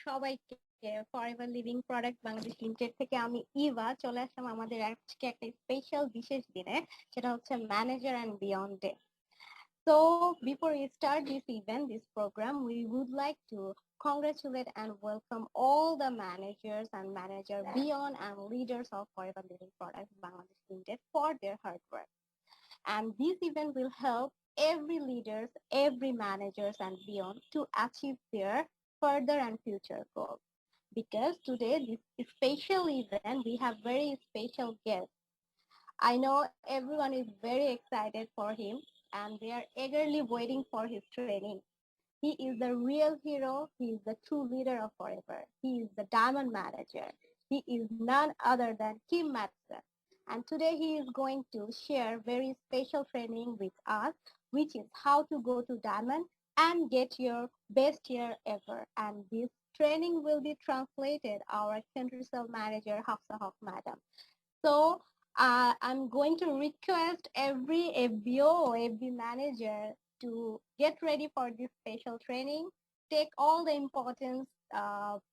সবাইকে forever living product Bangladesh limited থেকে আমি ইভা চলে আসলাম আমাদের আজকে একটা স্পেশাল বিশেষ দিনে, সেটা হচ্ছে manager and beyond day. So before we start this event, this program, we would like to congratulate and welcome all the managers and manager beyond and leaders of Forever Living Products Bangladesh Limited for their hard work. And this event will help every leaders, every managers and beyond to achieve their further and future goals. Because today, this special event, we have very special guests. I know everyone is very excited for him and they are eagerly waiting for his training. He is the real hero. He is the true leader of Forever. He is the diamond manager. He is none other than Kim Madsen. And today he is going to share very special training with us, which is how to go to diamond and get your best year ever. And this training will be translated our country sales manager, Hafsa Hoque, madam. So I'm going to request every FBO or every manager to get ready for this special training. Take all the important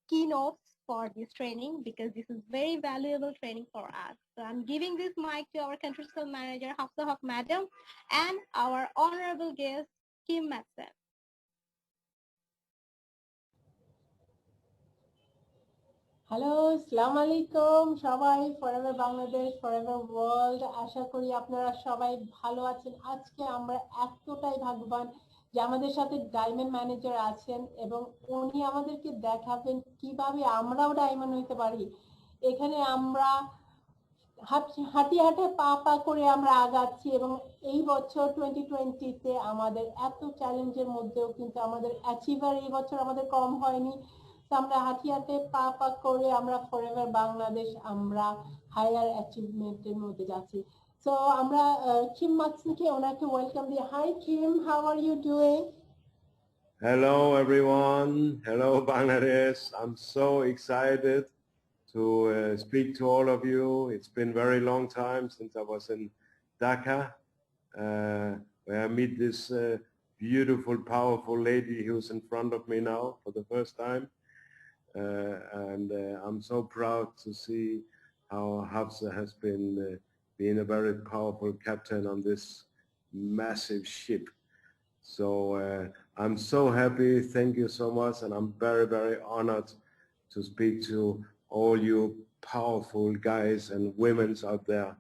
keynotes for this training because this is very valuable training for us. So I'm giving this mic to our country sales manager, Hafsa Hoque, madam, and our honorable guest, Kim Madsen. Hello, আসসালামু আলাইকুম সবাই। Forever Bangladesh, forever world, আশা করি আপনারা সবাই ভালো আছেন। আজকে আমরা এতটাই ভাগ্যবান যে আমাদের সাথে ডায়মন্ড ম্যানেজার আছেন এবং উনি আমাদেরকে দেখাবেন কিভাবে আমরাও ডায়মন্ড হইতে পারি। এখানে আমরা হাঁটি হাঁটে পা করে আমরা আগাচ্ছি এবং এই বছর 2020-তে আমাদের এত চ্যালেঞ্জের মধ্যেও কিন্তু আমাদের অ্যাচিভার এই বছর আমাদের কম হয়নি। আমরা হাঁটি হাঁটে পা করে আমরা ফরএভার বাংলাদেশ আমরা হায়ার অ্যাচিভমেন্টের মধ্যে যাচ্ছি। সো আমরা কিম মাতসনকে ওনাকে ওয়েলকাম দিই। Hi Kim, how are you doing? Hello everyone. Hello Bangladesh. I'm so excited to speak to all of you. It's been a very long time since I was in Dhaka, where I meet this beautiful, powerful lady who's in front of me now for the first time. And I'm so proud to see how Hafsa has been being a very powerful captain on this massive ship. So I'm so happy. Thank you so much. And I'm very, very honored to speak to all you powerful guys and women out there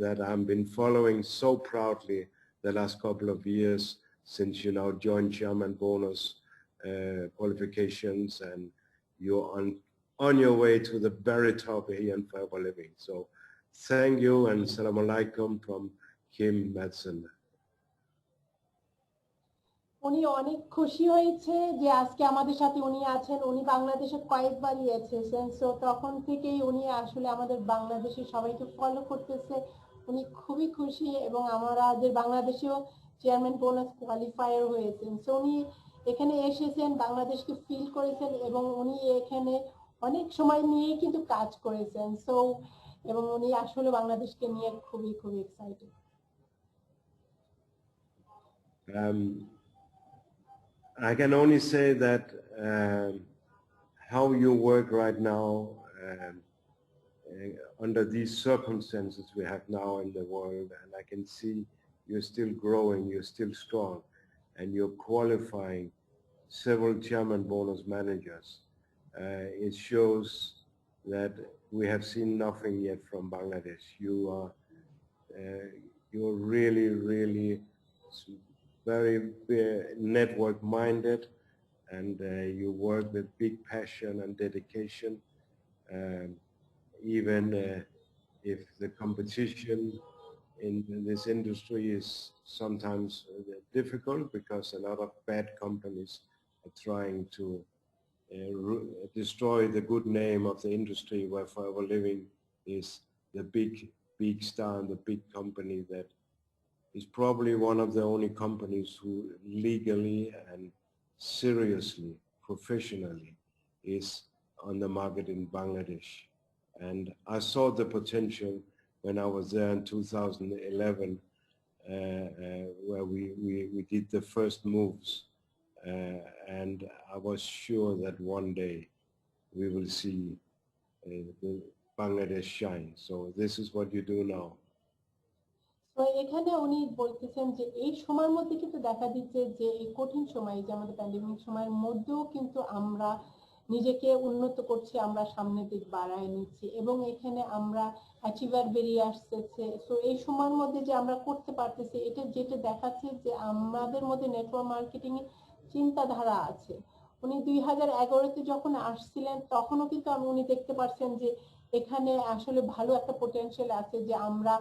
that I've been following so proudly the last couple of years since you now joined Chairman Bonus qualifications, and you're on your way to the very top here in Forever Living. So thank you and Assalamu alaikum from Kim Madsen. উনি অনেক খুশি হয়েছে যে আজকে আমাদের সাথে উনি আছেন। উনি বাংলাদেশে কয়েকবারই এসেছেন, সো তখন থেকেই উনি আসলে আমাদের বাংলাদেশের সবাইকে ফলো করতেছে। উনি খুবই খুশি এবং আমাদের বাংলাদেশেও চেয়ারম্যান বোনাস কোয়ালিফায়ার হয়েছেন। সো উনি এখানে এসেছেন, বাংলাদেশকে ফিল করেছেন এবং উনি এখানে অনেক সময় নিয়ে কিন্তু কাজ করেছেন। সো এবং উনি আসলে বাংলাদেশকে নিয়ে খুবই খুবই excited. I can only say that how you work right now under these circumstances we have now in the world, and I can see you're still growing, you're still strong, and you're qualifying several chairman bonus managers. It shows that we have seen nothing yet from Bangladesh. You're really, really very network minded, and you work with big passion and dedication, even if the competition in this industry is sometimes difficult because a lot of bad companies are trying to destroy the good name of the industry, where Forever Living is the big star and the big company that is probably one of the only companies who legally and seriously, professionally is on the market in Bangladesh. And I saw the potential when I was there in 2011, where we did the first moves and I was sure that one day we will see the Bangladesh shine. So this is what you do now. তো এখানে উনি বলতেছেন যে এই সময়ের মধ্যে কিন্তু দেখা দিচ্ছে যে এই কঠিন সময় যে আমাদের প্যান্ডেমিক সময়ের মধ্যেও কিন্তু আমরা নিজেকে উন্নত করছি, আমরা সামনের দিক বাড়ায় নিচ্ছি এবং এখানে আমরা অ্যাচিভার বেরিয়ে আসতেছে। তো এই সময়ের মধ্যে যে আমরা করতে পারতেছি, এটা যেটা দেখাচ্ছে যে আমাদের মধ্যে নেটওয়ার্ক মার্কেটিং এর চিন্তাধারা আছে। উনি 2011-তে যখন আসছিলেন তখনও কিন্তু উনি দেখতে পাচ্ছেন যে এখানে আসলে ভালো একটা পোটেনশিয়াল আছে, যে আমরা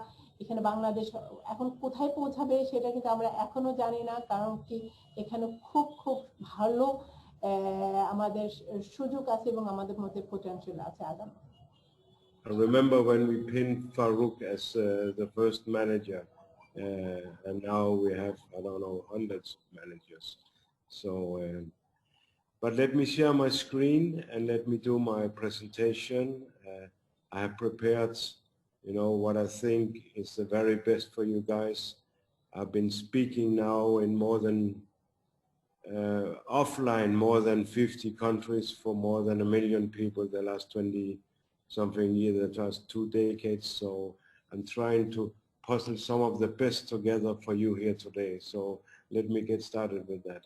এখানে বাংলাদেশ এখন কোথায় পৌঁছাবে সেটা কিন্তু আমরা এখনো জানি না, কারণ কি এখানে খুব খুব ভালো আমাদের সুযোগ আছে এবং আমাদের মধ্যে পোটেনশিয়াল আছে আগামী। I remember when we pinned Farouk as the first manager, and now we have, I don't know, hundreds of managers. So, but let me share my screen and let me do my presentation. I have prepared, you know, what I think is the very best for you guys. I've been speaking now in more than offline, more than 50 countries for more than 1 million people the last 20 something years, the last 2 decades. So I'm trying to puzzle some of the best together for you here today. So let me get started with that.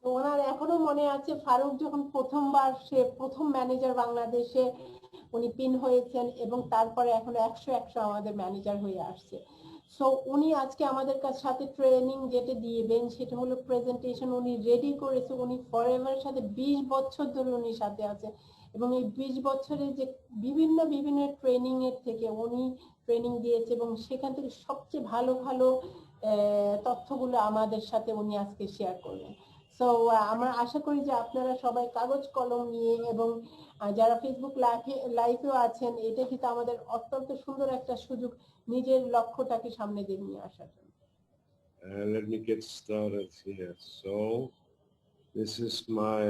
তো ওনার এখনো মনে আছে ফারুক যখন প্রথমবার সে প্রথম manager বাংলাদেশে উনি pin হয়েছেন এবং তারপরে এখন 100 আমাদের ম্যানেজার হয়ে আসছে। সো উনি আজকে আমাদের সাথে ট্রেনিং যেটা দিবেন সেটা হলো প্রেজেন্টেশন উনি রেডি করেছে। উনি ফরএভারের সাথে 20 বছর ধরে উনি সাথে আছে এবং এই 20 বছরে যে বিভিন্ন বিভিন্ন ট্রেনিং এর থেকে উনি ট্রেনিং দিয়েছে এবং সেখান থেকে সবচেয়ে ভালো ভালো তথ্যগুলো আমাদের সাথে উনি আজকে শেয়ার করবেন। সো আমরা আশা করি যে আপনারা সবাই কাগজ কলম নিয়ে এবং যারা ফেসবুক লাইভেও আছেন, এটা কিন্তু আমাদের অত্যন্ত সুন্দর একটা সুযোগ নিজের লক্ষ্যটাকে সামনে দিয়ে নিয়ে আসার জন্য। Let me get started here. So this is my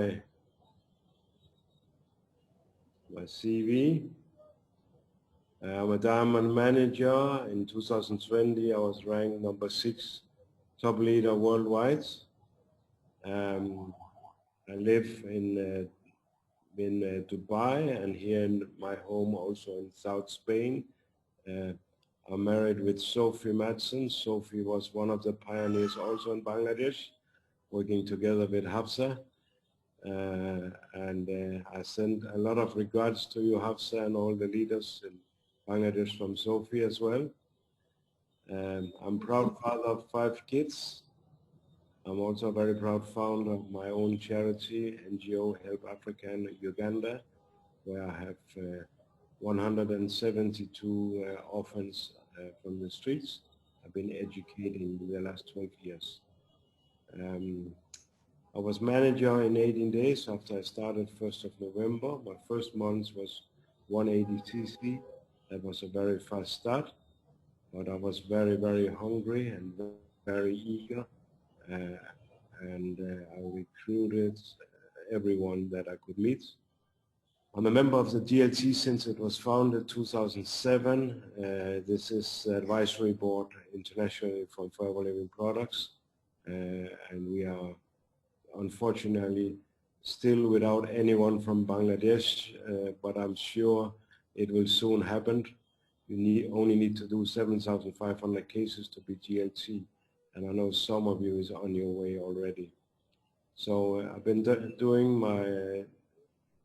CV. I'm a diamond manager. In 2020, I was ranked number 6 top leader worldwide. I live in Dubai and here in my home also in South Spain. I'm married with Sophie Madsen. Sophie was one of the pioneers also in Bangladesh, working together with Hafsa. And I send a lot of regards to you, Hafsa, and all the leaders in Bangladesh from Sophie as well. I'm proud father of 5 kids. I'm also a very proud founder of my own charity, NGO Help Africa in Uganda, where I have 172 orphans from the streets. I've been educating the last 12 years. I was manager in 18 days after I started 1st of November. My first month was 180 cc. That was a very fast start, but I was very, very hungry and very eager. And I recruited everyone that I could meet. I'm a member of the DLC since it was founded 2007. This is the advisory board internationally for Forever Living Products. And we are unfortunately still without anyone from Bangladesh, but I'm sure it will soon happen. You only need to do 7,500 cases to be GLT. And I know some of you is on your way already. So I've been doing my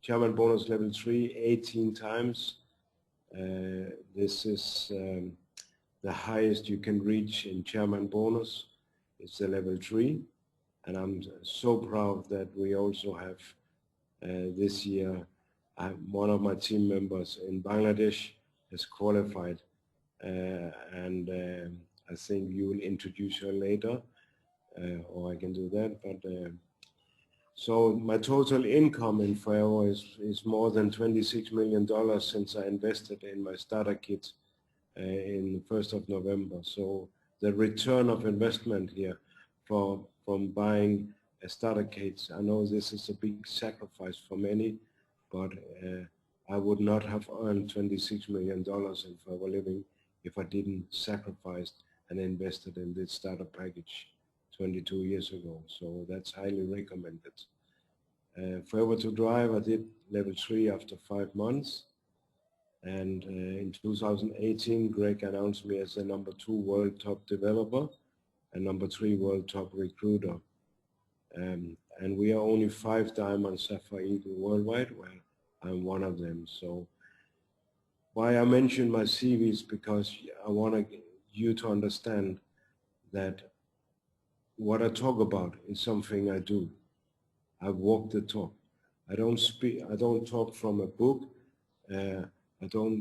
Chairman bonus level 3 18 times. This is the highest you can reach in chairman bonus. It's the level 3. And I'm so proud that we also have this year, one of my team members in Bangladesh has qualified. And I think you will introduce her later, or I can do that. But so my total income in Forever is more than $26 million since I invested in my starter kit in the 1st of November. So the return of investment here from buying a starter kit, I know this is a big sacrifice for many, but I would not have earned $26 million in Forever Living if I didn't sacrifice and invested in this starter package 22 years ago. So that's highly recommended. Forever to Drive, I did level 3 after 5 months. And in 2018, Greg announced me as the #2 world top developer and #3 world top recruiter. And we are only 5 Diamond Sapphire Eagle worldwide, where I'm one of them. So why I mention my CV is because I want you to understand that what I talk about is something I do. I walk the talk. I don't talk from a book. I don't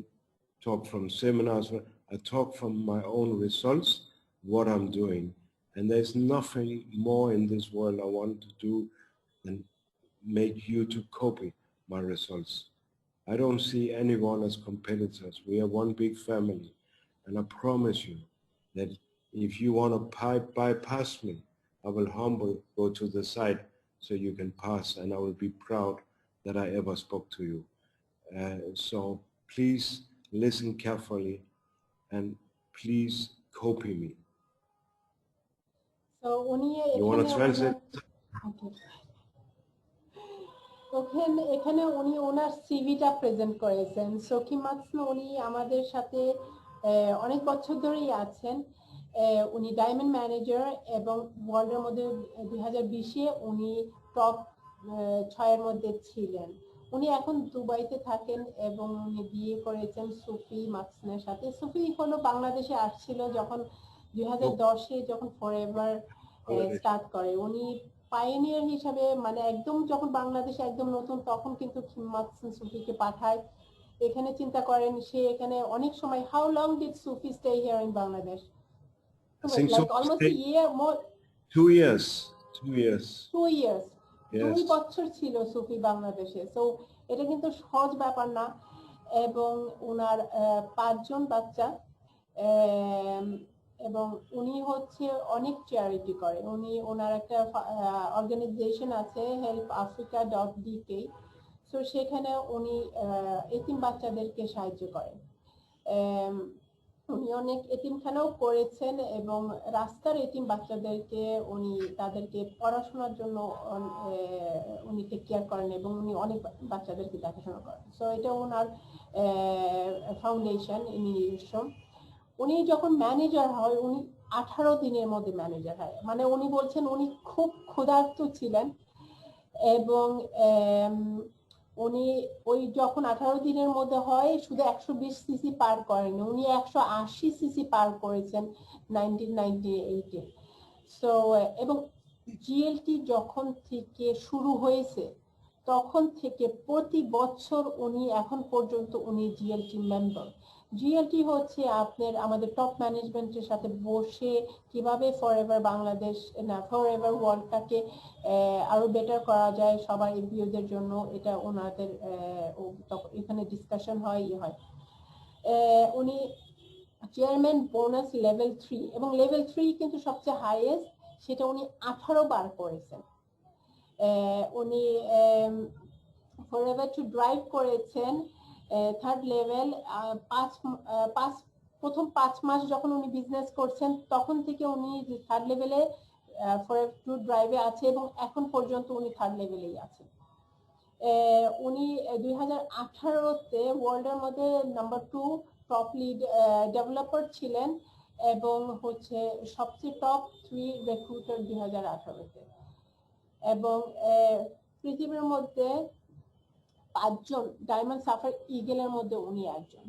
talk from seminars. I talk from my own results, what I'm doing. And there's nothing more in this world I want to do than make you to copy my results. I don't see anyone as competitors. We are one big family. And I promise you that if you want to bypass me, I will humbly go to the side so you can pass, and I will be proud that I ever spoke to you. So please listen carefully and please copy me. So You want to translate? এখানে উনি ওনার সিভিটা present করেছেন। সখী মাতসেন উনি আমাদের সাথে অনেক বছর ধরেই আছেন। উনি ডায়মন্ড ম্যানেজার এবং ওয়ার্ল্ডের মধ্যে 2020-এ উনি টপ 6-এর মধ্যে ছিলেন। উনি এখন দুবাইতে থাকেন এবং উনি বিয়ে করেছেন সুফি মাতসেনের সাথে। সুফি হলো বাংলাদেশে আসছিল যখন 2010-এ যখন ফরএভার স্টার্ট করে। উনি পাইনিয়ার হিসাবে মানে একদম যখন বাংলাদেশে একদম নতুন তখন কিন্তু মাতসেন সুফিকে পাঠায় এখানে। চিন্তা করেন সে এখানে অনেক সময়। How long did Sufi stay here in Bangladesh? Like almost a year more. 2 years. 2 years. 2 years. Yes. 2 বছর ছিল সুফি বাংলাদেশে। সো এটা কিন্তু সহজ ব্যাপার না। এবং ওনার 5 জন বাচ্চা। এবং উনি হচ্ছে অনেক চ্যারিটি করে। উনি ওনার একটা অর্গানাইজেশন আছে helpafrica.dk। সো সেখানে উনি এতিম বাচ্চাদেরকে সাহায্য করেন। উনি অনেক এতিমখানাও করেছেন এবং রাস্তার এতিম বাচ্চাদেরকে উনি তাদেরকে পড়াশোনার জন্য উনি টেক কেয়ার করেন এবং উনি অনেক বাচ্চাদেরকে দেখাশোনা করেন। সো এটা ওনার ফাউন্ডেশন নিজস্ব। উনি যখন ম্যানেজার হয় উনি 18 দিনের মধ্যে ম্যানেজার হয়। মানে উনি বলছেন উনি খুব ক্ষুধার্ত ছিলেন এবং উনি ওই যখন 18 দিনের মধ্যে হয় শুধু 120 সিসি পার করেন, উনি 180 সিসি পার করেছেন 1998-এ। সো এবং জিএলটি যখন থেকে শুরু হয়েছে তখন থেকে প্রতি বছর উনি এখন পর্যন্ত উনি জিএলটি মেম্বার। জিএলটি হচ্ছে আমাদের টপ ম্যানেজমেন্টের সাথে বসে কিভাবে ফরএভার বাংলাদেশ না ফরএভার ওয়ার্ল্ডটাকে আরো বেটার করা যায় সবার এমপ্লয়ীদের জন্য। এটা ওনাদের এখানে ডিসকাশন হয়। উনি চেয়ারম্যান বোনাস লেভেল 3 এবং লেভেল 3 কিন্তু সবচেয়ে হাইয়েস্ট, সেটা উনি 18 বার করেছেন। উনি ফরএভার টু ড্রাইভ করেছেন 3rd লেভেল। প্রথম 5 মাস যখন উনি বিজনেস করছেন তখন থেকে উনি 3rd লেভেলে ফরএভার টু ড্রাইভে আছে এবং এখন পর্যন্ত উনি 3rd লেভেলেই আছেন। উনি 2018-তে ওয়ার্ল্ডের মধ্যে #2 টপ লিড ডেভেলপার ছিলেন এবং হচ্ছে সবচেয়ে টপ 3 রিক্রুটার 2018-তে। এবং পৃথিবীর মধ্যে 5 জন ডায়মন্ড সাফায়ার ইগলের মধ্যে উনি একজন।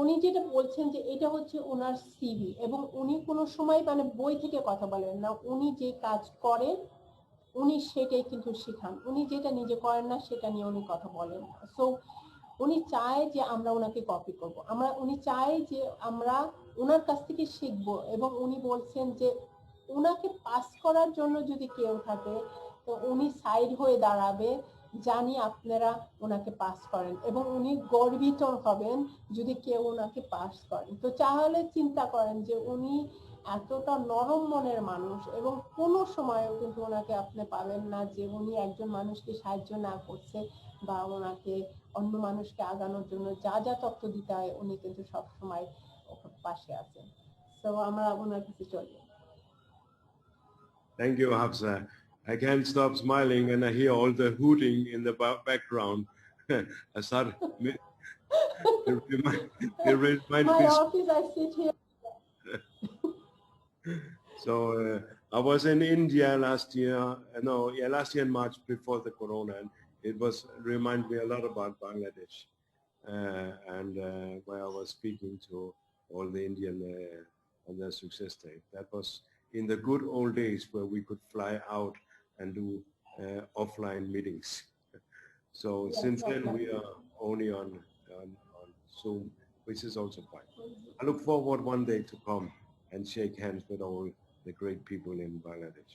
উনি যেটা বলছেন যে এটা হচ্ছে ওনার সিভি এবং উনি কোনো সময় মানে বই থেকে কথা বলেন না। উনি যে কাজ করেন উনি সেটাই কিন্তু শেখান। উনি যেটা নিজে করেন না সেটা নিয়ে উনি কথা বলেন না। সো উনি চায় যে আমরা ওনাকে কপি করব। উনি চায় যে আমরা ওনার কাছ থেকে শিখবো এবং উনি বলছেন যে ওনাকে পাস করার জন্য যদি কেউ থাকে তো উনি সাইড হয়ে দাঁড়াবে। জানি আপনারা ওনাকে পাস করেন এবং উনি গর্বিত হবেন যদি কেউ ওনাকে পাস করেন। তো তাহলে চিন্তা করেন যে উনি এতটা নরম মনের মানুষ এবং কোনো সময়ও কিন্তু ওনাকে আপনি পাবেন না যে উনি একজন মানুষকে সাহায্য না করছে বা ওনাকে অন্য মানুষকে আগানোর জন্য যা যা তথ্য দিতে হয় উনি কিন্তু সব সময় পাশে আছেন। তো আমরা ওনার কাছে চলি। Thank you, Hafsa. I can't stop smiling when I hear all the hooting in the background. I start, it reminds My me. office, I sit here. So I was in India last year. Last year in March before the corona, and it was remind me a lot about Bangladesh, where I was speaking to all the Indian on their success day. That was in the good old days where we could fly out and do offline meetings. So Yes, since then exactly. we are only on Zoom, which is also fine. I look forward one day to come and shake hands with all the great people in Bangladesh.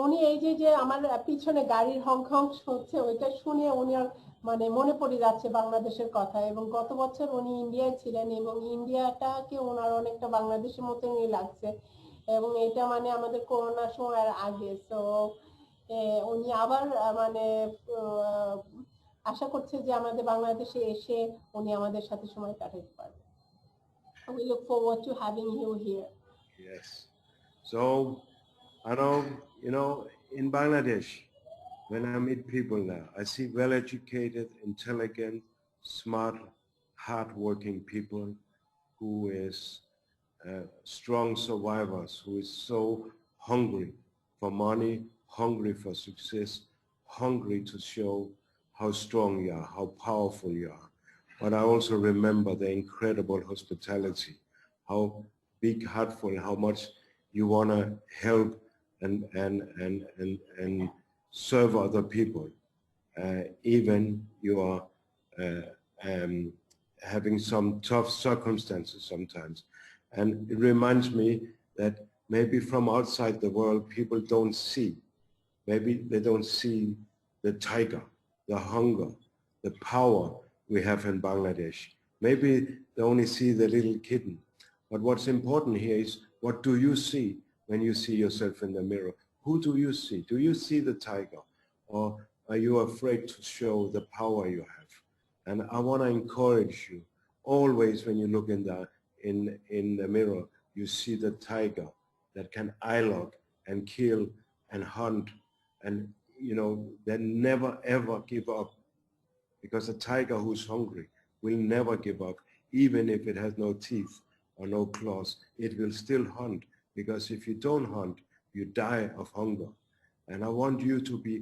উনি এই যে আমার পিছনে গাড়ির Hong Hong হচ্ছে ওইটা শুনে উনি মানে মনে পড়ে যাচ্ছে বাংলাদেশের কথা এবং গত বছর উনি ইন্ডিয়ায় ছিলেন এবং ইন্ডিয়াটাকে ওনার অনেকটা বাংলাদেশের মতনই লাগছে এবং এটা মানে আমাদের করোনার সময়ের আগে তো উনি আবার মানে আশা করছে যে আমাদের বাংলাদেশে এসে উনি আমাদের সাথে সময় কাটাতে পারবেন. We look forward to having you here. Yes. So I know, in Bangladesh, when I meet people now, I see well-educated, intelligent, smart, hard-working people who is strong survivors, who is so hungry for money, hungry for success, hungry to show how strong you are, how powerful you are. But I also remember the incredible hospitality, how big-heartful, how much you want to help and serve other people, even you are having some tough circumstances sometimes. And it reminds me that maybe from outside the world, people don't see. Maybe they don't see the tiger, the hunger, the power we have in Bangladesh. Maybe they only see the little kitten. But what's important here is, what do you see when you see yourself in the mirror? Who do you see? Do you see the tiger? Or are you afraid to show the power you have? And I want to encourage you, always when you look in the mirror, you see the tiger that can eye lock and kill and hunt and, then never ever give up. Because a tiger who's hungry will never give up, even if it has no teeth or no claws. It will still hunt, because if you don't hunt, you die of hunger. And I want you to be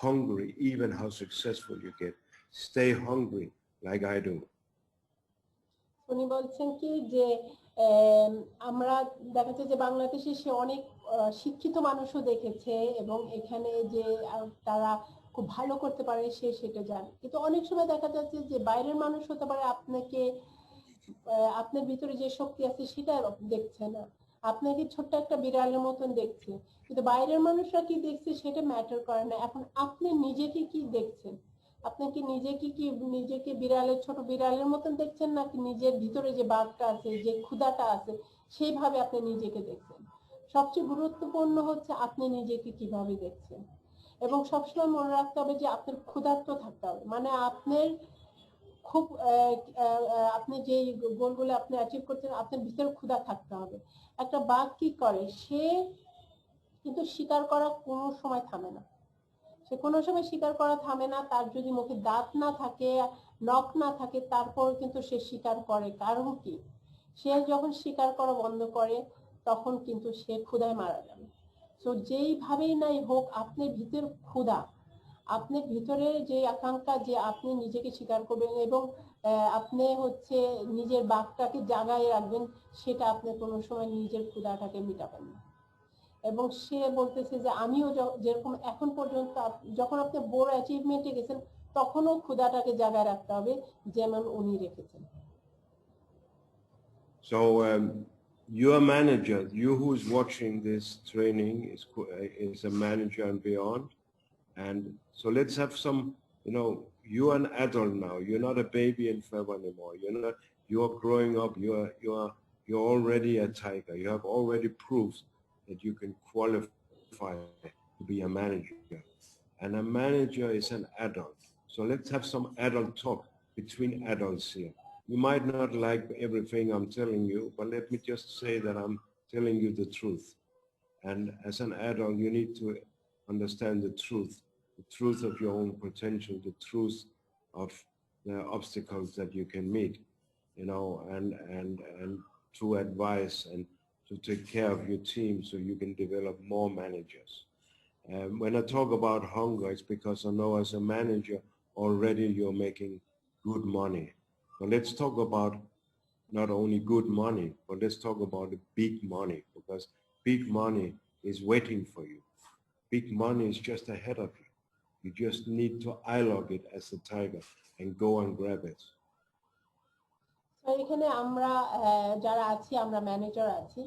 hungry, even how successful you get. Stay hungry like I do. উনি বলছেন কি যে আমরা দেখা যায় যে বাংলাদেশে সে অনেক শিক্ষিত মানুষও দেখেছে এবং এখানে যে তারা খুব ভালো করতে পারে সে সেটা জানে, কিন্তু অনেক সময় দেখা যাচ্ছে যে বাইরের মানুষ হতে পারে আপনাকে আপনার ভিতরে যে শক্তি আছে সেটা দেখছে না, আপনাকে ছোট্ট একটা বিড়ালের মতন দেখছে, কিন্তু বাইরের মানুষরা কি দেখছে সেটা ম্যাটার করে না. এখন আপনি নিজেকে কি দেখছেন? আপনাকে নিজেকে বিড়ালের ছোট বিড়ালের মতন দেখছেন নাকি নিজের ভিতরে যে বাঘটা আছে, যে ক্ষুধাটা আছে সেইভাবে আপনি নিজেকে দেখছেন? সবচেয়ে গুরুত্বপূর্ণ হচ্ছে আপনি নিজেকে কিভাবে দেখছেন এবং সবসময় মনে রাখতে হবে যে আপনার ক্ষুধার্ত থাকতে হবে, মানে আপনার খুব আপনি যে গোলগুলো আপনি অ্যাচিভ করছেন আপনার ভিতরে ক্ষুধা থাকতে হবে. একটা বাঘ কি করে, সে কিন্তু শিকার করা কোনো সময় থামে না, সে কোনো সময় শিকার করা থামে না. তার যদি মুখে দাঁত না থাকে, নখ না থাকে, তারপর কিন্তু সে শিকার করে. কারণ কি, সে যখন শিকার করা বন্ধ করে তখন কিন্তু সে ক্ষুধায় মারা যাবে. তো যেইভাবেই নাই হোক আপনার ভিতর ক্ষুধা, আপনার ভিতরে যে আকাঙ্ক্ষা যে আপনি নিজেকে স্বীকার করবেন এবং আপনি হচ্ছে নিজের বাঘটাকে জাগায় রাখবেন, সেটা আপনি কোনো সময় নিজের ক্ষুধাটাকে মিটাবেন না. এবং সে বলতেছে যে আমিও যেরকম এখন পর্যন্ত যখন আপনি বড় অ্যাচিভমেন্টে গেছেন তখনও ক্ষুধাটাকে জাগায় রাখতে হবে যেমন উনি রেখেছেন. So your manager, you who's watching this training is a manager and beyond. And so let's have some, you're an adult now. You're not a baby in Feb anymore. You're growing up. You're already a tiger. You have already proved that you can qualify to be a manager. And a manager is an adult. So let's have some adult talk between adults here. You might not like everything I'm telling you, but let me just say that I'm telling you the truth. And as an adult, you need to understand the truth of your own potential, the truth of the obstacles that you can meet, you know, and to advise and to take care of your team so you can develop more managers. When I talk about hunger, it's because I know as a manager already you're making good money. But let's talk about not only good money, but let's talk about the big money, because big money is waiting for you. Big money is just ahead of you. You just need to eye log it as a tiger and go and grab it. So এখানে আমরা যারা আছি আমরা manager আছি,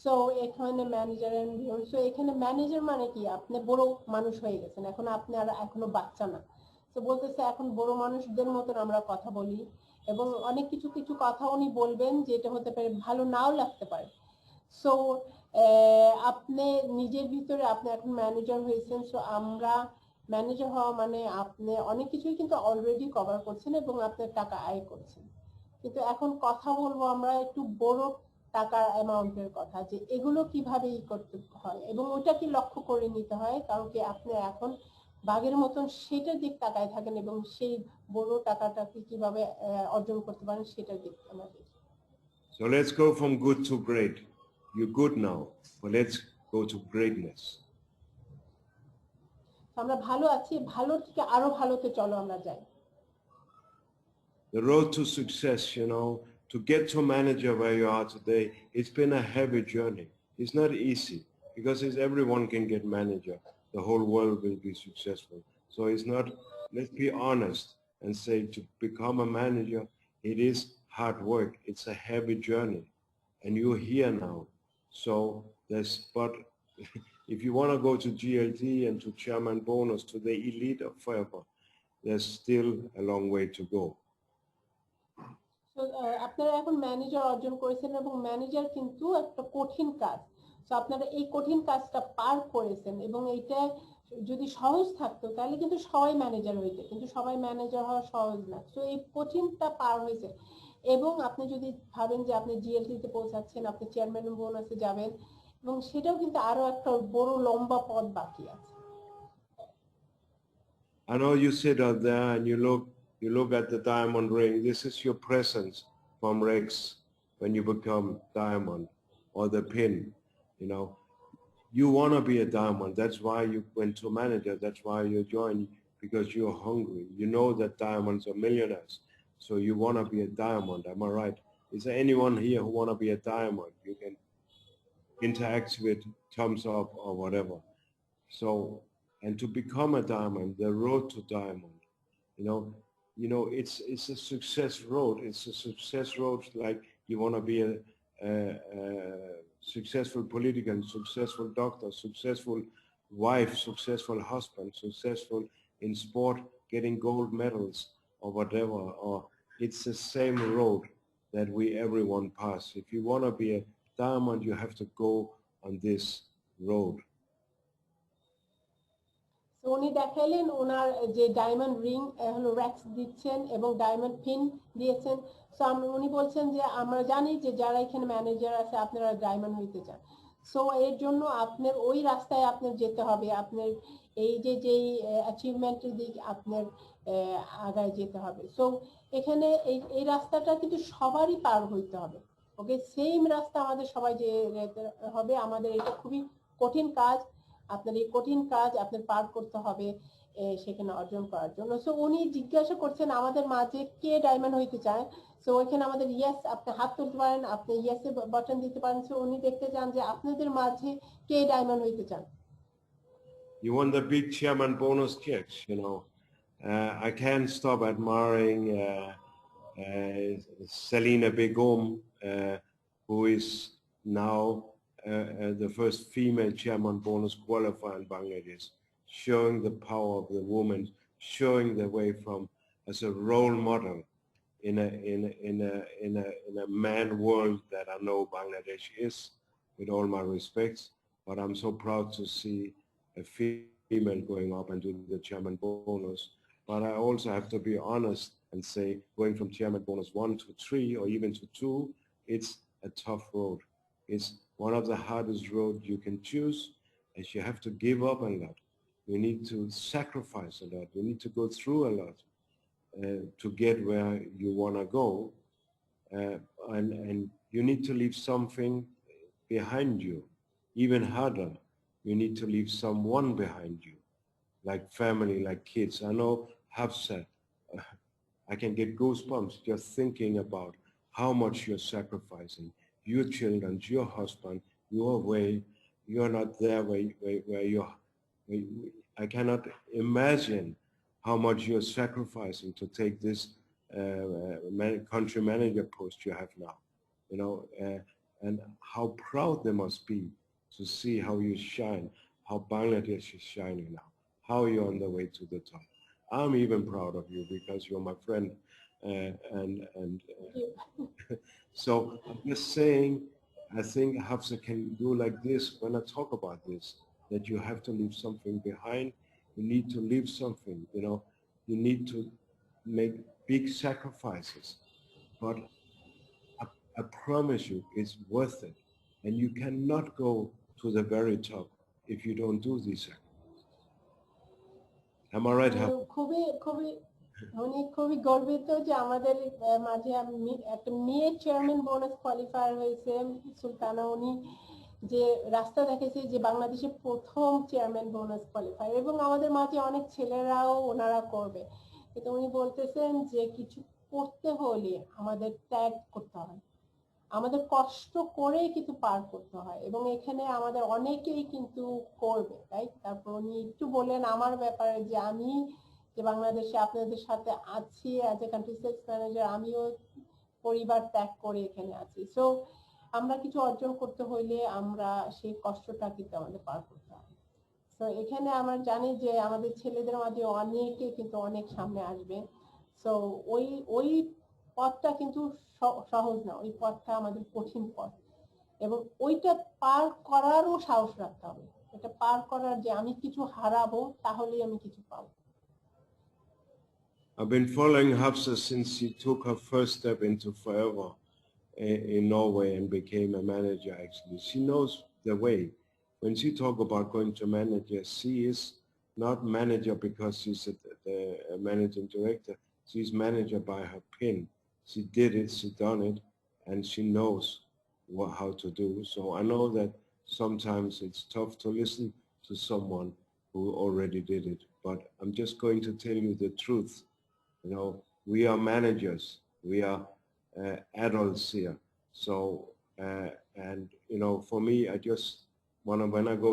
so এখানে manager and so এখানে manager মানে কি আপনি বড় মানুষ হয়ে গেছেন, এখন আপনি আর এখনো বাচ্চা না। তো বলতেছে এখন বড় মানুষদের মতন আমরা কথা বলি এবং অনেক কিছু কিছু কথা উনি বলবেন যেটা হতে পারে ভালো নাও লাগতে পারে। সো আপনি নিজের ভিতরে আপনি এখন ম্যানেজার হয়েছেন, সো আমরা ম্যানেজার হওয়া মানে আপনি অনেক কিছুই কিন্তু অলরেডি কভার করছেন এবং আপনি টাকা আয় করছেন। কিন্তু এখন কথা বলবো আমরা একটু বড় টাকার অ্যামাউন্টের কথা, যে এগুলো কিভাবে করতে হয় এবং ওটা কি লক্ষ্য করে নিতে হয়, কারণ কি আপনি এখন বাঘের মতন সেটার দিক তাকায় থাকেন এবং সেই বড় টাকাটাকে কিভাবে অর্জন করতে পারেন সেটার দিক আমরা দেখি। So let's go from good to great. You're good now, but let's go to greatness. আমরা ভালো আছি, ভালো থেকে আরো ভালোতে চলো আমরা যাই। The road to success, you know, to get to manager where you are today, it's been a heavy journey. It's not easy because everyone can get manager. The whole world will be successful. So it's not, let's be honest and say to become a manager, it is hard work. It's a heavy journey and you're here now. So but if you want to go to GLT and to chairman bonus, to the elite of forever, there's still a long way to go. আপনারা এখন manager অর্জন করেছেন এবং manager কিন্তু একটা কঠিন কাজ। তো আপনারা এই কঠিন কাজটা পার করেছেন এবং এইটা যদি সহজ থাকতো তাহলে কিন্তু সবাই ম্যানেজার হইতো, কিন্তু সবাই ম্যানেজার হওয়া সহজ না। তো এই কঠিনটা পার হয়েছে এবং আপনি যদি ভাবেন যে আপনি জিএলটিতে পৌঁছাচ্ছেন, আপনি চেয়ারম্যান বোনাসে যাবেন এবং সেটাও কিন্তু আরো একটা বড় লম্বা পথ বাকি আছে। I know you sit out there and you look at the diamond ring. This is your presence from Rex when you become diamond, or the pin, you know. You want to be a diamond. That's why you went to manager. That's why you joined, because you're hungry. You know that diamonds are millionaires. So you want to be a diamond. Am I right? Is there anyone here who want to be a diamond? You can interact with thumbs up or whatever. So, and to become a diamond, the road to diamond, you know, it's a success road. It's a success road like you want to be a successful politician, successful doctor, successful wife, successful husband, successful in sport, getting gold medals or whatever. Or it's the same road that everyone pass. If you want to be a diamond, you have to go on this road. তো উনি দেখাইলেন ওনার যে diamond ring হলো র্যাক্স দিচ্ছেন এবং diamond pin দিয়েছেন। So উনি বলছেন যে আমরা জানি যে যারা এখানে ম্যানেজার আছে আপনারা ডায়মন্ড হইতে চান, সো এর জন্য আপনার ওই রাস্তায় আপনার যেতে হবে, আপনার এই যেই অ্যাচিভমেন্টের দিক আপনার আগায় যেতে হবে। সো এখানে এই রাস্তাটা কিন্তু সবারই পার হইতে হবে। ওকে, সেম রাস্তা আমাদের সবাই যেতে হবে। আমাদের এটা খুবই কঠিন কাজ, আপনার এই কঠিন কাজ আপনার পার করতে হবে সেখানে অর্জন করার জন্য। সো উনি জিজ্ঞাসা করছেন আমাদের মাঝে কে ডায়মন্ড হইতে চায়। সো ওইখানে আমাদের ইয়েস, আপনি হাত তুলতে পারেন, আপনি ইয়েস এর বাটন দিতে পারেন। সো উনি দেখতে চান যে আপনাদের মাঝে কে ডায়মন্ড হইতে চান। You want the big chairman bonus checks, you know. I can't stop admiring Selina Begum, who is now the first female chairman bonus qualifier in Bangladesh, showing the power of the woman, showing the way from as a role model in a man world that I know Bangladesh is, with all my respects. But I'm so proud to see a female going up and doing the chairman bonus. But I also have to be honest and say, going from chairman bonus 1 to 3 or even to 2, it's a tough road. is one of the hardest roads you can choose, as you have to give up a lot. You need to sacrifice a lot. You need to go through a lot to get where you want to go. And you need to leave something behind you. Even harder, you need to leave someone behind you, like family, like kids. I know Hafsa, I can get goosebumps just thinking about how much you're sacrificing. Your children, your husband, your way, you're not there where you're. I cannot imagine how much you're sacrificing to take this country manager post you have now, and how proud they must be to see how you shine, how Bangladesh is shining now, how you're on the way to the top. I'm even proud of you because you're my friend, so I'm just saying, I think Hafsa can do like this when I talk about this, that you have to leave something behind. You need to leave something, you need to make big sacrifices, but I promise you it's worth it. And you cannot go to the very top if you don't do these sacrifices. Am I right, Hafsa? খুবই গর্বিত যে আমাদের মাঝে একটা মেয়ে chairman bonus qualifier হয়েছে সুলতানা। উনি যে রাস্তা দেখেছে যে বাংলাদেশের প্রথম চেয়ারম্যান বোনাস কোয়ালিফায়ার, এবং আমাদের মাঝে অনেক ছেলেরাও ওনারা করবে। কিন্তু উনি বলতেছেন যে কিছু করতে হলে আমাদের ত্যাগ করতে হয়, আমাদের কষ্ট করে কিন্তু পার করতে হয়, এবং এখানে আমাদের অনেকেই কিন্তু করবে, রাইট? তারপর উনি একটু বললেন আমার ব্যাপারে যে আমি যে বাংলাদেশে আপনাদের সাথে আছি as a country sales manager, আমিও পরিবার ত্যাগ করে এখানে আছি। সো আমরা কিছু অর্জন করতে হইলে আমরা সেই কষ্টটা কিন্তু আমাদের পার করতে হয়। তো এখানে আমরা জানি যে আমাদের ছেলেদের মাঝে অনেকে কিন্তু অনেক সামনে আসবে। সো ওই পথটা কিন্তু সহজ না, ওই পথটা আমাদের কঠিন পথ, এবং ওইটা পার করারও সাহস রাখতে হবে। এটা পার করার যে আমি কিছু হারাবো তাহলেই আমি কিছু পাবো। I've been following Hafsa since she took her first step into Forever in Norway and became a manager. Actually, she knows the way. When she talk about going to manager, she is not manager because she's the managing director. She's manager by her pin. She did it, she done it, and she knows how to do. So I know that sometimes it's tough to listen to someone who already did it, but I'm just going to tell you the truth. We are managers, we are adults here. So, and for me, I just want to, when I go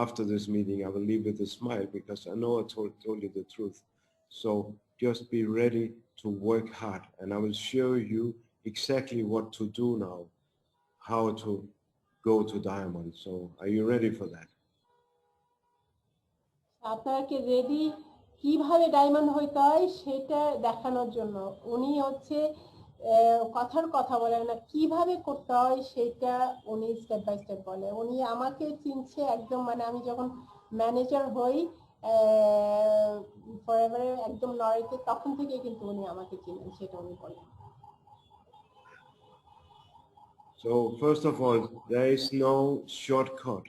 after this meeting, I will leave with a smile because I know I told you the truth. So just be ready to work hard, and I will show you exactly what to do now, how to go to Diamond. So are you ready for that? আপনারা কি ready কিভাবে diamond হইতে হয় সেটা দেখানোর জন্য? উনি হচ্ছে কথার কথা বলেন না, কিভাবে করতে হয় সেটা উনি স্টেপ বাই স্টেপ বলে। উনি আমাকে চিনছে একদম, মানে আমি যখন ম্যানেজার হই ফরএভারে একদম নরিতে, তখন থেকে কিন্তু উনি আমাকে চিনেন, সেটা উনি বলেন। So first of all, there is no shortcut.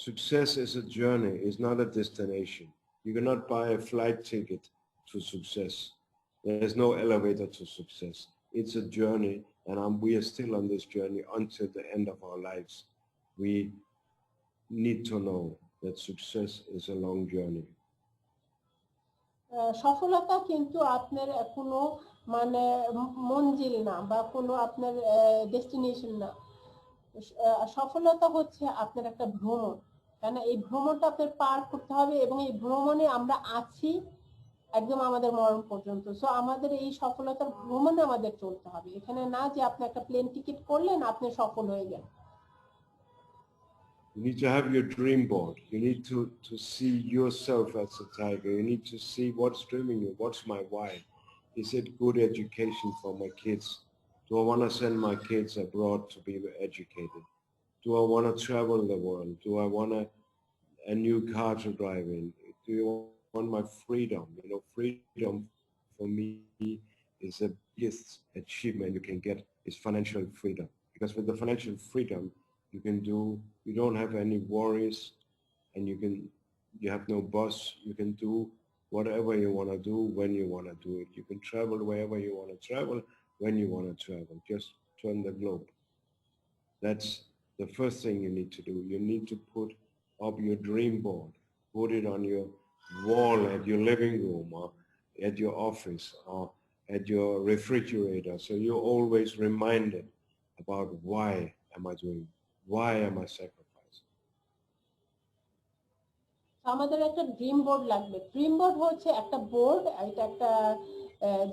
Success is a journey, it's not a destination. You cannot buy a flight ticket to success. There is no elevator to success. It's a journey, and we are still on this journey until the end of our lives. We need to know that success is a long journey. সফলতা কিন্তু আপনার কোনো মানে মঞ্জিল না, বা কোনো আপনার destination না। সফলতা হচ্ছে আপনার একটা ভ্রমণ, তাই না? এই ভ্রমণটা আপনার পার করতে হবে, এবং এই ভ্রমণে আমরা আছি একদম আমাদের মরণ পর্যন্ত। সো আমাদের এই সফলতার ভ্রমণে আমাদের চলতে হবে, এখানে না যে আপনি একটা প্লেন টিকিট করলেন আপনি সফল হয়ে গেলেন। You need to have your dream board. You need to see yourself as a tiger. You need to see what's dreaming you. What's my why? Is it good education for my kids? Do I want to send my kids abroad to be educated? Do I want to travel the world? Do I want a new car to drive in? Do you want my freedom? Freedom for me is the biggest achievement you can get is financial freedom. Because with the financial freedom, you can do, you don't have any worries, and you have no boss. You can do whatever you want to do when you want to do it. You can travel wherever you want to travel when you want to travel. Just turn the globe. That's the first thing you need to do. You need to put up your dream board. Put it on your wall at your living room or at your office or at your refrigerator. So you're always reminded about why am I doing, why am I sacrificing. আমাদের একটা dream board লাগবে। Dream board হচ্ছে একটা board, এটা একটা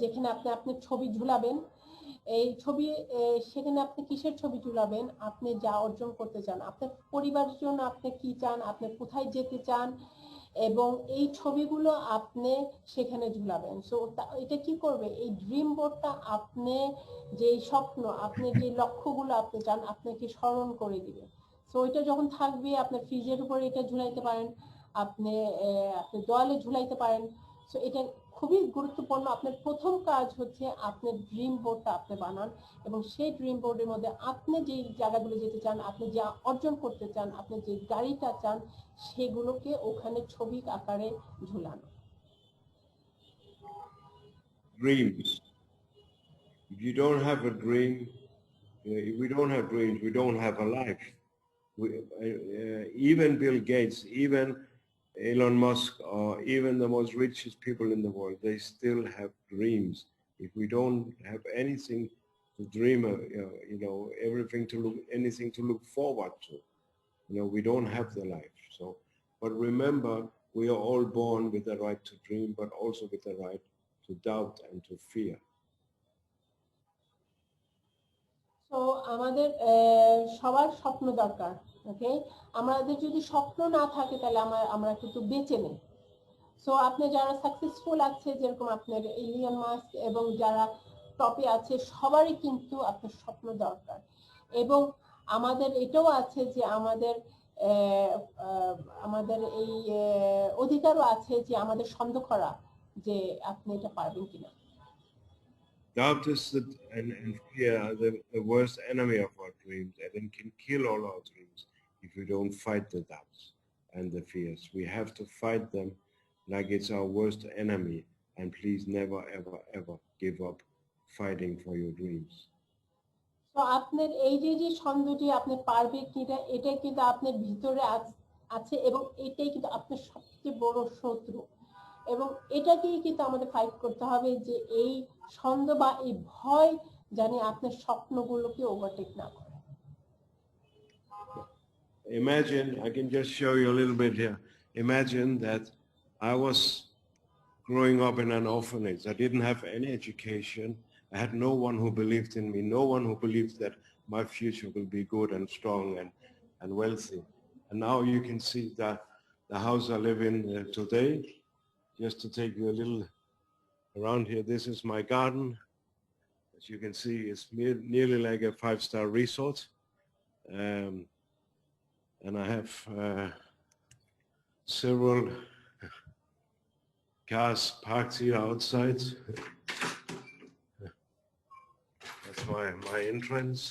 যেখানে আপনি আপনার ছবি ঝুলাবেন। এই ছবি সেখানে আপনি কিসের ছবি ঝুলাবেন? আপনি যা অর্জন করতে চান, আপনার পরিবারের জন্য আপনি কি চান, আপনি কোথায় যেতে চান, এবং এই ছবিগুলো আপনি সেখানে ঝুলাবেন। সো এটা কি করবে? এই ড্রিম বোর্ডটা আপনি যে স্বপ্ন, আপনি যে লক্ষ্যগুলো আপনি চান, আপনাকে স্মরণ করে দিবে। সো এটা যখন থাকবে, আপনার ফ্রিজের উপরে এটা ঝুলাইতে পারেন, আপনি আপনি দেওয়ালে ঝুলাইতে পারেন। সো এটা খুবই গুরুত্বপূর্ণ। আপনার প্রথম কাজ হচ্ছে আপনার ড্রিম বোর্ডটা আপনি বানান, এবং সেই ড্রিম বোর্ডের মধ্যে আপনি যে জায়গাগুলো যেতে চান, আপনি যা অর্জন করতে চান, আপনি যে গাড়িটা চান, সেগুলোকে ওখানে ছবি আকারে ঝুলানো। Dreams. If you don't have a dream, if we don't have dreams, we don't have a life. Even Bill Gates, even Elon Musk, or even the most richest people in the world, they still have dreams. If we don't have anything to dream of, anything to look forward to, we don't have the life. So, but remember, we are all born with the right to dream, but also with the right to doubt and to fear. তো আমাদের সবার স্বপ্ন দরকার। ওকে, আমাদের যদি স্বপ্ন না থাকে তাহলে আমরা কিন্তু বেঁচে নেই। সো আপনি যারা সাকসেসফুল আছে, যেরকম আপনার ইলন মাস্ক এবং যারা টপে আছে, সবারই কিন্তু আপনার স্বপ্ন দরকার। এবং আমাদের এটাও আছে যে আমাদের এই অধিকারও আছে যে আমাদের সন্দেহ করা যে আপনি এটা পারবেন কিনা। Doubt is and fear are the worst enemy of our dreams, and it can kill all our dreams if we don't fight the doubts and the fears. We have to fight them like it's our worst enemy, and please never, ever, ever give up fighting for your dreams. তো আপনার এই যে সন্দেহটি আপনি পারবে কিনা, এটাই কিন্তু আপনার ভিতরে আছে, এবং এটাই কিন্তু আপনার সবচেয়ে বড় শত্রু। এবং এটাকেই কিন্তু আমাদের ফাইট করতে হবে, যে এই সন্দেহ বা এই ভয় জানি আপনার স্বপ্নগুলোকে ওভারটেক না করে। Imagine, I can just show you a little bit here. Imagine that I was growing up in an orphanage. I didn't have any education. I had no one who believed in me, no one who believed that my future will be good and strong and wealthy. And now you can see that the house I live in today. Just to take you a little around here, this is my garden. As you can see, it's nearly like a 5-star resort. And I have several cars parked here outside. That's my entrance.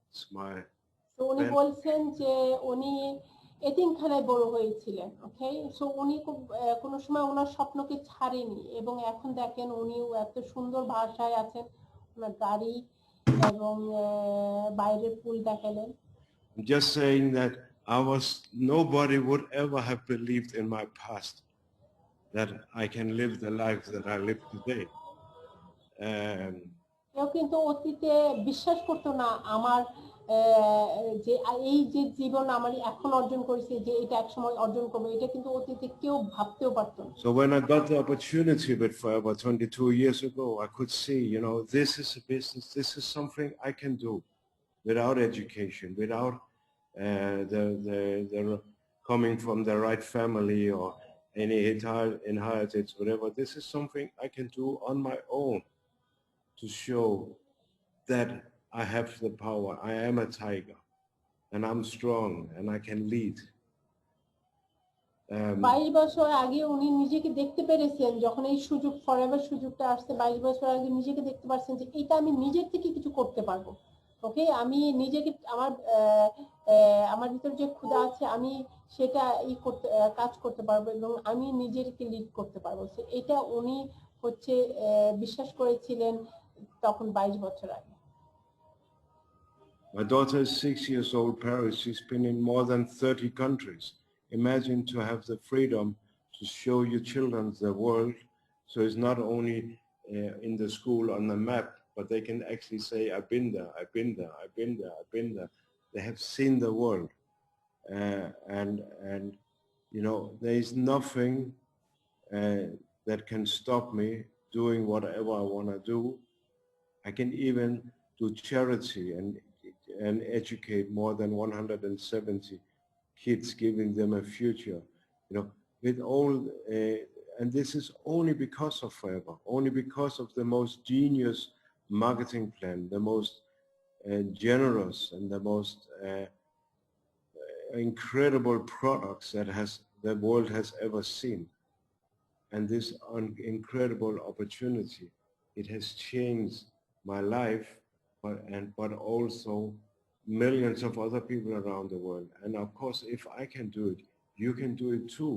It's my... তো উনি বলছেন যে উনি এতিমখানায় বড় হয়েছিলেন। ওকে, so উনি কোনো সময় ওনার স্বপ্নকে ছাড়েনি, এবং এখন দেখেন উনিও এত সুন্দর ভাষায় আছেন, ওনার গাড়ি এবং বাইরের পুল দেখালেন। I'm just saying that nobody would ever have believed in my past that I can live the life that I live today. কেউ কিন্তু অতীতে বিশ্বাস করতো না আমার যে এই যে জীবন আমি এখন অর্জন করেছি, যে এটা একসময় অর্জন করবো, এটা কিন্তু অতীতে কেউ ভাবতেও পারতো না। So when I got the opportunity for about 22 years ago, I could see, this is a business, this is something I can do without education, without the coming from the right family or any inheritance, whatever. This is something I can do on my own to show that I have the power. I am a tiger and I'm strong and I can lead. 22 বছর আগে উনি নিজেকে দেখতে পেরেছেন, যখন এই সুযোগ forever সুযোগটা আসছে, 22 বছর আগে নিজেকে দেখতে পারছেন যে এটা আমি নিজের থেকে কিছু করতে পারবো। ওকে, আমি নিজেকে আমার ভিতরে যে ক্ষুধা আছে আমি সেটা কাজ করতে পারবো এবং আমি নিজেকে লিড করতে পারবো। এটা উনি হচ্ছে বিশ্বাস করেছিলেন তখন 22 বছর আগে। My daughter is 6 years old, Paris. She's been in more than 30 countries. Imagine to have the freedom to show your children the world. So it's not only in the school on the map, but they can actually say, I've been there, I've been there, I've been there, I've been there. They have seen the world. And you know, there is nothing that can stop me doing whatever I want to do. I can even do charity and educate more than 170 kids, giving them a future, you know, with all, and this is only because of Forever, only because of the most genius marketing plan, the most generous and the most incredible products that the world has ever seen. And this incredible opportunity, it has changed my life, but also millions of other people around the world. And of course, if I can do it, you can do it too.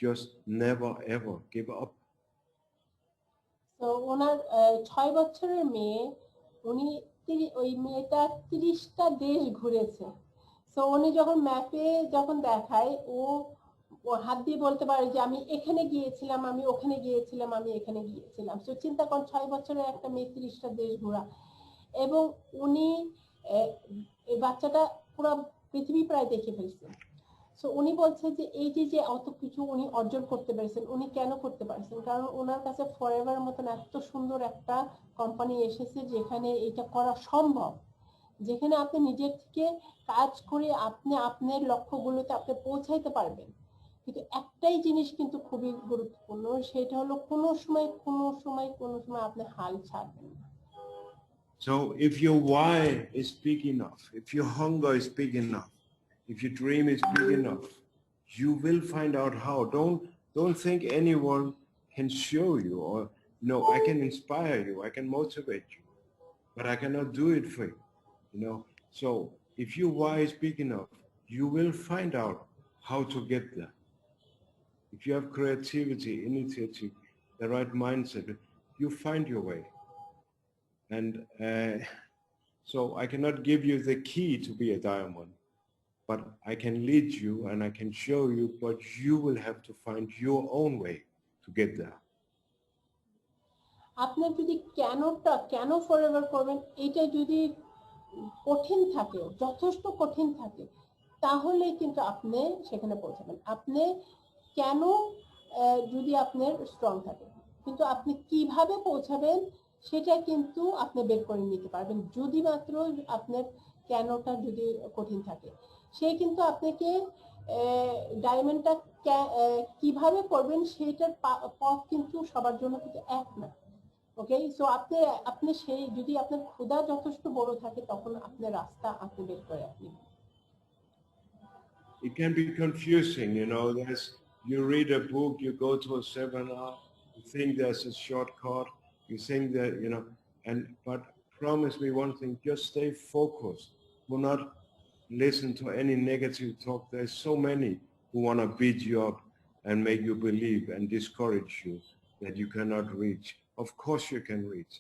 Just never ever give up. তো ওনার 6 বছরের মেয়ে, উনি ওই মেয়েটা 30টা দেশ ঘুরেছে। তো উনি যখন ম্যাপে যখন দেখায়, ও হাত দিয়ে বলতে পারে যে আমি এখানে গিয়েছিলাম, আমি ওখানে গিয়েছিলাম, আমি এখানে গিয়েছিলাম। তো চিন্তা করেন 6 বছরের একটা মেয়ে 30টা দেশ ঘোরা, এবং উনি এই বাচ্চাটা পুরো পৃথিবী প্রায় দেখে ফেলছেন। সো উনি বলছে যে এই যে অত কিছু উনি অর্জন করতে পেরেছেন, উনি কেন করতে পারছেন? কারণ ওনার কাছে ফরএভার মতন এত সুন্দর একটা কোম্পানি এসেছে যেখানে এটা করা সম্ভব, যেখানে আপনি নিজের থেকে কাজ করে আপনি আপনার লক্ষ্যগুলোতে আপনি পৌঁছাইতে পারবেন। কিন্তু একটাই জিনিস কিন্তু খুবই গুরুত্বপূর্ণ, সেটা হলো কোনো সময় আপনি হাল ছাড়বেন না। So if your why is big enough, if your hunger is big enough, if your dream is big enough, you will find out how. Don't think anyone can show you, or no, I can inspire you, I can motivate you, but I cannot do it for you, you know. So if your why is big enough, you will find out how to get there. If you have creativity, initiative, the right mindset, you find your way. And so I cannot give you the key to be a diamond, but I can lead you and I can show you, but you will have to find your own way to get there. আপনার যদি কেন forever করবেন এটা যদি কঠিন থাকে, যথেষ্ট কঠিন থাকে, তাহলে কিন্তু আপনি সেখানে পৌঁছাবেন। আপনি কেন যদি আপনার স্ট্রং থাকে, কিন্তু আপনি কিভাবে পৌঁছাবেন সেটা কিন্তু আপনি বের করে নিতে পারবেন, যদি মাত্র আপনার কেনটা যদি কঠিন থাকে। সে কিন্তু আপনাকে ডায়মন্ডটা কিভাবে করবেন সেটার পথ কিন্তু সবার জন্য কিন্তু এক না। ওকে, সো আপনি সেই যদি আপনার ক্ষুধা যথেষ্ট বড় থাকে, তখন আপনার রাস্তা আপনি বের করে আপনি। It can be confusing, you know. You read a book, you go to a seminar, you think there's a shortcut, you think that, you know, but promise me one thing, just stay focused. Do not listen to any negative talk. There's so many who want to beat you up and make you believe and discourage you that you cannot reach. Of course you can reach.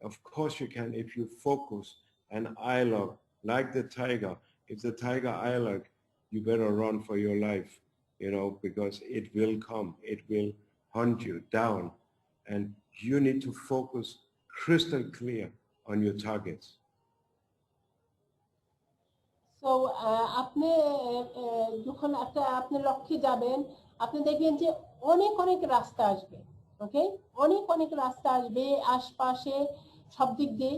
Of course you can if you focus and eye lock, like the tiger. If the tiger eye lock, you better run for your life, you know, because it will come. It will hunt you down. And you need to focus crystal clear on your targets. তো আপনি যখন আপনি লক্ষ্যে যাবেন, আপনি দেখবেন যে অনেক রাস্তা আসবে। ওকে, অনেক রাস্তা আসবে আশপাশে সব দিক দিয়ে,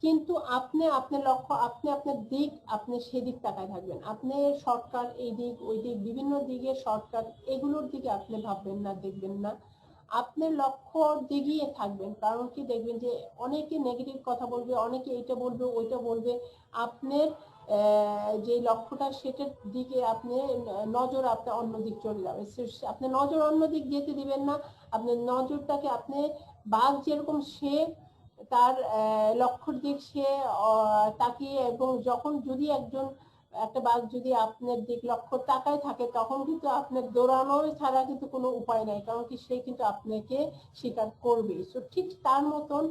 কিন্তু আপনি আপনার লক্ষ্য, আপনি আপনার দিক, আপনি সেদিক তাকায় থাকবেন। আপনি শর্টকাট এই দিক ওই দিক, বিভিন্ন দিকে শর্টকাট, এগুলোর দিকে আপনি ভাববেন না, দেখবেন না, আপনার লক্ষ্য দিকেই থাকবেন। কারণ কি, দেখবেন যে অনেকে নেগেটিভ কথা বলবে, অনেকে এইটা বলবে ওইটা বলবে, আপনার যে লক্ষ্যটা সেটার দিকে আপনি নজর আপনি অন্যদিক চলে যাবে। আপনি নজর অন্যদিক যেতে দিবেন না, আপনার নজরটাকে আপনি বাঘ যেরকম সে তার লক্ষ্যর দিক সে তাকিয়ে, এবং যখন যদি একটা বাঘ যদি আপনার দিক লক্ষ্য তাকায় থাকে, তখন কিন্তু আপনার দৌড়ানো ছাড়া কিন্তু কোনো উপায় নাই, কারণ কি সে কিন্তু আপনাকে শিকার করবে। সো ঠিক তার মতন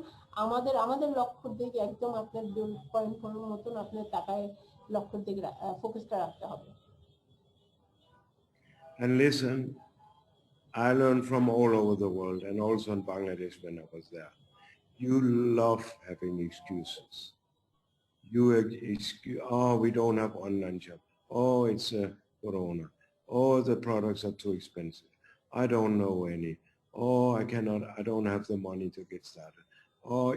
আমাদের লক্ষ্যর দিক একদম আপনার পয়েন্ট করার মতন আপনার তাকায় লক্ষ্যের দিকে ফোকাসটা রাখতে হবে। And listen, I learned from all over the world and also in Bangladesh when I was there. You love having excuses. You excuse, oh, we don't have online shop. Oh, it's Corona. Oh, the products are too expensive. I don't know any. Oh, I don't have the money to get started. Oh,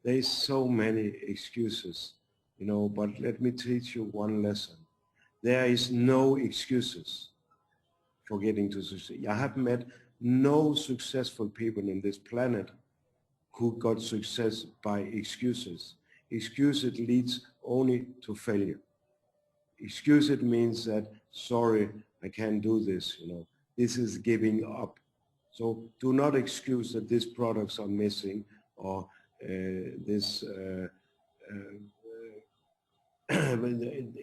there's so many excuses, but let me teach you one lesson. There is no excuses for getting to success. I have met no successful people in this planet who got success by excuses. Excuses leads only to failure. Excuse it means that, sorry, I can't do this, this is giving up. So do not excuse that these products are missing or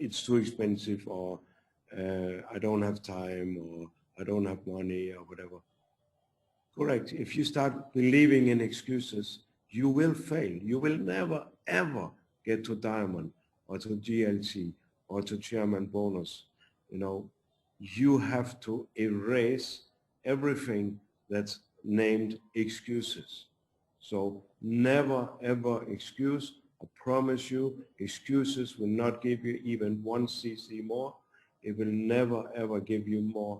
it's too expensive, or I don't have time, or I don't have money, or whatever. Correct. If you start believing in excuses, you will fail. You will never, ever get to diamond or to GLC or to chairman bonus. You have to erase everything that's named excuses. So never, ever excuse. I promise you, excuses will not give you even 1 cc more. It will never, ever give you more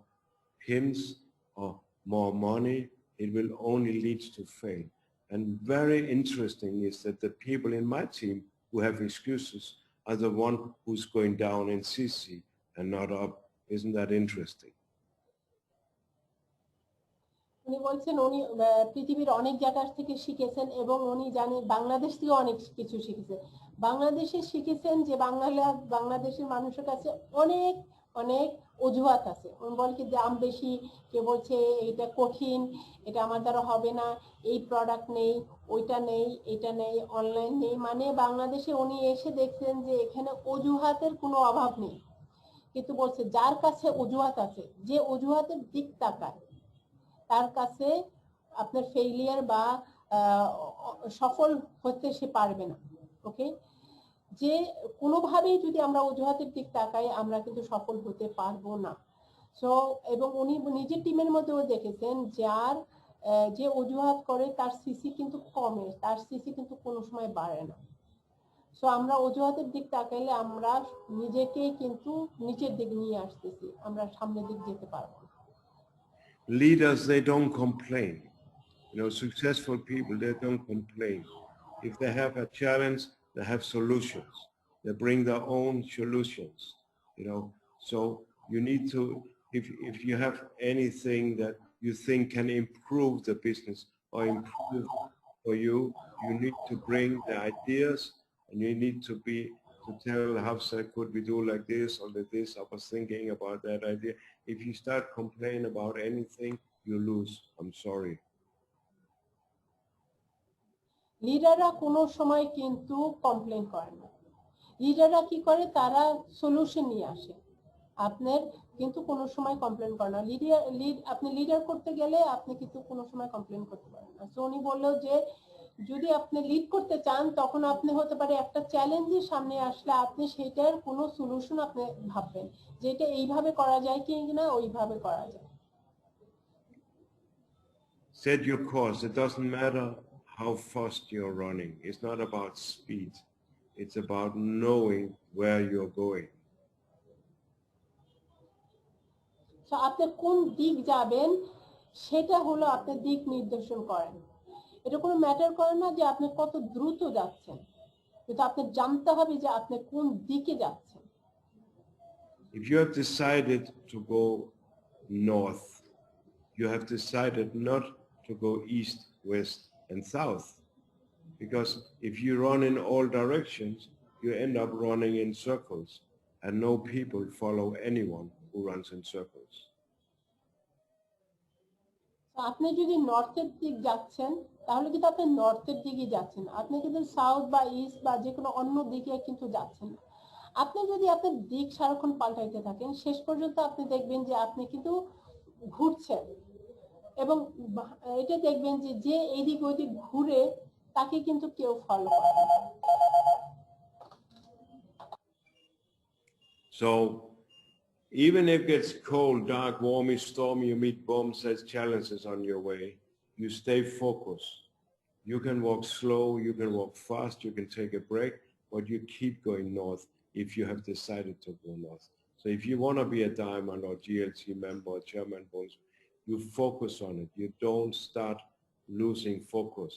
hints or more money. It will only lead to fail. And very interesting is that the people in my team who have excuses are the one who's going down in CC and not up. Isn't that interesting? উনি বলছেন উনি পৃথিবীর অনেক জায়গা থেকে শিখেছেন, এবং উনি জানেন বাংলাদেশ থেকে অনেক কিছু শিখেছেন। বাংলাদেশে শিখেছেন যে বাংলাদেশের মানুষের কাছে অনেক অনেক অজুহাত আছে। উনি বলে কি দাম বেশি, কে বলছে এটা কঠিন, এটা আমার দ্বারা হবে না, এই প্রোডাক্ট নেই, ওইটা নেই, এটা নেই, অনলাইন নেই। মানে বাংলাদেশে উনি এসে দেখছেন যে এখানে অজুহাতের কোনো অভাব নেই, কিন্তু বলছে যার কাছে অজুহাত আছে, যে অজুহাতের দিক তাকায়, তার কাছে আপনার ফেইলিয়ার বা সফল হতে সে পারবে না। ওকে, যে কোনোভাবেই যদি আমরা অজুহাতের দিক তাকাই, আমরা কিন্তু সফল হতে পারবো না। সো এবং উনি নিজের টিমের মধ্যেও দেখেছেন যে অজুহাত করে তার সিসি কিন্তু কমে, তার সিসি কিন্তু কোনো সময় বাড়ে না। সো আমরা অজুহাতের দিক তাকাইলে আমরা নিজেকেই কিন্তু নিচের দিকে নিয়ে আসতেছি, আমরা সামনের দিক যেতে পারবো না। Leaders, they don't complain. Successful people, they don't complain. If they have a challenge, they have solutions. They bring their own solutions, So you need to, if you have anything that you think can improve the business or improve for you, you need to bring the ideas, and you need to tell Hafsa, could we do like this or like this? I was thinking about that idea. If you start complaining about anything, you lose. I'm sorry. লিডাররা কোনো সময় কিন্তু complain করে না। লিডাররা কি করে, তারা solution নিয়ে আসে। আপনার কিন্তু কোনো সময় কমপ্লেন করে না। আপনি লিডার করতে গেলে আপনি কিন্তু কোনো সময় কমপ্লেন করতে পারেন না। সো উনি বললো যে যদি আপনি লিড করতে চান, তখন আপনি হতে পারে একটা চ্যালেঞ্জের সামনে আসলে আপনি সেটার কোনো সলিউশন আপনি ভাববেন, যেটা এইভাবে করা যায় কি না ওইভাবে করা যায়। Set your course. It doesn't matter how fast you're running. It's not about speed. It's about knowing where you're going. So আপনি কোন দিক যাবেন সেটা হলো আপনি দিক নির্দেশন করেন। এটা কোনো ম্যাটার করে না যে আপনি কত দ্রুত যাচ্ছেন, কিন্তু আপনি জানতে হবে যে আপনি কোন দিকে যাচ্ছেন। If you have decided to go north, you have decided not to go east, west, and south. Because if you run in all directions, you end up running in circles, and no people follow anyone who runs in circles. আপনি যদি নর্থের দিক যাচ্ছেন তাহলে কিন্তু আপনি নর্থের দিকে যাচ্ছেন, আপনি কিন্তু সাউথ বা ইস্ট বা যে কোনো অন্য দিকে কিন্তু যাচ্ছেন না। আপনি যদি আপনার দিক সারাক্ষণ পাল্টাইতে থাকেন শেষ পর্যন্ত আপনি দেখবেন যে আপনি কিন্তু ঘুরছেন, এবং এটা দেখবেন যে যে এইদিক ওইদিক ঘুরে তাকে কিন্তু কেউ ফলো করে না। So even if it gets cold, dark, warmy, stormy, you meet bumps as challenges on your way, you stay focused. You can walk slow, you can walk fast, you can take a break, but you keep going north if you have decided to go north. So if you want to be a diamond or GLC member or chairman bonus, you focus on it. You don't start losing focus.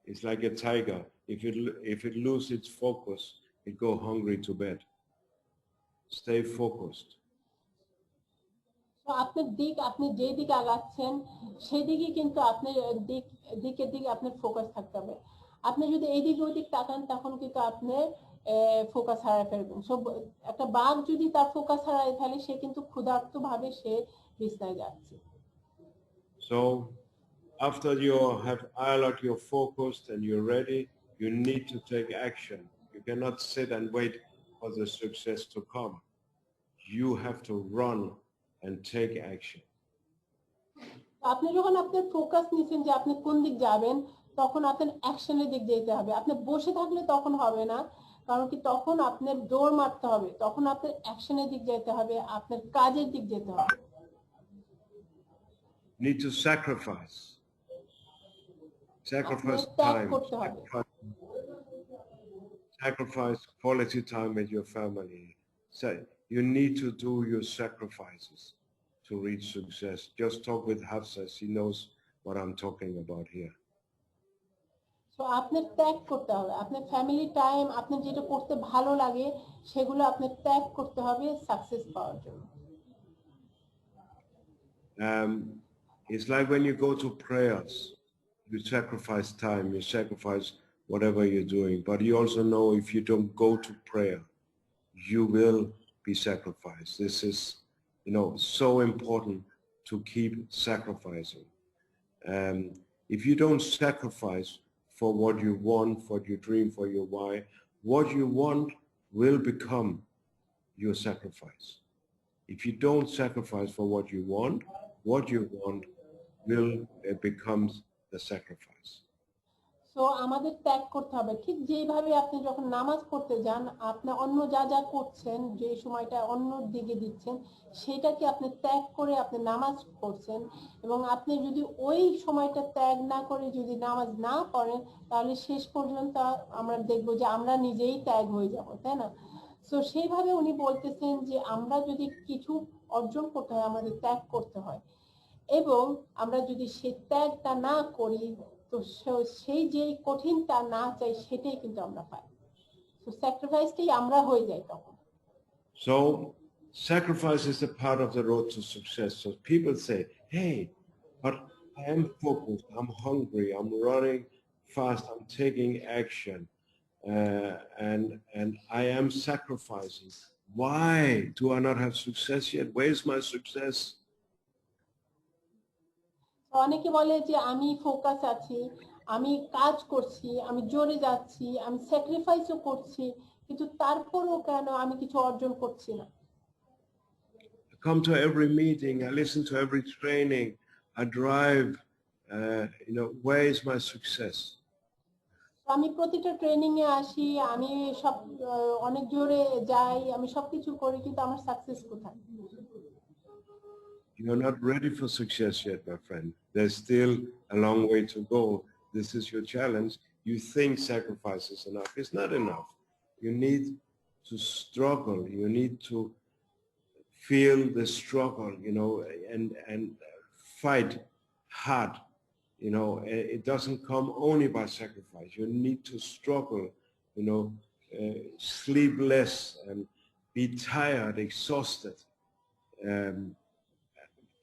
It's like a tiger. If it loses its focus, it go hungry to bed. Stay focused. তো আপনার দিক, আপনি যে দিকে আগাচ্ছেন সেই দিকে কিন্তু আপনার দিকের দিকে আপনার ফোকাস থাকতে হবে। আপনি যদি এইদিকে ওইদিক তাকান তখন কিন্তু আপনি ফোকাস হারায় ফেলবেন। সো একটা বাঘ যদি তার ফোকাস হারায় ফেলে সে কিন্তু ক্ষুধার্ত ভাবে সে বিছানায় যাচ্ছে। So after you have ironed your focus and you're ready, you need to take action. You cannot sit and wait for the success to come. You have to run and take action. আপনি যখন আপনার focus নিছেন যে আপনি কোন দিক যাবেন তখন আপনার অ্যাকশনের দিক যেতে হবে। আপনি বসে থাকলে তখন হবে না, কারণ কি তখন আপনার দৌড় মারতে হবে, তখন আপনার অ্যাকশনের দিক যেতে হবে, আপনার কাজের দিক যেতে হবে। Need to sacrifice. Sacrifice ত্যাগ time. করতে হবে। Sacrifice quality time with your family. So you need to do your sacrifices to reach success. Just talk with Hafsa. She knows what I'm talking about here. So আপনার ত্যাগ করতে হবে, আপনার family time, আপনার যেটা করতে ভালো লাগে সেগুলো আপনার ত্যাগ করতে হবে সাকসেস পাওয়ার জন্য। It's like when you go to prayers, you sacrifice time, you sacrifice whatever you're doing, but you also know if you don't go to prayer, you will be sacrificed. This is, so important to keep sacrificing. If you don't sacrifice for what you want, for your dream, for your why, what you want will become your sacrifice. If you don't sacrifice for what you want will becomes the sacrifice. So আমাদের ত্যাগ করতে হবে, ঠিক যেভাবে আপনি যখন নামাজ পড়তে যান আপনি অন্য যা যা করছেন, যে সময়টা অন্য দিকে দিচ্ছেন সেটাকে আপনি ত্যাগ করে আপনি নামাজ পড়ছেন, এবং আপনি যদি ওই সময়টা ত্যাগ না করে যদি নামাজ না পড়েন তাহলে শেষ পর্যন্ত আমরা দেখব যে আমরা নিজেই ত্যাগ হয়ে যাব, তাই না? সো সেইভাবে উনি বলতেছেন যে আমরা যদি কিছু অর্জন করতে হয় আমাদের ত্যাগ করতে হয়, এবং আমরা যদি সেই ত্যাগটা না করি তো সেই যে কঠিনটা না চাই সেটাই কিন্তু আমরা পাই। তো স্যাক্রিফাইসটাই আমরা হয়ে যাই তখন। So sacrifice is a part of the road to success. So people say, hey, but I am focused, I'm hungry, I'm running fast, I'm taking action, and I am sacrificing. Why do I not have success yet? Where's my success? অনেকে বলে যে আমি focus আছি, আমি কাজ করছি, আমি জোরে যাচ্ছি, আমি স্যাক্রিফাইসও করছি, কিন্তু তারপরও কেন আমি কিছু অর্জন করছি না? I come to every meeting, I listen to every training, I drive, where is my success? আমি প্রতিটা ট্রেনিং এ আসি, আমি সব অনেক জোরে যাই, আমি সবকিছু করি, কিন্তু আমার সাকসেস কোথায়? You're not ready for success yet, my friend. There's still a long way to go. This is your challenge. You think sacrifice is enough. It's not enough. You need to struggle. You need to feel the struggle, and fight hard. It doesn't come only by sacrifice. You need to struggle, sleep less and be tired, exhausted,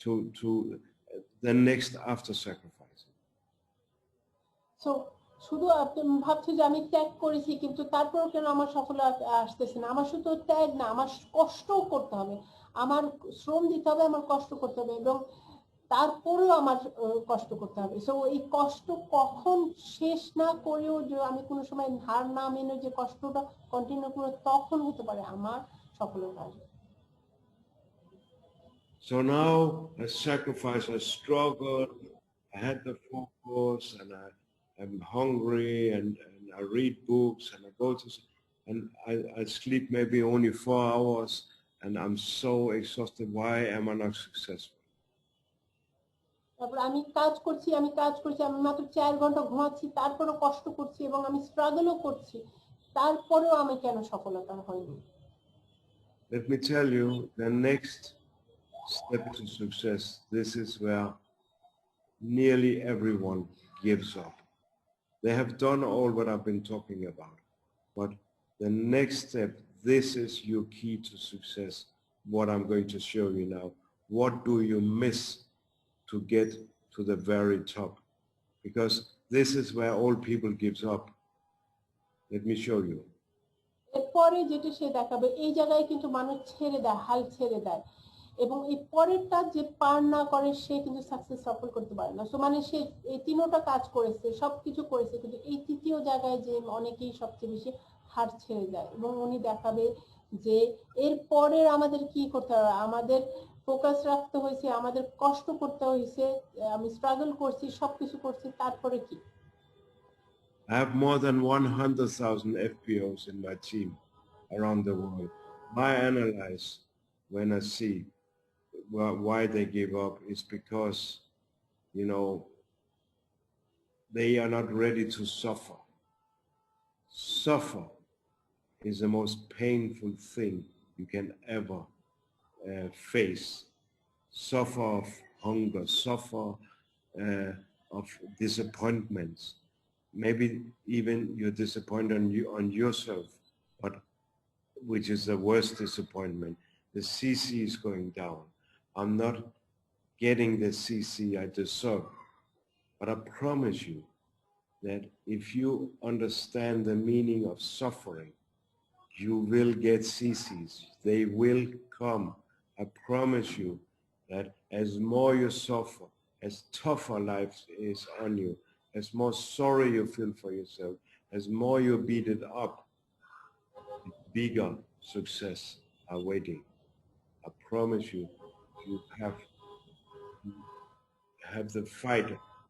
to the next after sacrificing. So শুধু আপনি ভাবছেন যে আমি ত্যাগ করেছি কিন্তু তারপর কেন আমার সফলতা আসতেছে না? আমার শুধু ত্যাগ না, আমার কষ্টও করতে হবে, আমার শ্রম দিতে হবে, আমার কষ্ট করতে হবে, এবং তারপরেও আমার কষ্ট করতে হবে। সো এই কষ্ট কখন শেষ না করেও যে আমি কোনো সময় হার না মেনে যে কষ্টটা কন্টিনিউ করে, তখন হতে পারে আমার সফলতা আসবে। So now I sacrifice, I struggle, I had the focus, and I'm hungry, and I read books, and I go to, and I sleep maybe only 4 hours, and I'm so exhausted. Why am I not successful? তারপর আমি কাজ করছি আমি মাত্র 4 ঘন্টা ঘুমাচ্ছি, তারপরেও কষ্ট করছি এবং আমি স্ট্রাগলও করছি, তারপরেও আমি কেন সফলতা হইনি? Let me tell you, the next step to success, this is where nearly everyone gives up. They have done all what I've been talking about, but the next step, this is your key to success, what I'm going to show you now. What do you miss to get to the very top? Because this is where all people gives up. Let me show you. এরপরে যেটা সে দেখাবে, এই জায়গায় কিন্তু মানুষ ছেড়ে দেয়, হাল ছেড়ে দেয়, এবং এই পরেরটা যে পার না করে সে কিন্তু সাকসেস সফল করতে পারে না। সো মানে সে এই তিনটা কাজ করেছে, সবকিছু করেছে, কিন্তু এই তৃতীয় জায়গায় যে অনেকেই সবচেয়ে বেশি হার ছেড়ে দেয়, এবং উনি দেখাবে যে এর পরের আমাদের কি করতে হবে। আমাদের ফোকাস রাখতে হয়েছে, আমাদের কষ্ট করতে হয়েছে, আমি স্ট্রাগল করছি, সবকিছু করছি, তারপরে কি? I have more than 100,000 FPOs in my team around the world. I analyze when I see why they give up is because, you know, they are not ready to suffer. Suffer is the most painful thing you can ever face. Suffer of hunger, suffer of disappointments. Maybe even you're disappointed on yourself, but which is the worst disappointment. The CC is going down. I'm not getting the CC I deserve. But I promise you that if you understand the meaning of suffering, you will get CCs. They will come. I promise you that as more you suffer, as tougher life is on you, as more sorry you feel for yourself, as more you beat it up, bigger success are waiting. I promise you, you have the fight.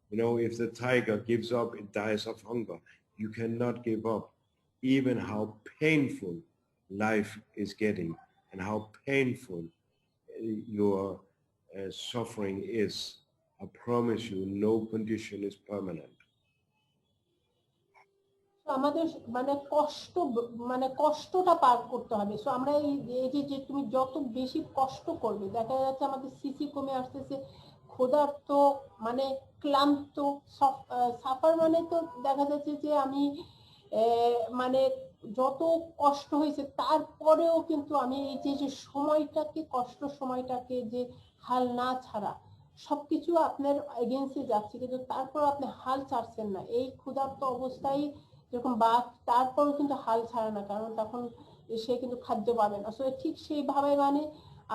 You know, if the tiger gives up, it dies of hunger. You cannot give up. Even how painful life is getting and how painful your suffering is, I promise you, no condition is permanent. আমাদের মানে কষ্টটা পার করতে হবে। So আমরা এই যে তুমি যত বেশি কষ্ট করবে, দেখা যাচ্ছে আমাদের সিসি কমে আসতেছে, ক্ষুধার্ত, মানে ক্লান্ত, সাফার মানে তো দেখা যাচ্ছে যে আমি মানে যত কষ্ট হয়েছে তারপরেও কিন্তু আমি এই যে সময়টাকে, কষ্ট সময়টাকে যে হাল না ছাড়া, সবকিছু আপনার এগেন্সে যাচ্ছে, কিন্তু তারপর আপনি হাল ছাড়ছেন না। এই ক্ষুধার্ত অবস্থায় যেরকম বাঘ, তারপরও কিন্তু হাল ছাড়ে না, কারণ তখন সে কিন্তু খাদ্য পাবে না। সো ঠিক সেইভাবে মানে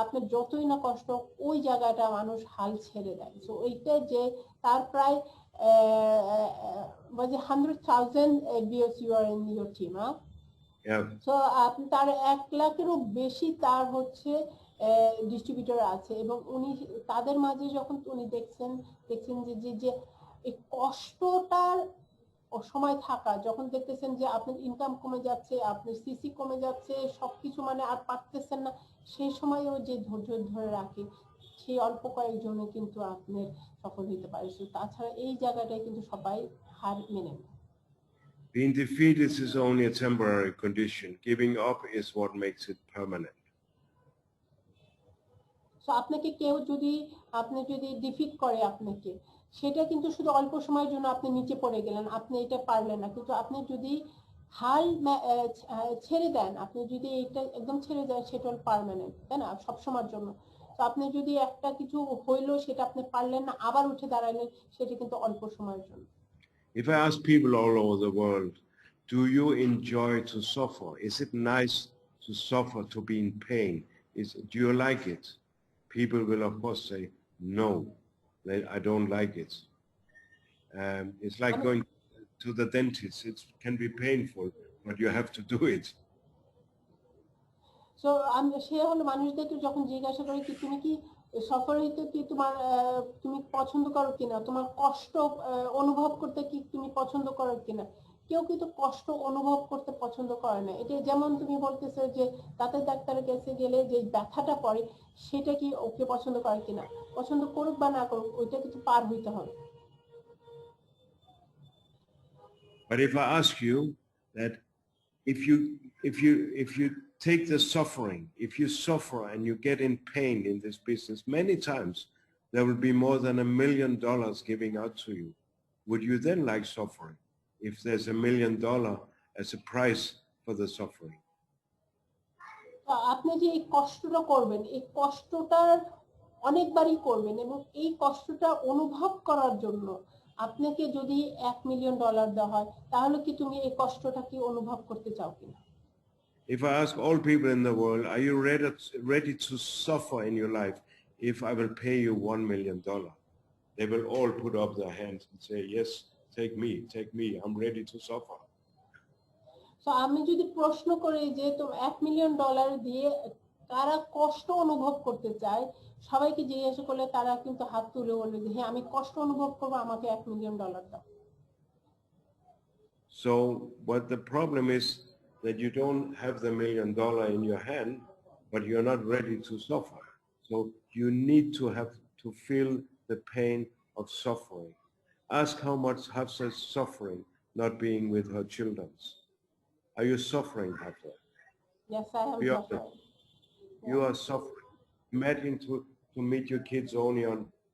আপনার যতই না কষ্ট, ওই জায়গাটা মানুষ হাল ছেড়ে দেয়। সো ওইটা যে তার প্রায় 100,000 FBOs you are in your team, huh? Yeah. So আপনি তার 1 লাখেরও বেশি তার হচ্ছে ডিস্ট্রিবিউটর আছে, এবং উনি তাদের মাঝে যখন উনি দেখছেন যে এই কষ্টটার সময় থাকা, যখন দেখতেছেন যে আপনার ইনকাম কমে যাচ্ছে, আপনার সিসি কমে যাচ্ছে, সবকিছু মানে আর পারতেছেন না, সেই সময়ও যে ধৈর্য ধরে রাখে, সেই অল্প কয়েকজনে কিন্তু আপনার সফল হতে পারে। তাছাড়া এই জায়গাটায় কিন্তু সবাই হার মেনে নেয়। Being defeated is only a temporary condition. Giving up is what makes it permanent. So আপনাকে কেউ যদি ডিফিট করে আপনাকে, সেটা কিন্তু শুধু অল্প সময়ের জন্য আপনি নিচে পড়ে গেলেন, আপনি এটা পারলেন না, কিন্তু আপনি যদি হাল ছেড়ে দেন, আপনি যদি এটা একদম ছেড়ে দেন, সেটা হল পার্মানেন্ট, তাই না, সব সময়ের জন্য। তো আপনি যদি একটা কিছু হইলো, সেটা আপনি পারলেন না, আবার উঠে দাঁড়ালেন, সেটা কিন্তু অল্প সময়ের জন্য। If I ask people all over the world, do you enjoy to suffer? Is it nice to suffer, to be in pain? Do you like it? People will of course say no. I don't like it. It's like going to the dentist. It can be painful, but you have to do it. So আমি সে হলো মানুষদেরকে যখন জিজ্ঞাসা করে কি তুমি কি সফর হইতে কি তোমার তুমি পছন্দ করো কিনা, তোমার কষ্ট অনুভব করতে কি তুমি পছন্দ করো কিনা, কেউ কিন্তু কষ্ট অনুভব করতে পছন্দ করে না। এটা যেমন তুমি বলতেছো যে দাঁতের ডাক্তারের কাছে গেলে যে ব্যথাটা পড়ে সেটা কি ওকে পছন্দ করে কিনা, পছন্দ করুক বা না করুক ওইটা কিন্তু পার হইতে হবে। But if I ask you that if you take the suffering, if you suffer and you get in pain in this business, many times there will be more than $1 million giving out to you. Would you then like suffering if there's $1 million as a price for the suffering? আপনি যে এই কষ্টটা করবেন, এই কষ্টটার অনেকবারই করবেন এবং এই কষ্টটা অনুভব করার জন্য আপনাকে যদি $1 মিলিয়ন দেওয়া হয় তাহলে কি তুমি এই কষ্টটা কি অনুভব করতে চাও কিনা? If I ask all people in the world, are you ready to suffer in your life if I will pay you $1 million? They will all put up their hands and say, yes, take me, I'm ready to suffer. তো আমি যদি প্রশ্ন করি যে তো $1 million দিয়ে কারা কষ্ট অনুভব করতে চায়, সবাইকে জিজ্ঞাসা করলে তারা কিন্তু হাত তুলে বলবে যে হ্যাঁ আমি কষ্ট অনুভব করবো, আমাকে $1 মিলিয়ন দাও। So what the problem is that you don't have the $1 million in your hand, but you're not ready to suffer. So you need to feel the pain of suffering. Ask how much Hafsa is suffering not being with her children. Are you suffering, Hafsa? Yes, I am suffering. You are suffering. Imagine to meet your kids only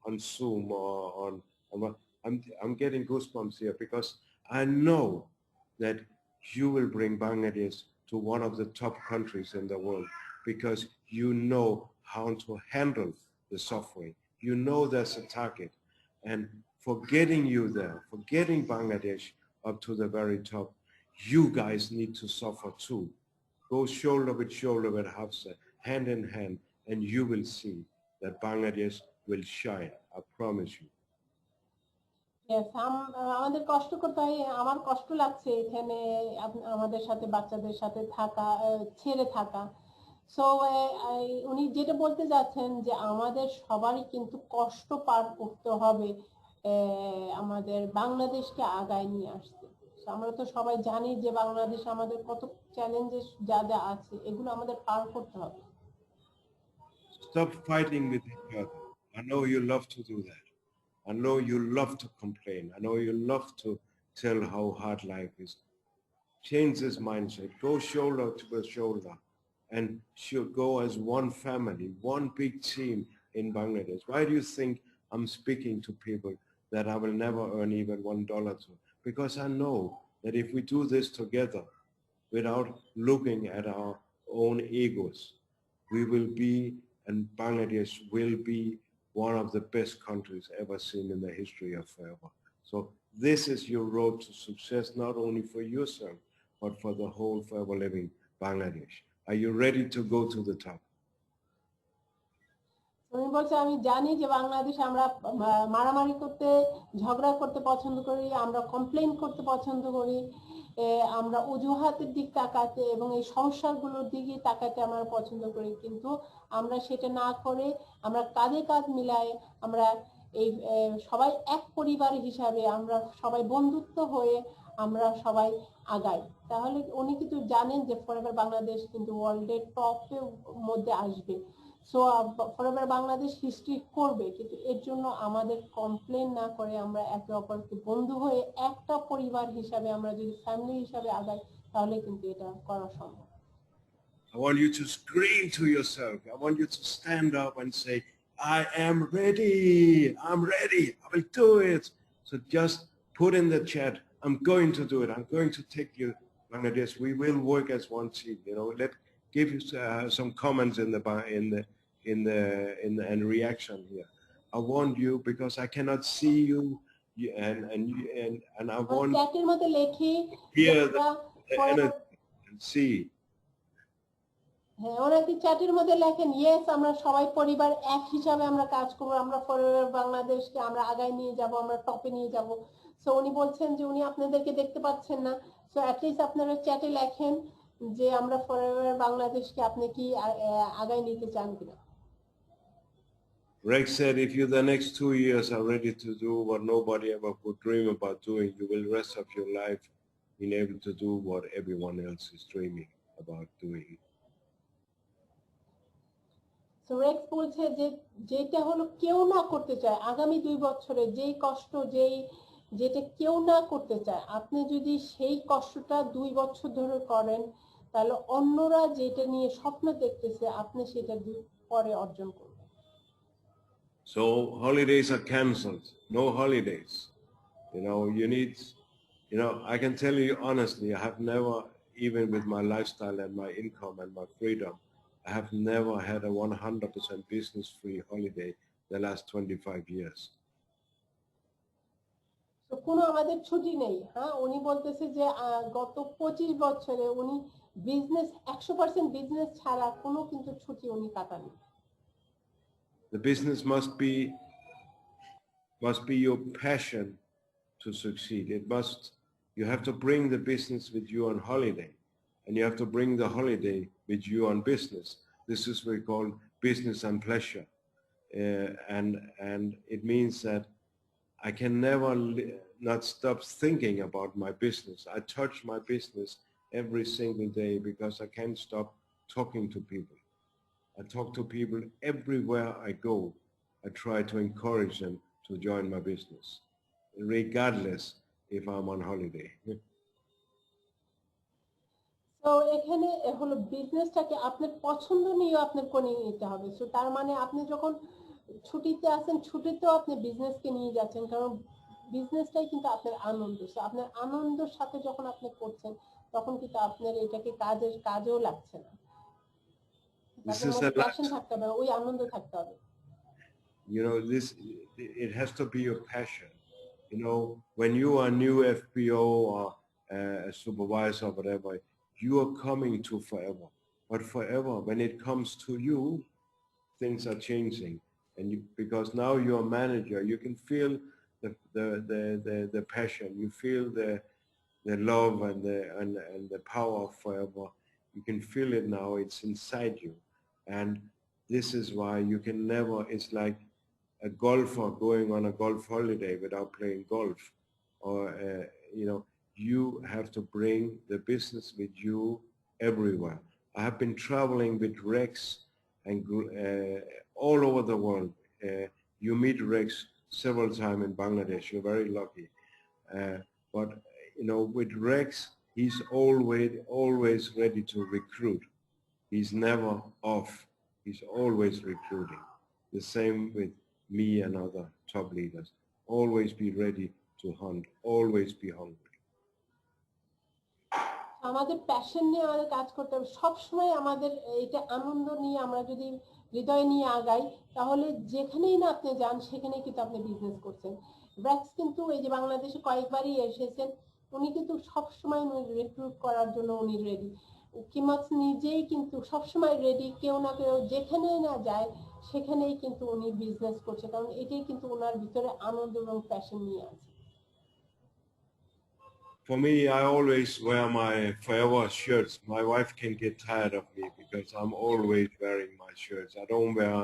on Zoom or on I'm getting goosebumps here because I know that you will bring Bangladesh to one of the top countries in the world because you know how to handle the suffering. You know there's a target. And for getting you there, for getting Bangladesh up to the very top, you guys need to suffer too. Go shoulder with Hafsa, hand in hand, and you will see that Bangladesh will shine. I promise you. Yes, আমাদের কষ্ট করতে হয়, আমার কষ্ট লাগছে এখানে আমাদের সাথে বাচ্চাদের সাথে থাকা, ছেড়ে থাকা। সো উনি যেটা বলতে যাচ্ছেন যে আমাদের সবারই কিন্তু কষ্ট পার করতে হবে আমাদের বাংলাদেশকে আগায় নিয়ে আসতে। আমরা তো সবাই জানি যে বাংলাদেশ আমাদের কত চ্যালেঞ্জেস যা যা আছে এগুলো আমাদের পার করতে হবে। Stop fighting with each other. I know you love to do that. I know you love to complain. I know you love to tell how hard life is. Change this mindset. Go shoulder to shoulder and should go as one family, one big team in Bangladesh. Why do you think I'm speaking to people that I will never earn even $1 to? Because I know that if we do this together without looking at our own egos, we will be, and Bangladesh will be, one of the best countries ever seen in the history of forever. So this is your road to success, not only for yourself, but for the whole forever living Bangladesh. Are you ready to go to the top? আমি বলছি আমি জানি যে বাংলাদেশ আমরা মারামারি করতে, ঝগড়া করতে পছন্দ করি, আমরা কমপ্লেইন করতে পছন্দ করি, আমরা অজুহাতের দিক তাকাতে এবং এই সমস্যাগুলোর দিকে তাকাতে আমরা পছন্দ করি, কিন্তু আমরা সেটা না করে আমরা কাঁধে কাঁধ মিলাই আমরা এই সবাই এক পরিবার হিসাবে আমরা সবাই বন্ধুত্ব হয়ে আমরা সবাই আগাই। তাহলে উনি কিন্তু জানেন যে ফরএভার বাংলাদেশ কিন্তু ওয়ার্ল্ডের টপের মধ্যে আসবে। সো ফরএভার বাংলাদেশ হিস্ট্রি করবে, কিন্তু এর জন্য আমাদের কমপ্লেন না করে আমরা একে অপরকে বন্ধু হয়ে একটা পরিবার হিসাবে আমরা যদি ফ্যামিলি হিসাবে আগাই তাহলে কিন্তু এটা করা সম্ভব। I want you to scream to yourself. I want you to stand up and say, I am ready. I'm ready. I will do it. So just put in the chat, I'm going to do it. I'm going to take you, Bangladesh. We will work as one team. You know, give you some comments in the reaction here. I want you because I cannot see you, and I want to hear the energy and see. হ্যাঁ, ওরা কি চ্যাটের মধ্যে লেখেন yes আমরা সবাই পরিবার এক হিসাবে আমরা কাজ করবো, আমরা ফরএভার বাংলাদেশকে আমরা আগায় নিয়ে যাব, আমরা টপে নিয়ে যাব। সো উনি বলছেন যে উনি আপনাদেরকে দেখতে পাচ্ছেন না, সো অ্যাটলিস্ট আপনারা চ্যাটে লেখেন যে আমরা ফরএভার বাংলাদেশকে আপনি কি আগায় নিতে চান কিনা। Rex said, if you the next 2 years are ready to do what nobody ever could dream about doing, you will rest of your life being able to do what everyone else is dreaming about doing. So Rex বলছে যে যেটা হলো কেউ না করতে চায় আগামী 2 বছরে যেই কষ্ট যেটা কেউ না করতে চায়, আপনি যদি সেই কষ্টটা 2 বছর ধরে করেন তাহলে অন্যরা যেটা নিয়ে স্বপ্ন দেখতেছে আপনি সেটা পরে অর্জন করবেন। So holidays are cancelled. No holidays. You know, you need, you know, I can tell you honestly, I have never, even with my lifestyle and my income and my freedom, I have never had a 100% business-free holiday the last 25 years. তো কোনো আমাদের ছুটি নেই। হ্যাঁ, উনি বলতেছে যে গত 25 বছরে উনি বিজনেস 100% বিজনেস ছাড়া কোনো কিন্তু ছুটি উনি কাটাননি। The business must be your passion to succeed. You have to bring the business with you on holiday, and you have to bring the holiday with you on business. This is what we call business and pleasure. And it means that I can never not stop thinking about my business. I touch my business every single day because I can't stop talking to people. I talk to people everywhere I go. I try to encourage them to join my business, regardless if I'm on holiday. তো এখানে হলো বিজনেসটাকে আপনার পছন্দ নিয়ে আপনার করে নিতে হবে। সো তার মানে আপনি যখন ছুটিতে আছেন ছুটিতেও আপনি বিজনেসকে নিয়ে যাচ্ছেন, কারণ বিজনেসটাই কিন্তু আপনার আনন্দ। সো আপনার আনন্দের সাথে যখন আপনি করছেন তখন কিন্তু আপনার এটাকে কাজেও লাগছে না। This আপনার is মধ্যে a প্যাশন থাকতে হবে, ওই আনন্দ থাকতে হবে। You know, it has to be your passion. You know, when you are a new FPO or a supervisor or whatever, you are coming to forever. But forever, when it comes to you, things are changing. And because now you're a manager, you can feel the passion. You feel the love and the power of forever. You can feel it now. It's inside you. And this is why you can never, it's like a golfer going on a golf holiday without playing golf. Or, you know, you have to bring the business with you everywhere. I have been traveling with Rex and all over the world. You meet Rex several times in Bangladesh. You're very lucky. But, you know, with Rex, he's always ready to recruit. He's never off. He's always recruiting. The same with me and other top leaders. Always be ready to hunt. Always be hungry. আমাদের passion নিয়ে আমাদের কাজ করতে হবে সবসময়। আমাদের এটা আনন্দ নিয়ে আমরা যদি হৃদয় নিয়ে আগাই তাহলে যেখানেই না আপনি যান সেখানেই কিন্তু আপনি বিজনেস করছেন। ব্র্যাক্স কিন্তু এই যে বাংলাদেশে কয়েকবারই এসেছেন, উনি কিন্তু সবসময় রিক্রুট করার জন্য উনি রেডি। কিমাস নিজেই কিন্তু সবসময় রেডি, কেউ না কেউ যেখানেই না যায় সেখানেই কিন্তু উনি বিজনেস করছে, কারণ এটাই কিন্তু ওনার ভিতরে আনন্দ এবং প্যাশন নিয়ে আছে। For me, I always wear my forever shirts. My wife can get tired of me because I'm always wearing my shirts. I don't wear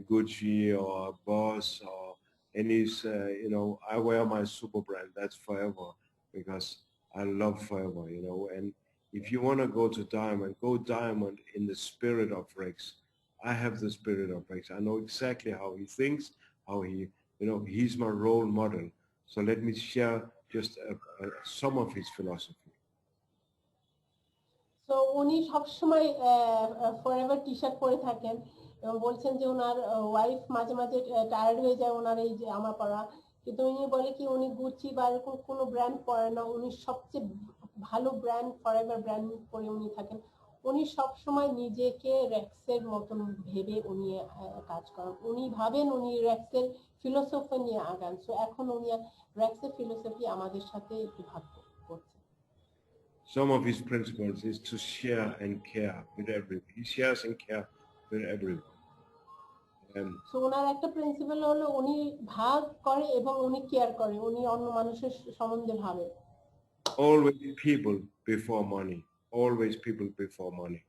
Gucci or Boss or any, you know, I wear my super brand. That's forever because I love forever, you know. And if you want to go to diamond, go diamond in the spirit of Rex. I have the spirit of Rex. I know exactly how he thinks, how he, you know, he's my role model. So let me share just some of his philosophy. So উনি সবসময় forever T shirt পরে থাকেন এবং বলছেন যে ওনার wife মাঝে মাঝে tired হয়ে যায় ওনার এই জামা পরা, কিন্তু উনি বলে কি উনি গুচি বা এরকম কোনো ব্র্যান্ড পরে না, উনি সবচেয়ে ভালো ব্র্যান্ড ফরএভার ব্র্যান্ড পরে উনি থাকেন। উনি সবসময় নিজেকে রেক্সের মতন ভেবে উনি কাজ করেন, উনি ভাবেন উনি রেক্সের ফিলোসফি নিয়ে আগান। সো এখন উনি রেক্সের ফিলোসফি আমাদের সাথে একটু ভাগ করছেন। some of his principles is to share and care with everyone. He shares and care with everyone. So ওনার একটা প্রিন্সিপাল হলো উনি ভাগ করে এবং উনি কেয়ার করে, উনি অন্য মানুষের সম্বন্ধে ভাবে। Always people before money. Always people before money.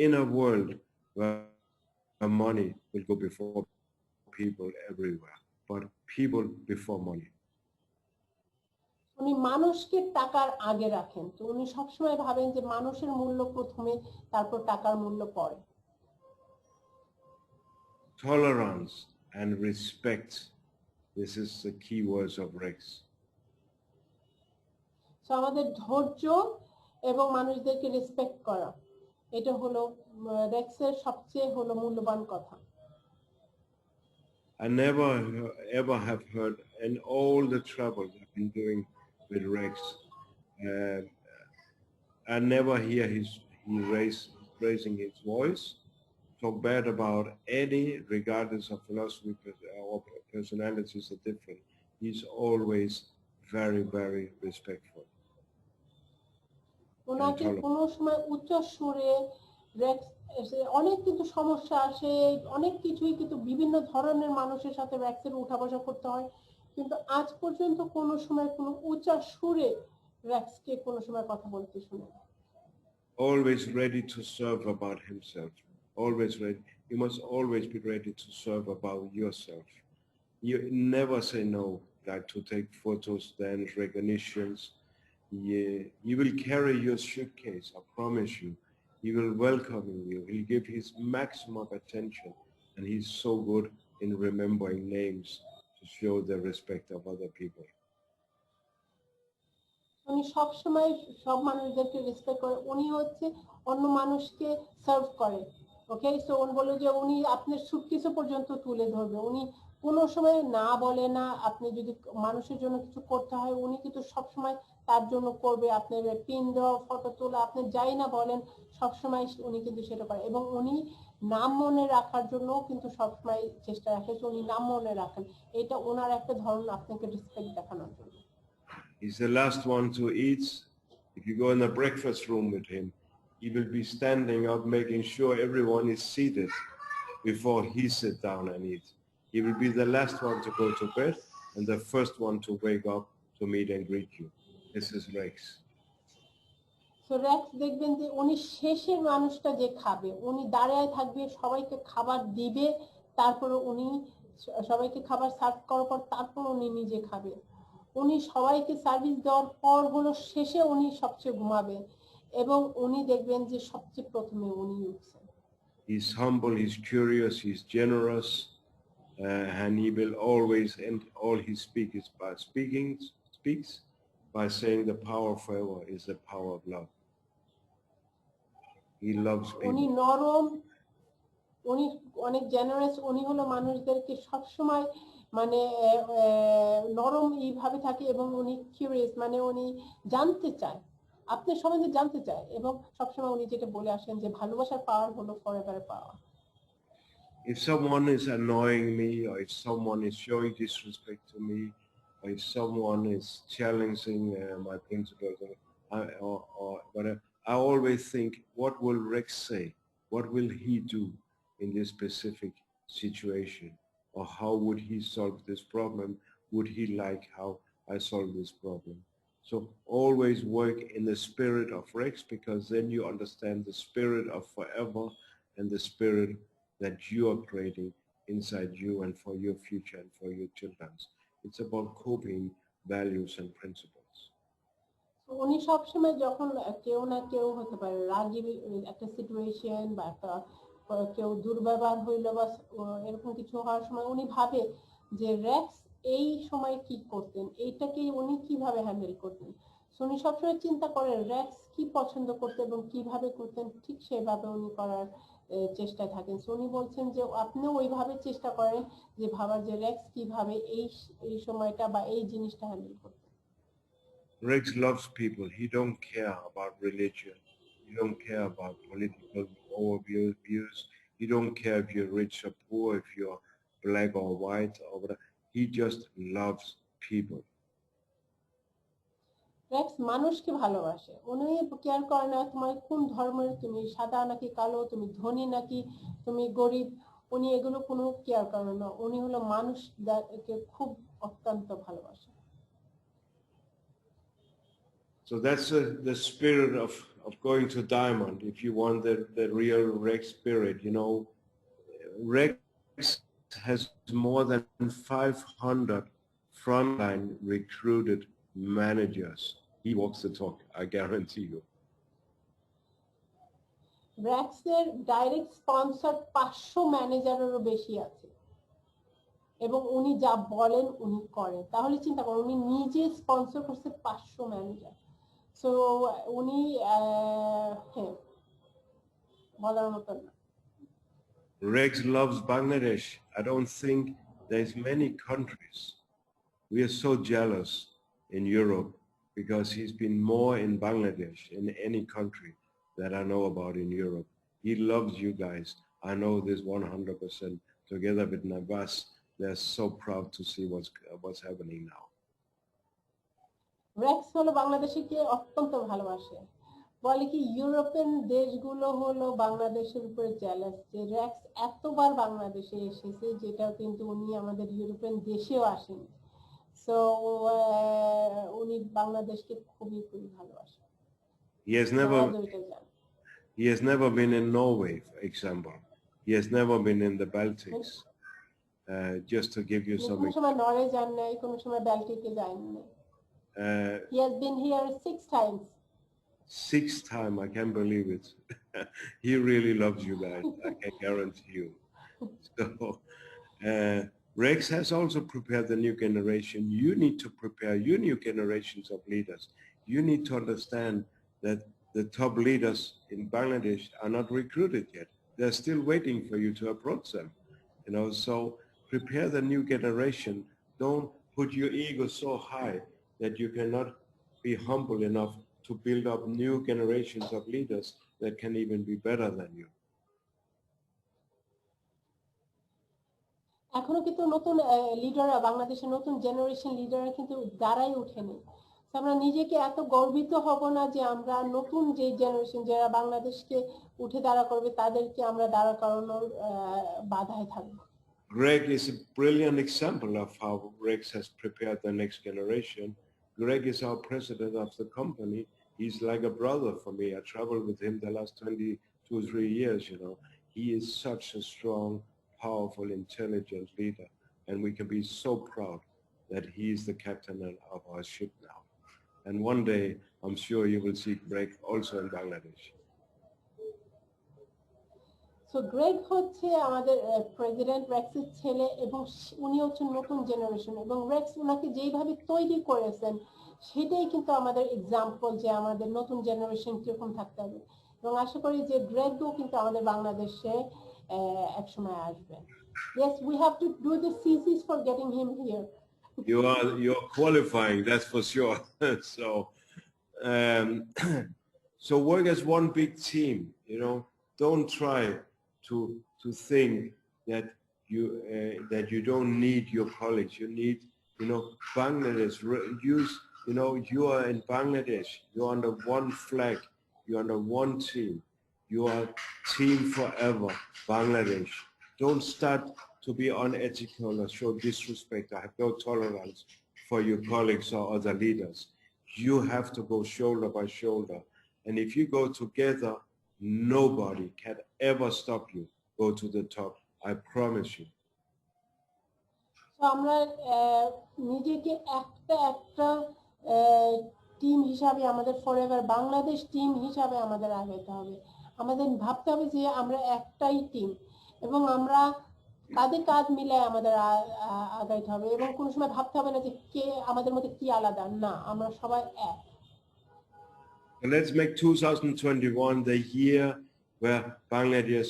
In a world where money will go before people everywhere, but people before money. উনি মানুষকে টাকার আগে রাখেন, তো উনি সবসময় ভাবেন যে মানুষের মূল্য প্রথমে, তারপর টাকার মূল্য পরে। Tolerance and respect. This is the key words of Rex. So আমাদের ধৈর্য এবং মানুষদেরকে রেসপেক্ট করা, এটা হলো রেক্সের সবচেয়ে হলো মূল্যবান কথা। I never ever have heard in all the troubles I've been doing with Rex, I never hear he raising his voice, talk bad about any, regardless of philosophy or personalities are different. He's always very, very respectful. ওনাকে কোনো সময় উচ্চ সুরে অনেক কিন্তু সমস্যা আসে, অনেক কিছুই কিন্তু বিভিন্ন ধরনের মানুষের সাথে র্যাক্সের উঠা বসা করতে হয়, কিন্তু আজ পর্যন্ত কোনো সময় কোনো উচ্চ সুরে র্যাক্সকে কোনো সময় কথা বলতে শুনে। Always ready to serve about himself. Always ready. You must always be ready to serve about yourself. You never say no, like to take photos, dance, recognitions. He will carry your suitcase, I promise you. He will welcome you. He'll give his maximum attention. And he's so good in remembering names to show the respect of other people. উনি সব সময় সব মানুষদেরকে respect করে, উনি হচ্ছে অন্য মানুষকে সার্ভ করে। ওকে, সো উনি বলে যে উনি আপনার সুটকেসও পর্যন্ত তুলে ধরবে, উনি কোনো সময় না বলে না। আপনি যদি মানুষের জন্য কিছু করতে হয় উনি কিন্তু সবসময় তার জন্য করবে, আপনার পিন দেওয়া, ফটো তোলা, আপনি যাই না বলেন সবসময় উনি কিন্তু সেটা করে। এবং উনি নাম মনে রাখার জন্য কিন্তু সবসময় চেষ্টা রাখে যে উনি নাম মনে রাখেন, এটা ওনার একটা ধরন আপনাকে রেসপেক্ট দেখানোর জন্য। He's the last one to eat. If you go in the breakfast room with him, he will be standing up making sure everyone is seated before he sits down and eats. He will be the last one to go to bed and the first one to wake up to meet and greet you. This is Rex. So Rex দেখবেন যে উনি শেষের মানুষটা যে খাবে, উনি দাঁড়ায় থাকবে, সবাইকে খাবার দিবে, তারপরে উনি সবাইকে খাবার সার্ভ করার পর তারপর উনি নিজে খাবে। উনি সবাইকে সার্ভিস দেওয়ার পর হলো শেষে উনি সবচেয়ে ঘুমাবে এবং উনি দেখবেন যে সবচেয়ে প্রথমে উনি উঠছেন। He's humble, he's curious, he's generous, and he will always end all his speaks by saying the power forever is the power of love. He loves people. উনি নরম, উনি অনেক জেনারেস, উনি হলো মানুষদেরকে সবসময় মানে নরম এইভাবে থাকে এবং উনি কিউরিয়াস, মানে উনি জানতে চায়, আপনার সম্বন্ধে জানতে চায় এবং সবসময় উনি যেটা বলে আসেন যে ভালোবাসার পাওয়ার হলো forever power. If someone is annoying me, or if someone is showing disrespect to me, or if someone is challenging my principles, or whatever, I always think, what will Rex say? What will he do in this specific situation? Or how would he solve this problem? Would he like how I solve this problem? So always work in the spirit of Rex, because then you understand the spirit of forever and the spirit that you are creating inside you and for your future and for your children. It's about coping values and principles. উনি সবসময় যখন কেউ না কেউ হতে পারে রাগী একটা situation বা একটা কেউ দুর্ব্যবহার হইলো বা এরকম কিছু হওয়ার সময় উনি ভাবে যে রেক্স এই সময় কি করতেন, এইটাকে উনি কিভাবে হ্যান্ডেল করতেন। উনি সবসময় চিন্তা করেন রেক্স কি পছন্দ করতেন এবং কিভাবে করতেন, ঠিক সেভাবে উনি করার চেষ্টায় থাকেন। উনি বলছেন যে আপনিও ওইভাবে চেষ্টা করেন যে ভাবার যে রেক্স কিভাবে এই সময়টা বা এই জিনিসটা হ্যান্ডেল করতেন। Rex loves people. He don't care about religion. He don't care about political overviews. He don't care if you're rich or poor, if you're black or white or whatever. He just loves people. Rex মানুষকে ভালোবাসে, উনি care করে না তোমার কোন ধর্মের, তুমি সাদা নাকি কালো, তুমি ধনী নাকি তুমি গরিব, উনি এগুলো কোনো কেয়ার করে না, উনি হলো মানুষকে খুব অত্যন্ত ভালোবাসে। So that's the spirit of going to Diamond. If you want the real Rex spirit, you know, Rex has more than 500 frontline recruited managers. He walks the talk, I guarantee you. রেক্সের direct sponsor 500 ম্যানেজারেরও বেশি আছে এবং উনি যা বলেন উনি করেন। তাহলে চিন্তা করুন, উনি নিজে স্পন্সর করছে 500 ম্যানেজার। সো উনি হ্যাঁ বলার মতো না। Rex loves Bangladesh. I don't think there's many countries. We are so jealous in Europe because he's been more in Bangladesh in any country that I know about in Europe. He loves you guys. I know this 100%. Together with Navas, they're so proud to see what's happening now. Rex হলো বাংলাদেশকে অত্যন্ত ভালোবাসে, বলে কি European দেশগুলো হলো বাংলাদেশের উপরে জ্যালাস যে রেক্স এতবার বাংলাদেশে এসেছে, যেটা কিন্তু উনি আমাদের ইউরোপিয়ান দেশেও আসেনি। সো উনি বাংলাদেশকে খুবই খুবই ভালোবাসে। He has never been in Norway, for example. He has never been in the Baltics. Just to give you some. কোনো সময় নরওয়ে যান নাই, কোনো সময় বাল্টিকে যাননি। He has been here 6 times. 6th time, I can't believe it. He really loves you guys, I can guarantee you. So Rex has also prepared the new generation. You need to prepare your new generations of leaders. You need to understand that the top leaders in Bangladesh are not recruited yet. They're still waiting for you to approach them. You know, so prepare the new generation. Don't put your ego so high that you cannot be humble enough to build up new generations of leaders that can even be better than you. এখনো কিন্তু নতুন লিডাররা, বাংলাদেশের নতুন generation লিডাররা কিন্তু দাঁড়াই ওঠেনি। আমরা নিজেকে এত গর্বিত হব না যে আমরা নতুন যে জেনারেশন যারা বাংলাদেশকে উঠে দাঁড়া করবে তাদেরকে আমরা দাঁড়া করানোর বাধায় থাকবো। Greg is a brilliant example of how Rex has prepared the next generation. Greg is our president of the company. He's like a brother for me. I traveled with him the last 22 or 3 years, you know. He is such a strong, powerful, intelligent leader. And we can be so proud that he is the captain of our ship now. And one day, I'm sure you will see Greg also in Bangladesh. So Greg হচ্ছে আমাদের president রেক্সের ছেলে এবং উনি হচ্ছেন নতুন generation এবং Rex ওনাকে যেইভাবে তৈরি করেছেন সেটাই কিন্তু আমাদের এক্সাম্পল যে আমাদের নতুন জেনারেশন কিরকম থাকতে হবে এবং আশা করি যে গ্রেগও কিন্তু আমাদের বাংলাদেশে একসময় আসবে। Yes, we have to do the thesis for getting him here. You're qualifying, that's for sure. So work as one big team, you know. Don't try to think that you don't need your colleagues. You need, you know, Bangladesh. You know, you are in Bangladesh. You're under one flag. You're under one team. You are team forever, Bangladesh. Don't start to be unethical or show disrespect. I have no tolerance for your colleagues or other leaders. You have to go shoulder by shoulder. And if you go together, nobody can ever stop you. Go to the top. I promise you. So আমরা নিজেকে একটা team হিসাবে আমাদের forever Bangladesh team হিসাবে আমাদের আগাইতে হবে। আমাদের ভাবতে হবে যে আমরা একটাই টিম এবং আমরা কাঁধে কাঁধ মিলায় আমাদের আগাইতে হবে এবং কোনো সময় ভাবতে হবে না যে কে আমাদের মধ্যে কি আলাদা, না আমরা সবাই এক। Let's make 2021 the year where Bangladesh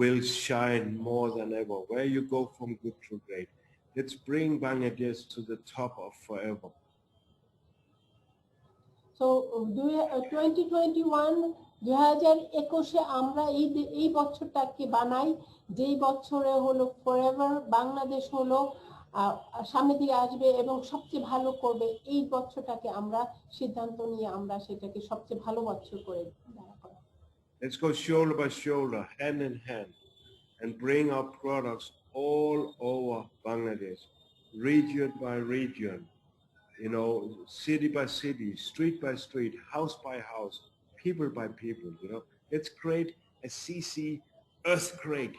will shine more than ever, where you go from good to great. Let's bring Bangladesh to the top of forever. So 2021 আমরা এই বছরটাকে বানাই যেই বছরে হলো ফরএভার বাংলাদেশ হলো সামনের দিকে আসবে এবং সবচেয়ে ভালো করবে, এই বছরটাকে আমরা সিদ্ধান্ত নিয়ে আমরা সেটাকে সবচেয়ে ভালো বছর করে দাঁড়া করা। Let's go shoulder by shoulder, hand in hand, and bring our products all over Bangladesh, region by region, you know, city by city, street by street, house by house, people by people, you know. Let's create a CC earthquake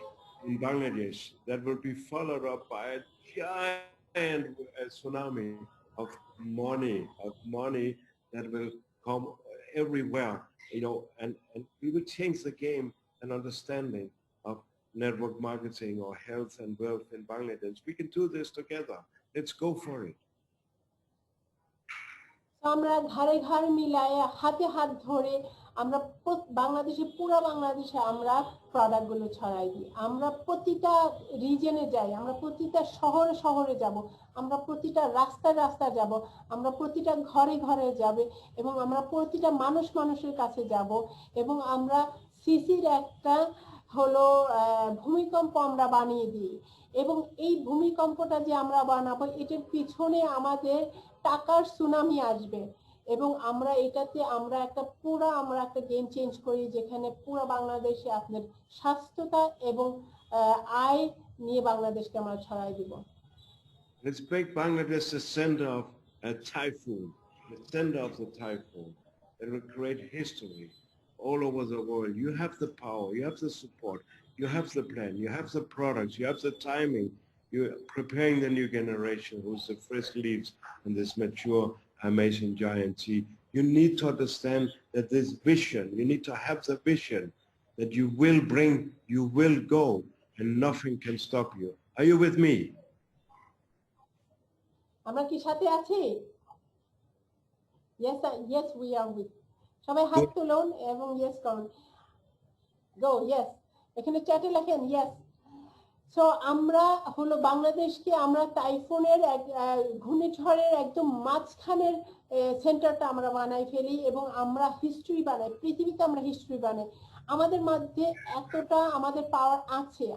in Bangladesh that will be followed up by a giant tsunami of money that will come everywhere, you know, and we will change the game and understanding of network marketing or health and wealth in Bangladesh. We can do this together. Let's go for it. আমরা ঘাড়ে ঘাড় মিলায়ে হাতে হাত ধরে আমরা বাংলাদেশে পুরো বাংলাদেশে আমরা প্রোডাক্টগুলো ছড়াই দিই। আমরা প্রতিটা রিজনে যাই, আমরা প্রতিটা শহরে শহরে যাব, আমরা প্রতিটা রাস্তায় রাস্তায় যাব, আমরা প্রতিটা ঘরে ঘরে যাবে এবং আমরা প্রতিটা মানুষের কাছে যাব এবং আমরা সিসির একটা হলো ভূমিকম্প আমরা বানিয়ে দিই এবং এই ভূমিকম্পটা যে আমরা বানাবো এটার পিছনে আমাদের টাকার সুনামি আসবে এবং আমরা এটাতে আমরা একটা গেম চেঞ্জ করি যেখানে পুরো বাংলাদেশে আপনার স্বাস্থ্যতা এবং আয় নিয়ে বাংলাদেশকে আমরা ছড়াই দিব। Let's make Bangladesh the center of a typhoon, the center of the typhoon that will create history all over the world. You have the power, you have the support, you have the plan, you have the products, you have the timing. You're preparing the new generation who's the fresh leaves in this mature, amazing giant tea. You need to understand that this vision, you need to have the vision that you will bring, you will go, and nothing can stop you. Are you with me? আমরা কি সাথে আছি? Yes, yes, we are with. সবাই হাত তুলুন এবং yes করুন। Go, yes. এখানে চ্যাটে লেখেন yes. সো আমরা হলো বাংলাদেশকে আমরা টাইফুনের ঘূর্ণিঝড়ের একদম মাঝখানের সেন্টারটা আমরা বানাই ফেলি এবং আমরা হিস্ট্রি বানাই, পৃথিবীতে আমরা হিস্ট্রি বানাই। আমাদের মধ্যে এতটা আমাদের পাওয়ার আছে,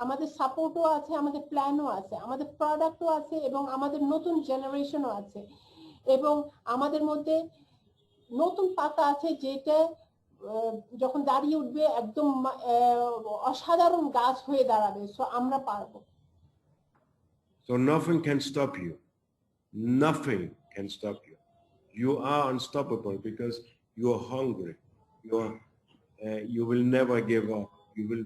আমাদের সাপোর্টও আছে, আমাদের প্ল্যানও আছে, আমাদের প্রোডাক্টও আছে এবং আমাদের নতুন জেনারেশনও আছে এবং আমাদের মধ্যে নতুন পাতা আছে যেটা যখন দাঁড়িয়ে উঠবে একদম অসাধারণ গাছ হয়ে দাঁড়াবে। সো আমরা পারবো। So nothing can stop you. Nothing can stop you. You are unstoppable because you are hungry. You will never give up. You will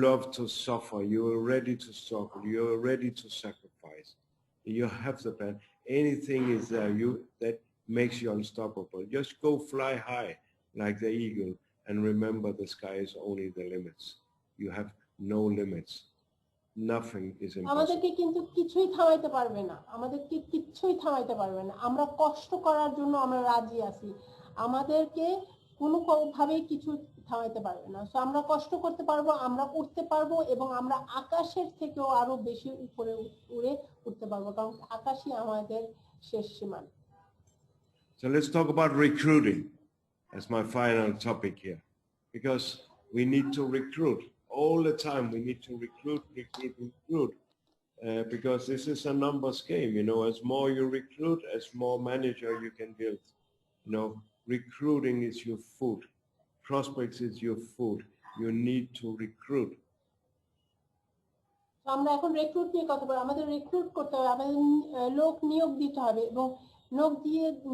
love to suffer. You are ready to suffer. You are ready to sacrifice. You have the plan. Anything is there that makes you unstoppable. Just go fly high like the eagle and remember the sky is only the limits. You have no limits. Nothing is impossible. আমাদেরকে কিন্তু কিছুই থামাইতে পারবে না, আমাদেরকে কিছুই থামাইতে পারবে না। আমরা কষ্ট করার জন্য আমরা রাজি আছি, আমাদেরকে কোনোভাবেই কিছু থামাইতে পারবে না। সো আমরা কষ্ট করতে পারবো, আমরা উঠতে পারবো এবং আমরা আকাশের থেকেও আরো বেশি উপরে উড়ে উঠতে পারবো, কারণ আকাশই আমাদের শেষ সীমানা। So let's talk about recruiting as my final topic here, because we need to recruit all the time. We need to recruit, because this is a numbers game. You know, as more you recruit, as more manager you can build. You know, recruiting is your food. Prospects is your food. You need to recruit. আমরা এখন recruit নিয়ে কথা বলি। আমাদের recruit করতে হবে, আমাদের লোক নিয়োগ দিতে হবে এবং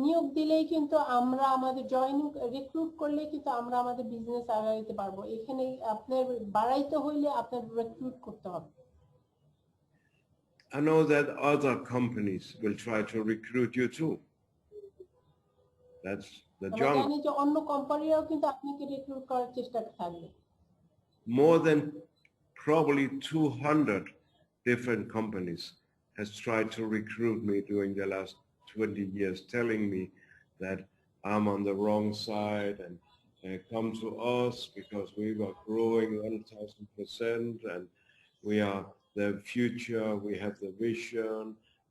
নিয়োগ দিলেই কিন্তু আমরা আমাদের জয়েনিং রিক্রুট করলে কিন্তু আমরা আমাদের বিজনেস আগাইতে পারবো। এখানে আপনার বাড়াইতে হইলে আপনার রিক্রুট করতে হবে। I know that other companies will try to recruit you too. That's the jungle. জানি যে অন্য কোম্পানিরাও কিন্তু আপনাকে রিক্রুট করার চেষ্টা থাকবে। More than probably 200 different companies has tried to recruit me during the last 20 years, telling me that I'm on the wrong side and come to us because we were growing 1,000% and we are the future, we have the vision,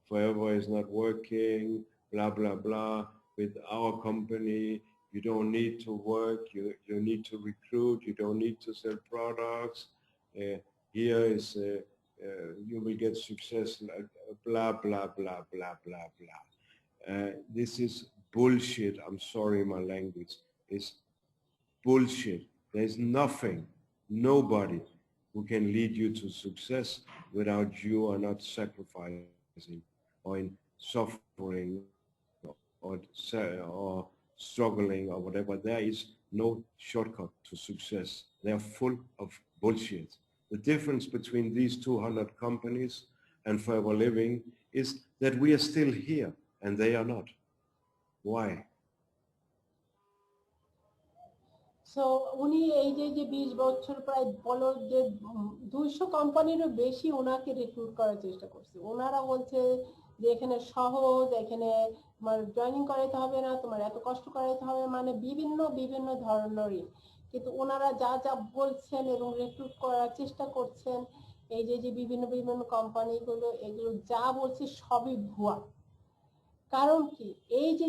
forever is not working, blah, blah, blah. With our company, you don't need to work, you need to recruit, you don't need to sell products. Here is you will get success, like blah, blah, blah, blah, blah, blah. This is bullshit. I'm sorry, my language. It's bullshit. There's nothing, nobody who can lead you to success without you are not sacrificing or in suffering or struggling or whatever. There is no shortcut to success. They are full of bullshit. The difference between these 200 companies and Forever Living is that we are still here and they are not. Why? So উনি এই যে 20 বছর প্রায় বলো যে 200 কোম্পানিরও বেশি ওনাকে recruit করার চেষ্টা করছে। ওনারা বলছে যে এখানে সহজ, এখানে তোমার জয়েনিং করাইতে হবে না, তোমার এত কষ্ট করাইতে হবে, মানে বিভিন্ন ধরনেরই। কিন্তু ওনারা যা যা বলছেন এবং রিক্রুট করার চেষ্টা করছেন, এই যে বিভিন্ন কোম্পানিগুলো এগুলো যা বলছে সবই ভুয়া। কারণ কি, এই যে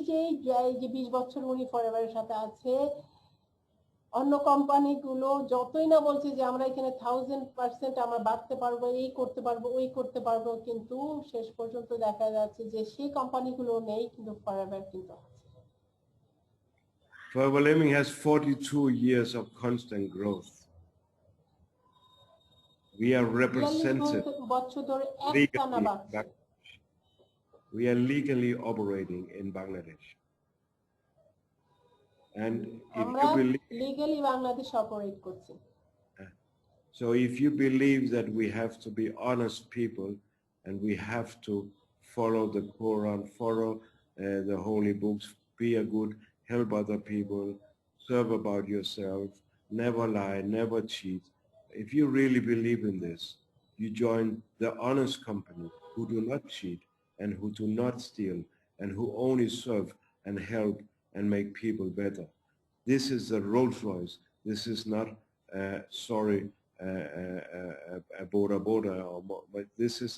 20 বছর উনি ফরএভারের সাথে আছে, অন্য কোম্পানিগুলো যতই না বলছে যে আমরা এখানে 1000% আমরা বাড়তে পারবো, এই করতে পারবো, ওই করতে পারবো, কিন্তু শেষ পর্যন্ত দেখা যাচ্ছে যে সেই কোম্পানিগুলো নেই, কিন্তু ফরএভার কিন্তু আছে। Forever Living has 42 years of constant growth. We are represented legally. We are legally operating in Bangladesh. And if you believe, legally Bangladesh operate করছি। So if you believe that we have to be honest people and we have to follow the Quran, follow the holy books, be a good, help other people, serve about yourself, never lie, never cheat. If you really believe in this, you join the honest company who do not cheat and who do not steal and who only serve and help and make people better. This is the Rolls Royce. This is not, a Bora, but this is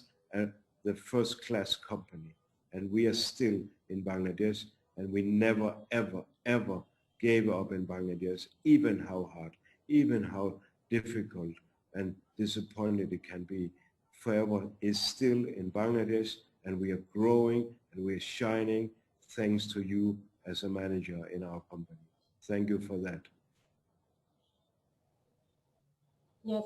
the first class company. And we are still in Bangladesh, and we never, ever, ever gave up in Bangladesh, even how hard, even how difficult and disappointed it can be. Forever is still in Bangladesh, and we are growing and we are shining thanks to you as a manager in our company. Thank you for that. Yes,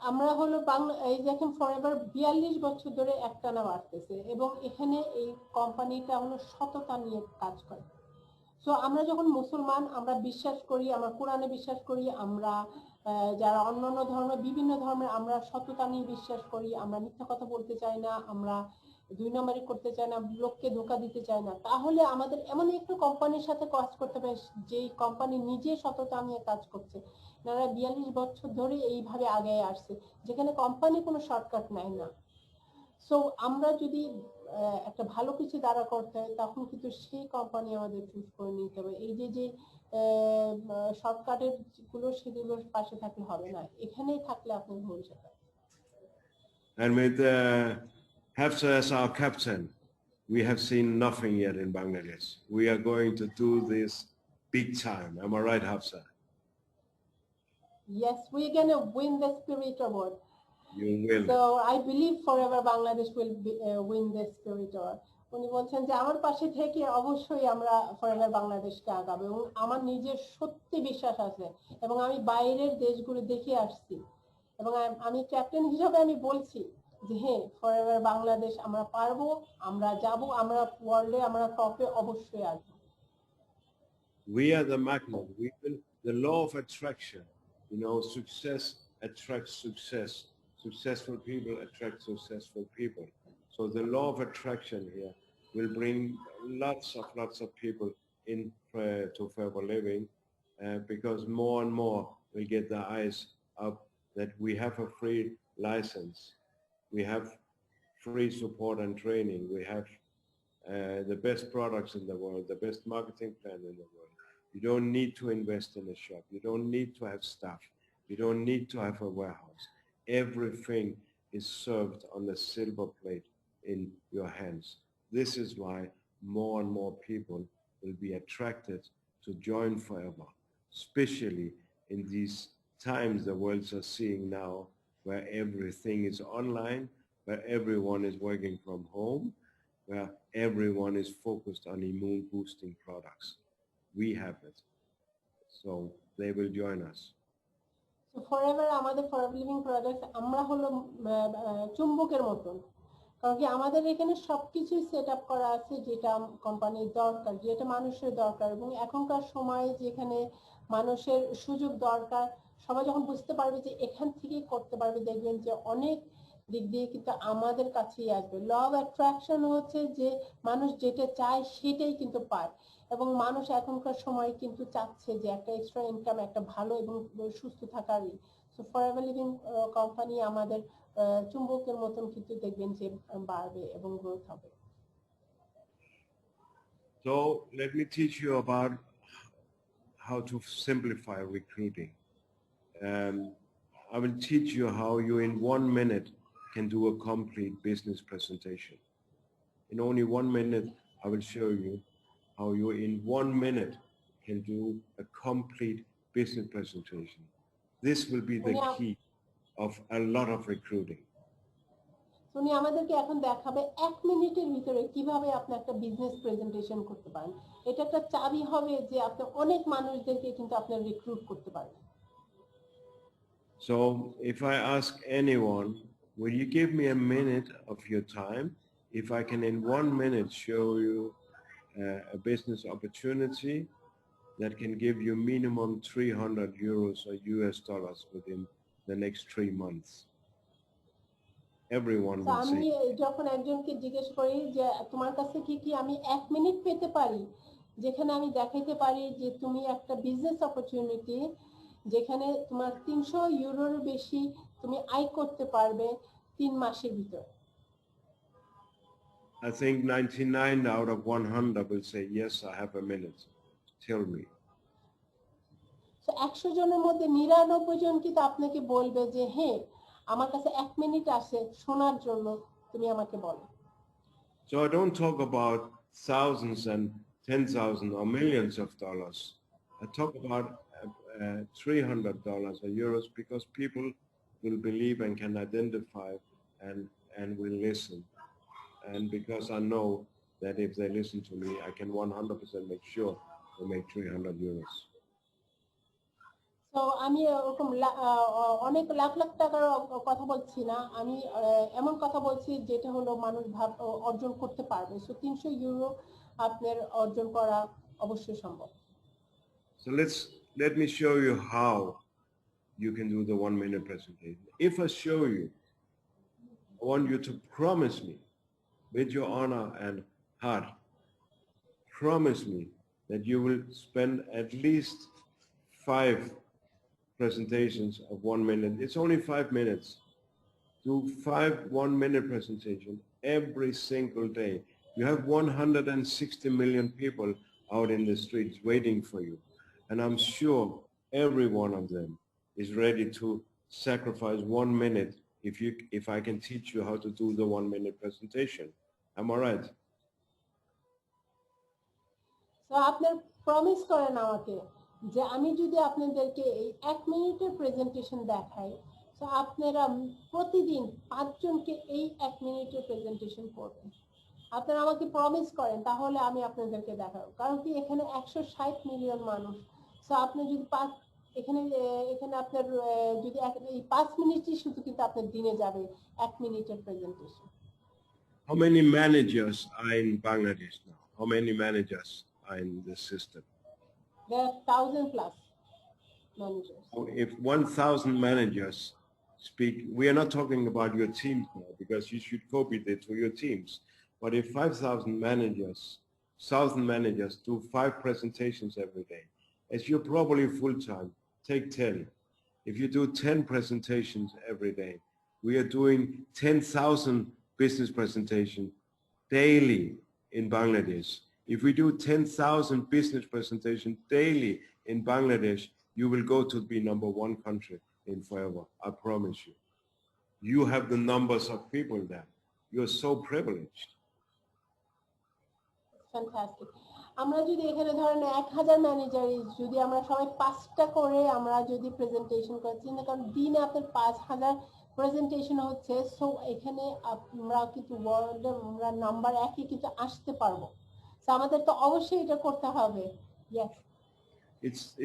আমরা হলো বাংলা এই দেখেন forever 42 বছর ধরে একটানা বাড়তেছে এবং এখানে এই কোম্পানিটা হলো সততা নিয়ে কাজ করে। সো আমরা যখন মুসলমান, আমরা বিশ্বাস করি, আমরা কোরআনে বিশ্বাস করি, আমরা যারা অন্যান্য ধর্ম, বিভিন্ন ধর্মের আমরা সততা নিয়ে বিশ্বাস করি, আমরা মিথ্যা কথা বলতে চাই না, আমরা দুই নম্বরি করতে চাই না, লোককে ধোঁকা দিতে চাই না। তাহলে আমাদের এমন একটা কোম্পানির সাথে কাজ করতে হবে যেই কোম্পানি নিজে সততা নিয়ে কাজ করছে। এনারা 42 বছর ধরে এইভাবে আগে আসছে, যেখানে কোম্পানি কোনো শর্টকাট নেয় না। সো আমরা যদি একটা ভালো কিছু দাঁড়া করতে হয়, তখন কিন্তু সেই কোম্পানি আমাদের চুজ করে নিতে হবে। এই যে শর্টকাটের গুলো, সেগুলোর পাশে থাকলে হবে না, এখানেই থাকলে আপনি ভবিষ্যতে। And with Hafsa as our captain, we have seen nothing yet in Bangladesh. We are going to do this big time. Am I right, Hafsa? Yes, we're going to win the Spirit Award. You will. So I believe Forever Bangladesh will win the Spirit Award. উনি বলছেন যে আমার পাশে থেকে অবশ্যই আমরা forever বাংলাদেশকে আগাবো, এবং আমার নিজের সত্যি বিশ্বাস আছে, এবং আমি বাইরের দেশগুলো দেখে আসছি, এবং আমি ক্যাপ্টেন হিসেবে আমি বলছি যে হ্যাঁ, ফরএভার বাংলাদেশ আমরা পারবো, আমরা যাব, আমরা ওয়ার্ল্ডে আমরা টপে অবশ্যই আসবো। We are the magnet. We will, the law of attraction. You know, success attracts success. Successful people attract successful people. So the law of attraction here will bring lots of people in to Forever Living, because more and more will get their eyes up that we have a free license. We have free support and training. We have the best products in the world, the best marketing plan in the world. You don't need to invest in a shop. You don't need to have staff. You don't need to have a warehouse. Everything is served on the silver plate in your hands. This is why more and more people will be attracted to join Forever, especially in these times the worlds are seeing now where everything is online, where everyone is working from home, where everyone is focused on immune boosting products. We have it. So they will join us. So forever আমাদের forever living products আমরা হলো চুম্বকের মতন, কারণ কি আমাদের এখানে সবকিছু সেট আপ করা আছে যেটা কোম্পানির দরকার, যেটা মানুষের দরকার। এবং এখনকার সময়ে যেখানে মানুষের সুযোগ দরকার, সবাই যখন বুঝতে পারবে যে এখান থেকেই করতে পারবে, দেখবেন যে অনেক দিক দিয়ে কিন্তু আমাদের কাছেই আসবে। ল অফ অ্যাট্রাকশন হচ্ছে যে মানুষ যেটা চায় সেটাই কিন্তু পায়, এবং মানুষ এখনকার সময় কিন্তু চাচ্ছে যে একটা এক্সট্রা ইনকাম, একটা ভালো এবং সুস্থ থাকারই। সো ফরএভার লিভিং কোম্পানি আমাদের চুম্বকের মতন কিন্তু দেখবেন যে বাড়বে এবং গ্রোথ হবে। So let me teach you about how to simplify recruiting. I will teach you how you in 1 minute can do a complete business presentation. In only 1 minute, I will show you how you in 1 minute can do a complete business presentation. This will be the key of a lot of recruiting. উনি আমাদেরকে এখন দেখাবে 1 মিনিটের ভিতরে কিভাবে আপনি একটা business presentation করতে পারেন। এটা একটা চাবি হবে যে আপনি অনেক মানুষদেরকে কিন্তু আপনি রিক্রুট করতে পারবেন। So if I ask anyone, will you give me a minute of your time? If I can in 1 minute show you a business opportunity that can give you minimum 300 euros or US dollars within the next 3 months. Everyone will আমি say. যখন একজনকে জিজ্ঞেস করি যে তোমার কাছে কি আমি 1 মিনিট পেতে পারি, যেখানে আমি দেখাইতে পারি যে তুমি একটা বিজনেস অপরচুনিটি যেখানে তোমার 300 ইউরোর বেশি তুমি আয় করতে পারবে 3 মাসের ভিতর। I think 99 out of 100 will say, yes, I have a minute. Tell me. So 100 জনের মধ্যে 99 জন কিন্তু আপনাকে বলবে যে হ্যাঁ আমার কাছে 1 মিনিট আছে শোনার জন্য, তুমি আমাকে বলো। So I don't talk about thousands and 10,000 or millions of dollars. I talk about $300 or euros because people will believe and can identify and will listen. And because I know that if they listen to me, I can 100% make sure they make 300 euros. তো আমি ওরকম অনেক লাখ লাখ টাকার কথা বলছি না, আমি এমন কথা বলছি যেটা হলো মানুষ অর্জন করতে পারবে। সো 300 ইউরো আপনার অর্জন করা অবশ্যই সম্ভব। So let me show you how you can do the 1 minute presentation. If I show you, I want you to promise me with your honor and heart, promise me that you will spend at least 5 presentations of 1 minute. It's only 5 minutes. Do 5 1-minute presentation every single day. You have 160 million people out in the streets waiting for you. And I'm sure every one of them is ready to sacrifice 1 minute if I can teach you how to do the 1 minute presentation. Am I right? So আপনার promise করেন আমাকে যে আমি যদি আপনাদেরকে এই 1 মিনিটের presentation দেখাই, তো আপনারা প্রতিদিন 5 জনকে এই 1 মিনিটের প্রেজেন্টেশন করবেন। আপনারা আমাকে প্রমিস করেন, তাহলে আমি আপনাদেরকে দেখাবো। কারণ কি এখানে 160 মিলিয়ন মানুষ। সো আপনি যদি এখানে আপনার যদি এই 5 মিনিটই শুধু কিন্তু আপনার দিনে যাবে 1 মিনিটের presentation. How many managers are in Bangladesh now? How many managers are in this system? There are 1,000 plus managers. So if 1,000 managers speak, we are not talking about your teams now because you should copy it to your teams. But if 5,000 managers, 1,000 managers do 5 presentations every day, as you're probably full-time, take 10. If you do 10 presentations every day, we are doing 10,000 business presentations daily in Bangladesh. If we do 10,000 business presentations daily in Bangladesh, you will go to be #1 country in forever. I promise you. You have the numbers of people there. You're so privileged. Fantastic. আমরা যদি এখানে ধরেন 1000 manager যদি আমরা সবাই 5টা করে আমরা যদি প্রেজেন্টেশন করছি না, কারণ দিনে আপনার 5000 প্রেজেন্টেশন হচ্ছে, সো এখানে আমরা কিন্তু ওয়ার্ল্ডে আমরা নাম্বার 1 এ কিন্তু আসতে পারবো। সো আমাদের তো অবশ্যই এটা করতে হবে। Yes,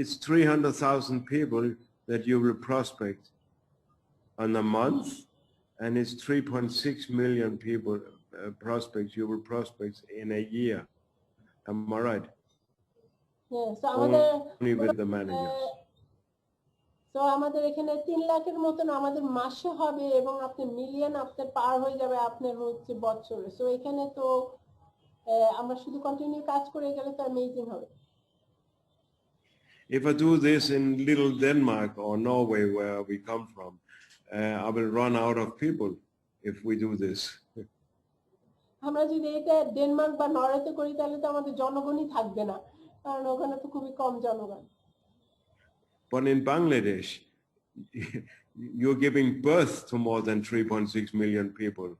It's 300,000 people that you will prospect on a month, and it's 3.6 million people prospects you will prospect in a year. Am I right? So আমাদের Only with the managers. তো আমাদের এখানে 3 লাখের মতন আমাদের মাসে হবে, এবং আপনি মিলিয়ন আপনার পার হয়ে যাবে আপনার হচ্ছে বছরে। সো এখানে তো আমরা শুধু কন্টিনিউ কাজ করে গেলে তো অ্যামেজিং হবে। If I do this in little Denmark or Norway, where we come from, I will run out of people if we do this. আমরা যদি এটা ডেনমার্ক বা নরওয়েতে করি তাহলে তো আমাদের জনগণই থাকবে না, কারণ ওখানে তো খুবই কম জনগণ। But in Bangladesh, you're giving birth to more than 3.6 million people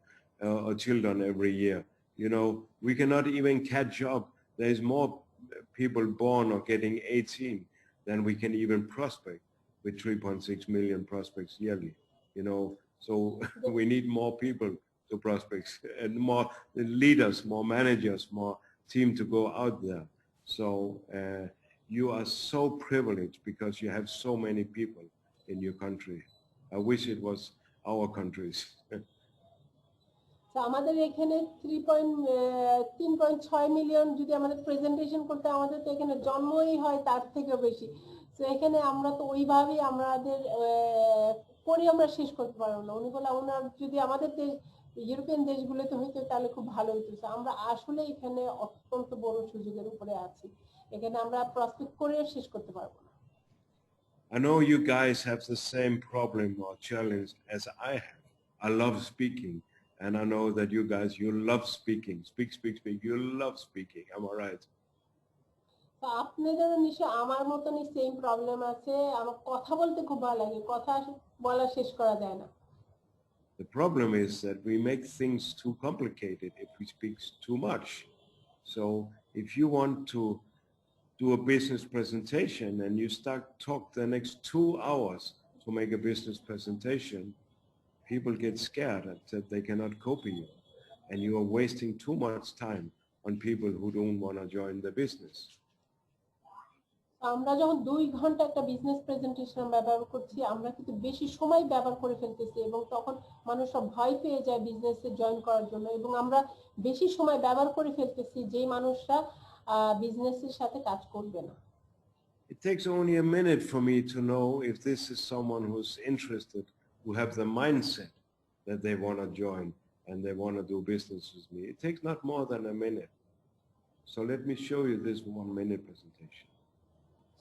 or children every year. You know, we cannot even catch up. There's more people born or getting 18 than we can even prospect with 3.6 million prospects yearly. You know, so we need more people to prospect and more leaders, more managers, more team to go out there. So you are so privileged because you have so many people in your country. I wish it was our countries. তো আমাদের এখানে 3.6 million যদি আমাদের presentation করতে, আমাদের তো এখানে জন্মই হয় তার থেকে বেশি। তো এখানে আমরা তো ওইভাবেই আমাদের করে আমরা শেষ করতে পারবো না। উনি বলে ওনার যদি আমাদের দেশ ইউরোপিয়ান দেশগুলোতে হইতো তাহলে খুব ভালো হইতো। আমরা আসলে এখানে অত্যন্ত বড় সুযোগের উপরে আছি, এখানে আমরা প্রসপেক্ট করে শেষ করতে পারবো না। I know you guys have the same problem or challenge as I have. I love speaking, and I know that you guys, you love speaking. Speak, speak, speak. You love speaking. Am I right? তো আপনাদেরও নিশ্চয় আমার মতনই same problem আছে, আমার কথা বলতে খুব ভালো লাগে, কথা বলা শেষ করা যায় না। The problem is that we make things too complicated if we speak too much. So if you want to do a business presentation and you talk the next 2 hours to make a business presentation, people get scared that they cannot copy you, and you are wasting too much time on people who don't want to join the business. আমরা যখন 2 ঘন্টা একটা business presentation ব্যবহার করছি, আমরা কিন্তু বেশি সময় ব্যবহার করে ফেলতেছি, এবং তখন মানুষ সব ভয় পেয়ে যায় বিজনেসে জয়েন করার জন্য, এবং আমরা বেশি সময় ব্যবহার করে ফেলতেছি যে মানুষরা বিজনেসের সাথে কাজ করবে না। It takes only a minute for me to know if this is someone who's interested, who have the mindset that they want to join and they want to do business with me. It takes not more than a minute. So let me show you this 1-minute presentation.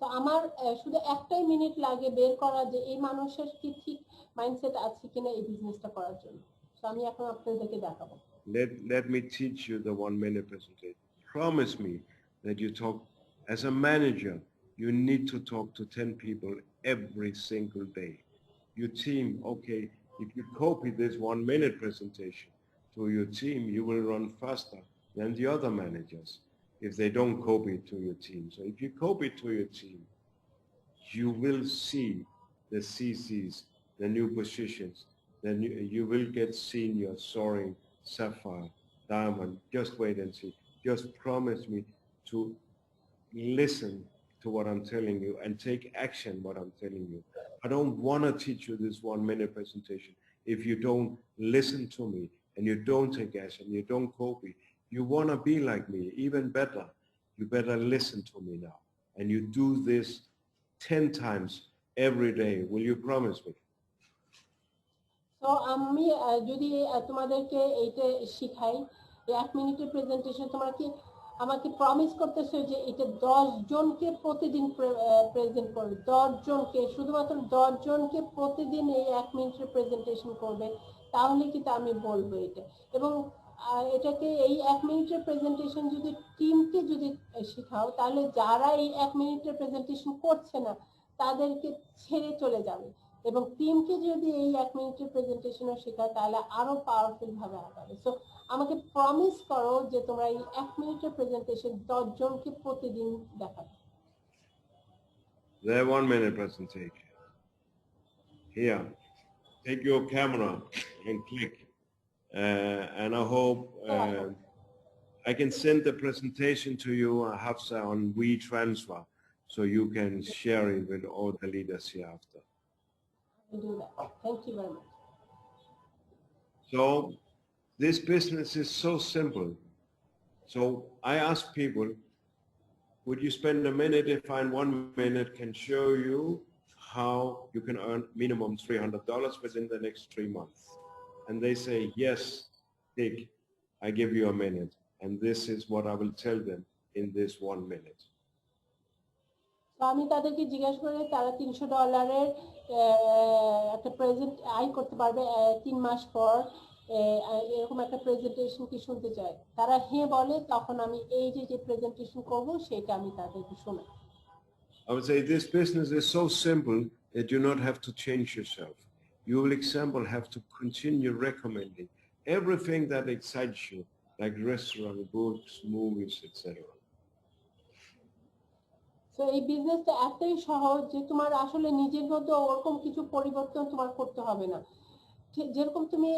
তো আমার শুধু একটাই minute লাগে বের করা যে এই মানুষের কি ঠিক মাইন্ডসেট আছে কিনা এই বিজনেসটা করার জন্য। তো আমি এখন আপনাদেরকে দেখাবো। Let me teach you the 1-minute presentation. Promise me that you talk as a manager. You need to talk to 10 people every single day. Your team, okay, if you copy this 1-minute presentation to your team, you will run faster than the other managers if they don't copy it to your team. So if you copy it to your team, you will see the CCs, the new positions, then you will get senior, soaring, sapphire, diamond. Just wait and see. Just promise me to listen to what I'm telling you and take action what I'm telling you. I don't want to teach you this 1-minute presentation if you don't listen to me and you don't take action, you don't copy. You want to be like me, even better. You better listen to me now. And you do this 10 times every day. Will you promise me? তো আমি যদি তোমাদেরকে এইটা শিখাই, এই 1 মিনিটের presentation, তোমরা কি আমাকে প্রমিস করতেছো যে এটা 10 জনকে প্রতিদিন প্রেজেন্ট করবে? 10 জনকে, শুধুমাত্র 10 জনকে প্রতিদিন এই 1 মিনিটের প্রেজেন্টেশন করবে, তাহলে কিন্তু আমি বলবো এটা। এবং এটাকে এই 1 মিনিটের প্রেজেন্টেশন যদি টিমকে যদি শেখাও, তাহলে যারা এই 1 মিনিটের প্রেজেন্টেশন করছে না তাদেরকে ছেড়ে চলে যাবে, এবং টিমকে যদি এই 1 মিনিটের প্রেজেন্টেশনও শেখাও তাহলে আরো পাওয়ারফুল ভাবে আগাবে। সো আমাকে প্রমিস করো যে তোমরা এই 1 মিনিটের প্রেজেন্টেশন 10 জনকে প্রতিদিন দেখাবে। The 1-minute presentation. Here take your camera and click. And I hope I can send the presentation to you, Hafsa, on WeTransfer, so you can share it with all the leaders here after. We do that. Thank you very much. So this business is so simple. So I ask people, would you spend a minute if I in 1 minute can show you how you can earn minimum $300 within the next 3 months? And they say, yes, Dick, I give you a minute. And this is what I will tell them in this 1 minute. তো আমি তাদেরকে জিজ্ঞাসা করি তারা $300 একটা present আয় করতে পারবে 3 মাস পর, এরকম একটা প্রেজেন্টেশন কি শুনতে চায়। তারা হ্যাঁ বলে, তখন আমি এই যে প্রেজেন্টেশন করব সেটা আমি তাদেরকে শোনাই। I would say this business is so simple that you not have to change yourself. You will, example, have to continue recommending everything that excites you, like restaurant, books, movies, etc. তো এই বিজনেসটা এতই সহজ যে তোমার আসলে নিজের মধ্যে ওরকম কিছু পরিবর্তন তোমার করতে হবে না। যেরকম তুমি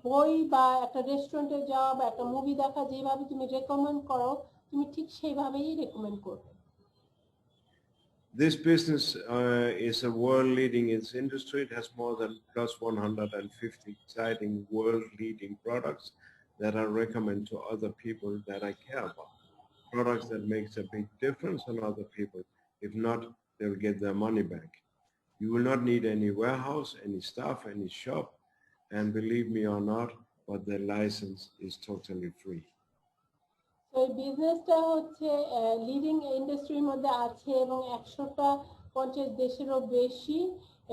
বই বা একটা রেস্টুরেন্টে যাও বা একটা মুভি দেখা যেভাবে তুমি রেকমেন্ড করো, তুমি ঠিক সেইভাবেই রেকমেন্ড করবে। This business is a world-leading in its industry. It has more than plus 150 exciting world-leading products that I recommend to other people that I care about. Products that makes a big difference on other people. If not, they will get their money back. You will not need any warehouse, any staff, any shop, and believe me or not, but the license is totally free. তো এই বিজনেসটা হচ্ছে leading ইন্ডাস্ট্রির মধ্যে আছে এবং 150 দেশেরও বেশি,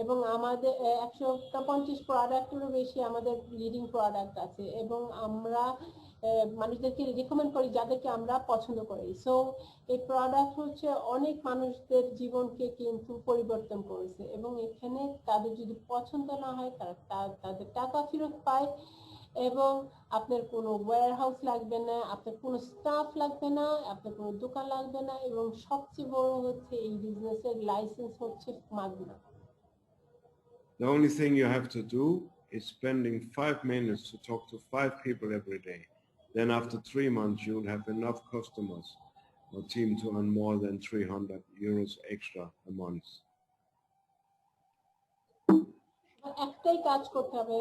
এবং আমাদের 150 প্রোডাক্টেরও বেশি আমাদের লিডিং প্রোডাক্ট আছে, এবং আমরা মানুষদেরকে রিকমেন্ড করি যাদেরকে আমরা পছন্দ করি। সো এই প্রোডাক্ট হচ্ছে অনেক মানুষদের জীবনকে কিন্তু পরিবর্তন করেছে, এবং এখানে তাদের যদি পছন্দ না হয় তারা তাদের টাকা ফেরত পায়, এবং আপনার কোনো ওয়্যারহাউস লাগবে না, আপনার কোনো স্টাফ লাগবে না, আপনার কোনো দোকান লাগবে না, এবং সবচেয়ে বড় হচ্ছে এই বিজনেসের লাইসেন্স হচ্ছে মাগনা। The only thing you have to do is spending 5 minutes to talk to 5 people every day. Then after 3 months, you'll have enough customers or team to earn more than €300 extra a month. একটাই কাজ করতে হবে,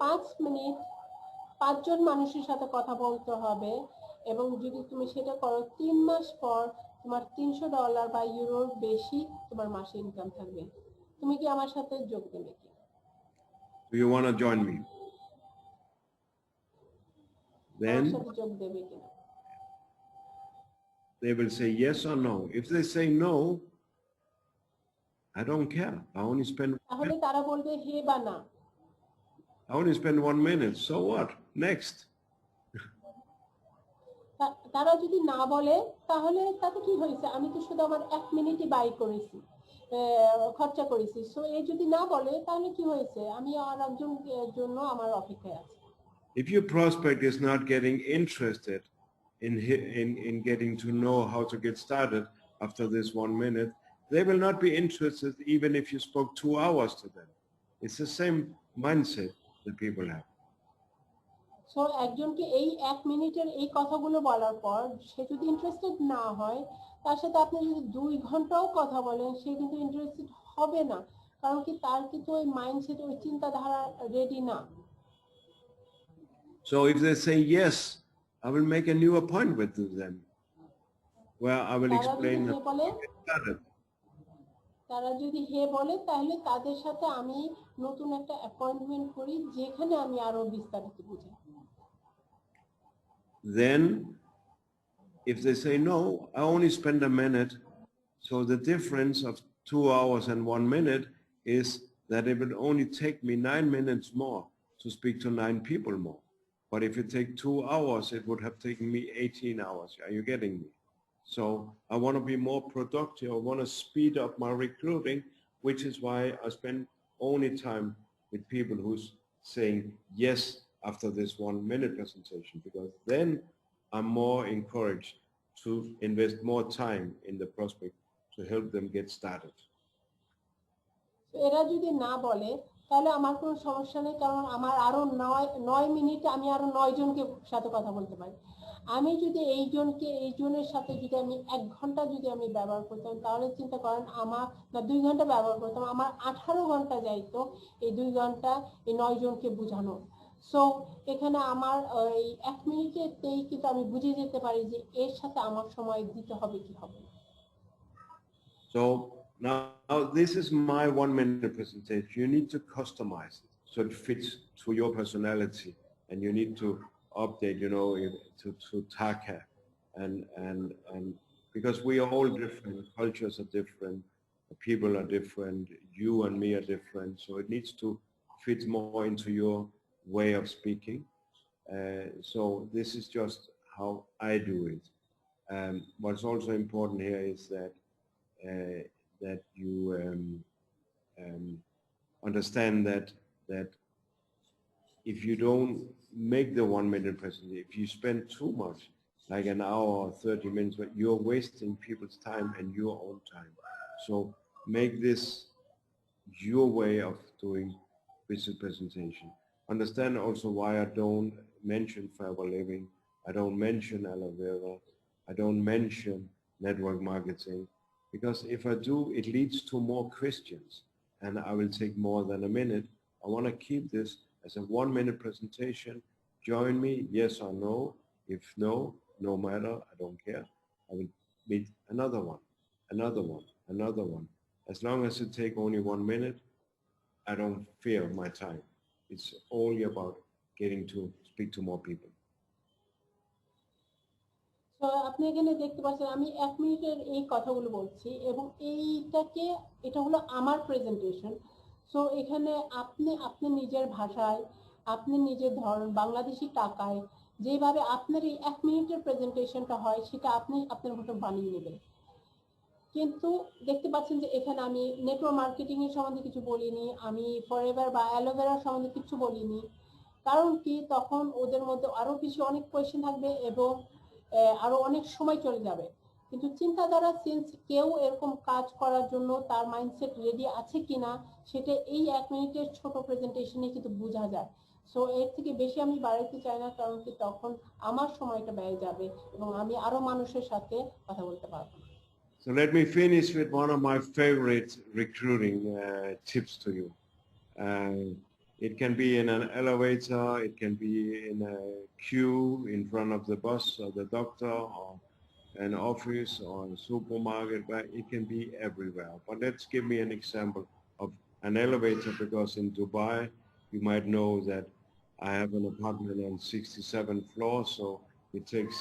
5 minute 5 জন মানুষের সাথে কথা বলতে হবে, এবং যদি তুমি সেটা করো 3 মাস পর তোমার $300 বা ইউরোর বেশি তোমার মাসে ইনকাম থাকবে। তুমি কি আমার সাথে যোগ দেবে কি? Do you want to join me? Then যোগ দেবে কিনা? they will say yes or no. If they say no, I don't care. I only spend তাহলে তারা বলবে হে বা না। I only spend 1 minute. So what? Next. তারা যদি না বলে তাহলে তাতে কি হয়েছে? আমি তো শুধু আমার 1 মিনিটই ব্যয় করেছি, খরচা করেছি। সো এই যদি না বলে তাহলে কি হয়েছে? আমি আর একজনের জন্য আমার অপেক্ষায় আছি। If your prospect is not getting interested in getting to know how to get started after this 1 minute, they will not be interested even if you spoke 2 hours to them. It's the same mindset that people have. So একজনকে এই 1 মিনিটের এই কথাগুলো বলার পর সে যদি interested না হয়, তার সাথে আপনি যদি 2 ঘন্টাও কথা বলেন সে কিন্তু ইন্টারেস্টেড হবে না, কারণ কি তার কিন্তু ওই মাইন্ডসেট ওই চিন্তাধারা রেডি না। So if they say yes, I will make a new appointment with them where I will explain how to get started. তারা যদি হে বলে তাহলে তাদের সাথে আমি নতুন একটা অ্যাপয়েন্টমেন্ট করি যেখানে আমি আরো বিস্তারিত বুঝাই। Then if they say no, I only spend a minute. So the difference of 2 hours and 1 minute is that it will only take me 9 minutes more to speak to 9 people more. But if it take 2 hours, it would have taken me 18 hours. Are you getting me? So I want to be more productive. I want to speed up my recruiting, which is why I spend only time with people who's saying yes after this 1 minute presentation, because then I'm more encouraged to invest more time in the prospect to help them get started. এরা যদি না বলে তাহলে আমার কোনো সমস্যা নেই, কারণ আমার আরো 9 মিনিটে আমি আরো 9 জনকে সাথে কথা বলতে পারি। আমি যদি এই জনের সাথে যদি আমি 1 ঘন্টা যদি আমি ব্যবহার করতাম, তাহলে চিন্তা করেন আমার, না 2 ঘন্টা ব্যবহার করতাম, আমার 18 ঘন্টা যাইতো এই 2 ঘন্টা এই 9 জনকে বোঝানো। সো এখানে আমার এই 1 মিনিটেতেই কিন্তু আমি বুঝে যেতে পারি যে এর সাথে আমার সময় দিতে হবে কি হবে। So now this is my 1-minute presentation. You need to customize it so it fits to your personality, and you need to update, to TACA, and because we are all different, cultures are different, people are different, you and me are different, so it needs to fit more into your way of speaking. So this is just how I do it. What's also important here is that you understand that if you don't make the 1-minute presentation, if you spend too much, like an hour or 30 minutes, you're wasting people's time and your own time. So make this your way of doing business presentation. Understand also why I don't mention forever living, I don't mention aloe vera, I don't mention network marketing, because if I do, it leads to more questions, and I will take more than a minute. I want to keep this as a 1-minute presentation. Join me, yes or no. If no, no matter, I don't care. I will meet another one, another one, another one. As long as it take only 1 minute, I don't fear my time. It's only about getting to speak to more people. তো আপনি এখানে দেখতে পাচ্ছেন আমি 1 মিনিটের এই কথাগুলো বলছি, এবং এটা হলো আমার প্রেজেন্টেশন। সো এখানে আপনি নিজের ভাষায়, আপনি নিজের ধরন বাংলাদেশি টাকায় যেভাবে আপনার এই 1 মিনিটের প্রেজেন্টেশনটা হয়, সেটা আপনি আপনার মতো বানিয়ে নেবেন। কিন্তু দেখতে পাচ্ছেন যে এখানে আমি নেটওয়ার্ক মার্কেটিং এর সম্বন্ধে কিছু বলিনি, আমি ফরএভার বা অ্যালোভেরা সম্বন্ধে কিছু বলিনি। কারণ কি, তখন ওদের মধ্যে আরো কিছু অনেক কোয়েশ্চেন থাকবে এবং আরো অনেক সময় চলে যাবে। কিন্তু চিন্তাধারা, সিন্স কেউ এরকম কাজ করার জন্য তার মাইন্ডসেট রেডি আছে কিনা, সেটা এই 1 মিনিটের ছোট প্রেজেন্টেশনে কিন্তু বোঝা যায়। সো এর থেকে বেশি আমি বাড়াইতে চাই না, কারণ কি তখন আমার সময়টা ব্যয় যাবে এবং আমি আরো মানুষের সাথে কথা বলতে পারবো না। So let me finish with one of my favorite recruiting tips to you. It can be in an elevator, it can be in a queue in front of the bus or the doctor or an office or a supermarket, but it can be everywhere. But let's give me an example of an elevator, because in Dubai, you might know that I have an apartment on 67th floor, so it takes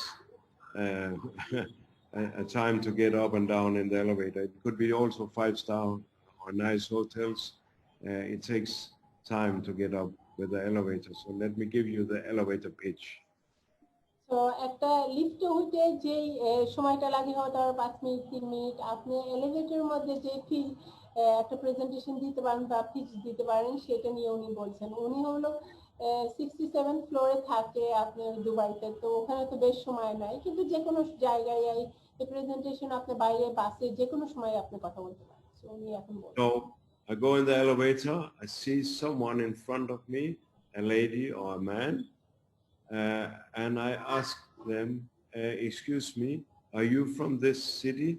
a time to get up and down in the elevator. It could be also 5-star or nice hotels. It takes time to get up with the elevator. So let me give you the elevator pitch. তো একটা লিফটে উঠে যে সময়টা লাগে হয়তো 5 minute 3 minute, আপনি এলিভেটরের মধ্যে যে একটা প্রেজেন্টেশন দিতে পারেন বা পিচ দিতে পারেন, সেটা নিয়ে উনি বলছেন। উনি হলো 67 ফ্লোরে থাকে আপনার দুবাইতে, তো ওখানে তো বেশ সময় নেয়, কিন্তু যে কোনো জায়গায় এই প্রেজেন্টেশন আপনি বাইরে বাসে যে কোনো সময় আপনি কথা বলতে পারেন। তো উনি এখন বলছেন। So I go in the elevator, I see someone in front of me, a lady or a man, and I ask them, excuse me, are you from this city?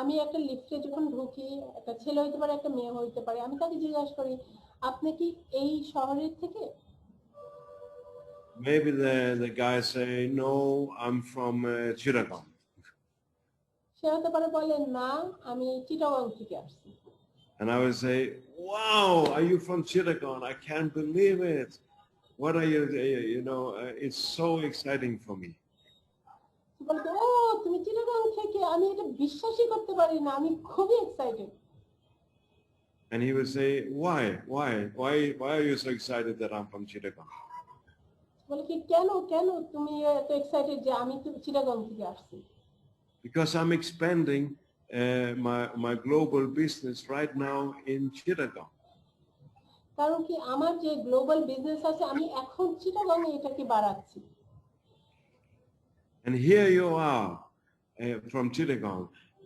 আমি একটা লিফটে যখন ঢুকি, একটা ছেলে হইতে পারে, একটা মেয়ে হইতে পারে, আমি তাকে জিজ্ঞাসা করি, আপনি কি এই শহরের থেকে? Maybe the guy say, no, I'm from Chittagong. সে হতে পারে বলে, না আমি চিটাগং থেকে আসছি। And I would say, wow, are you from Chittagong? I can't believe it. What are you, it's so exciting for me. বলতো, ও তুমি চিটাগং থেকে, আমি এটা বিশ্বাসই করতে পারি না, আমি খুবই excited. And he would say, why are you so excited that I'm from Chittagong? বলে কি, কেন তুমি এত এক্সাইটেড যে আমি চিটাগং থেকে আসছি? Because I'm expanding my global business right now in Chittagong. কারণ কি, আমার যে গ্লোবাল বিজনেস আছে, আমি এখন চিটাগং এটাকে বাড়াচ্ছি। And here you are from Chittagong.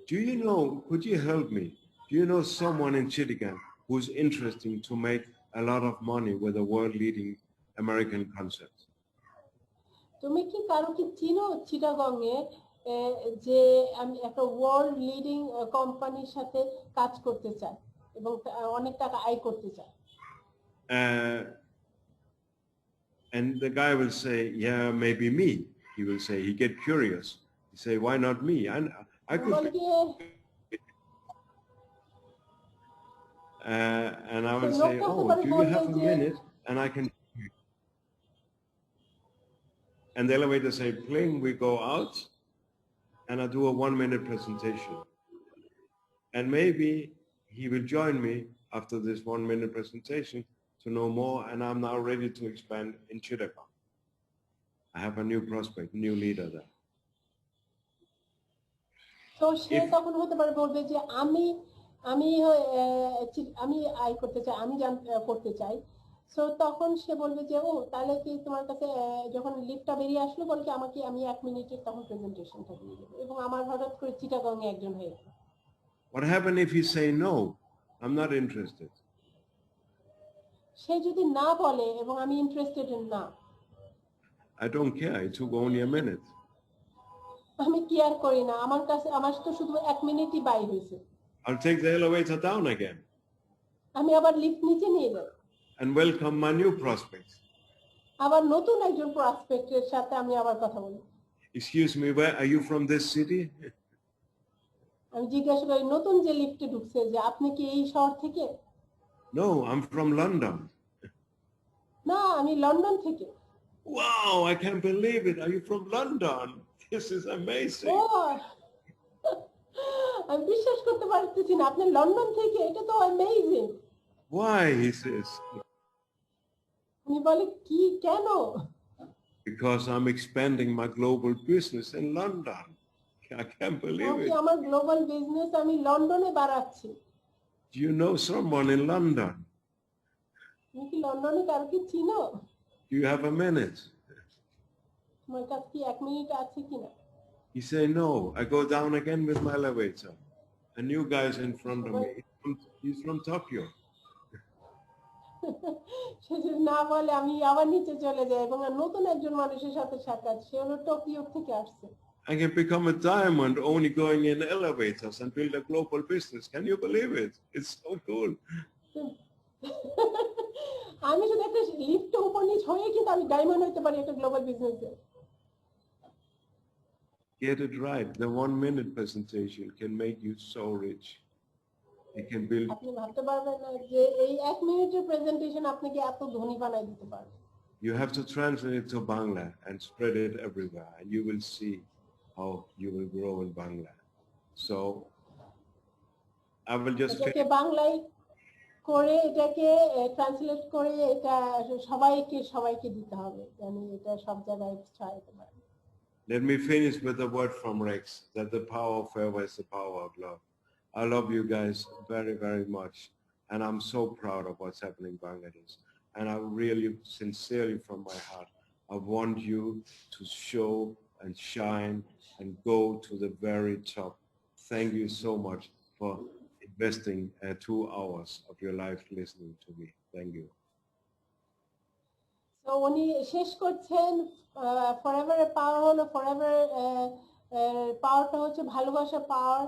Do you know, could you help me? Do you know someone in Chittagong who's interesting to make a lot of money with a world-leading American concept? তুমি কি কারো কি চিনো চিটাগং এ যে আমি একটা world leading কোম্পানির সাথে কাজ করতে চাই এবং অনেক টাকা আয় করতে চাই? And the guy will say, yeah, maybe me. He will say, he get curious. He say, why not me? I could. And I will say, oh, do you have a minute? And I can. And the elevator say, pling, we go out. And I do a 1-minute presentation. And maybe he will join me after this 1-minute presentation to know more, and I'm now ready to expand in Chittagong. I have a new prospect, new leader there. So সে তখন হতে পারে বলবে যে আমি আয় করতে চাই, আমি করতে চাই। সো তখন সে বলবে যে ও তাহলে কি তোমার কাছে যখন লিফটটা বেরিয়ে আসলো বলে কি আমাকে আমি 1 মিনিটের তখন প্রেজেন্টেশনটা দিয়ে দেবো এবং আমার হঠাৎ করে চিটাগং এ একজন হয়ে গেল। What happened if he say no? I'm not interested. সে যদি না বলে এবং আমি ইন্টারেস্টেড না, I don't care. It took only a minute. আমি কেয়ার করি না, আমার কাছে আমার তো শুধু 1 মিনিটই বাই হয়েছে। I'll take the elevator down again. আমি আবার লিফট নিচে নিয়ে যাব। And welcome my new prospect. আবার নতুন একজন প্রসপেক্টের সাথে আমি আবার কথা বলি। Excuse me, where are you from, this city? আমি জিজ্ঞাসা করি নতুন যে লিফটে ঢুকছে যে আপনি কি এই শহর থেকে? No, I'm from London. না, আমি লন্ডন থেকে। Wow, I can't believe it. Are you from London? This is amazing. আমি বিশ্বাস করতে পারতেছি না আপনি লন্ডন থেকে, এটা তো অ্যামেজিং। Why, he says. আমি বলি কি কেন? Because I'm expanding my global business in London. I can't believe it. আমার গ্লোবাল বিজনেস আমি লন্ডনে বাড়াচ্ছি। Do you know someone in London? তুমি কি লন্ডনে কারো কি চিনো? Do you have a minute? তোমার কাছে কি 1 মিনিট আছে কিনা? He say no. I go down again with my elevator. A new guy is in front of me. He's from Tokyo. সে যদি না বলে আমি আবার নিচে চলে যাই এবং নতুন একজন মানুষের সাথে সাক্ষাৎ, সে হলো টোকিও থেকে আসছে। I can become a diamond only going in elevators and build a global business. Can you believe it? It's so cool. আমি শুধু একটা লিফটে উপর নিচ হয়ে কিন্তু আমি ডায়মন্ড হতে পারি একটা গ্লোবাল বিজনেসে। Get it right. The 1-minute presentation can make you so rich. It can build. আপনি ভাবতে পারবেন না যে এই 1 মিনিটের প্রেজেন্টেশন আপনাকে এত ধনী বানাই দিতে পারে। You have to translate it to Bangla and spread it everywhere, and you will see how you will grow in Bangla. So I will just এটাকে বাংলায় করে এটাকে ট্রান্সলেট করে এটা সবাইকে দিতে হবে, মানে এটা সব জায়গায় ছড়াইতে পারে। Let me finish with a word from Rex, that the power of favor is the power of love. I love you guys very, very much. And I'm so proud of what's happening in Bangladesh. And I really, sincerely from my heart, I want you to show and shine and go to the very top. Thank you so much for investing 2 hours of your life listening to me. Thank you. তো উনি শেষ করছেন forever পাওয়ার হলো forever পাওয়ারটা হচ্ছে ভালোবাসা পাওয়ার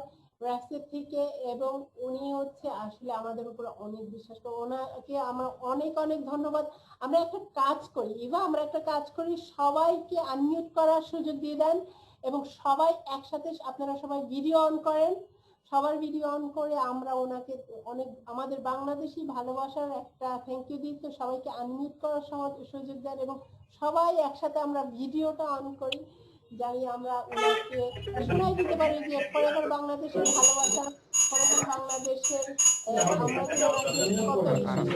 র্যাক্সের থেকে, এবং উনি হচ্ছে আসলে আমাদের উপর অনেক বিশ্বাস করে। ওনাকে আমরা অনেক অনেক ধন্যবাদ। আমরা একটা কাজ করি আমরা একটা কাজ করি, সবাইকে আনমিউট করার সুযোগ দিয়ে দেন এবং সবাই একসাথে আপনারা সবাই ভিডিও অন করেন, সবার ভিডিও অন করে আমরা ওনাকে অনেক আমাদের বাংলাদেশি ভালোবাসার একটা থ্যাংক ইউ দিই। তো সবাইকে আনমিউট করার সুযোগ দেন এবং সবাই একসাথে আমরা ভিডিওটা অন করি, জানি আমরা ওনাকে শোনাই দিতে পারি যে ফরএভার বাংলাদেশের ভালোবাসা, ফরএভার বাংলাদেশের আমরা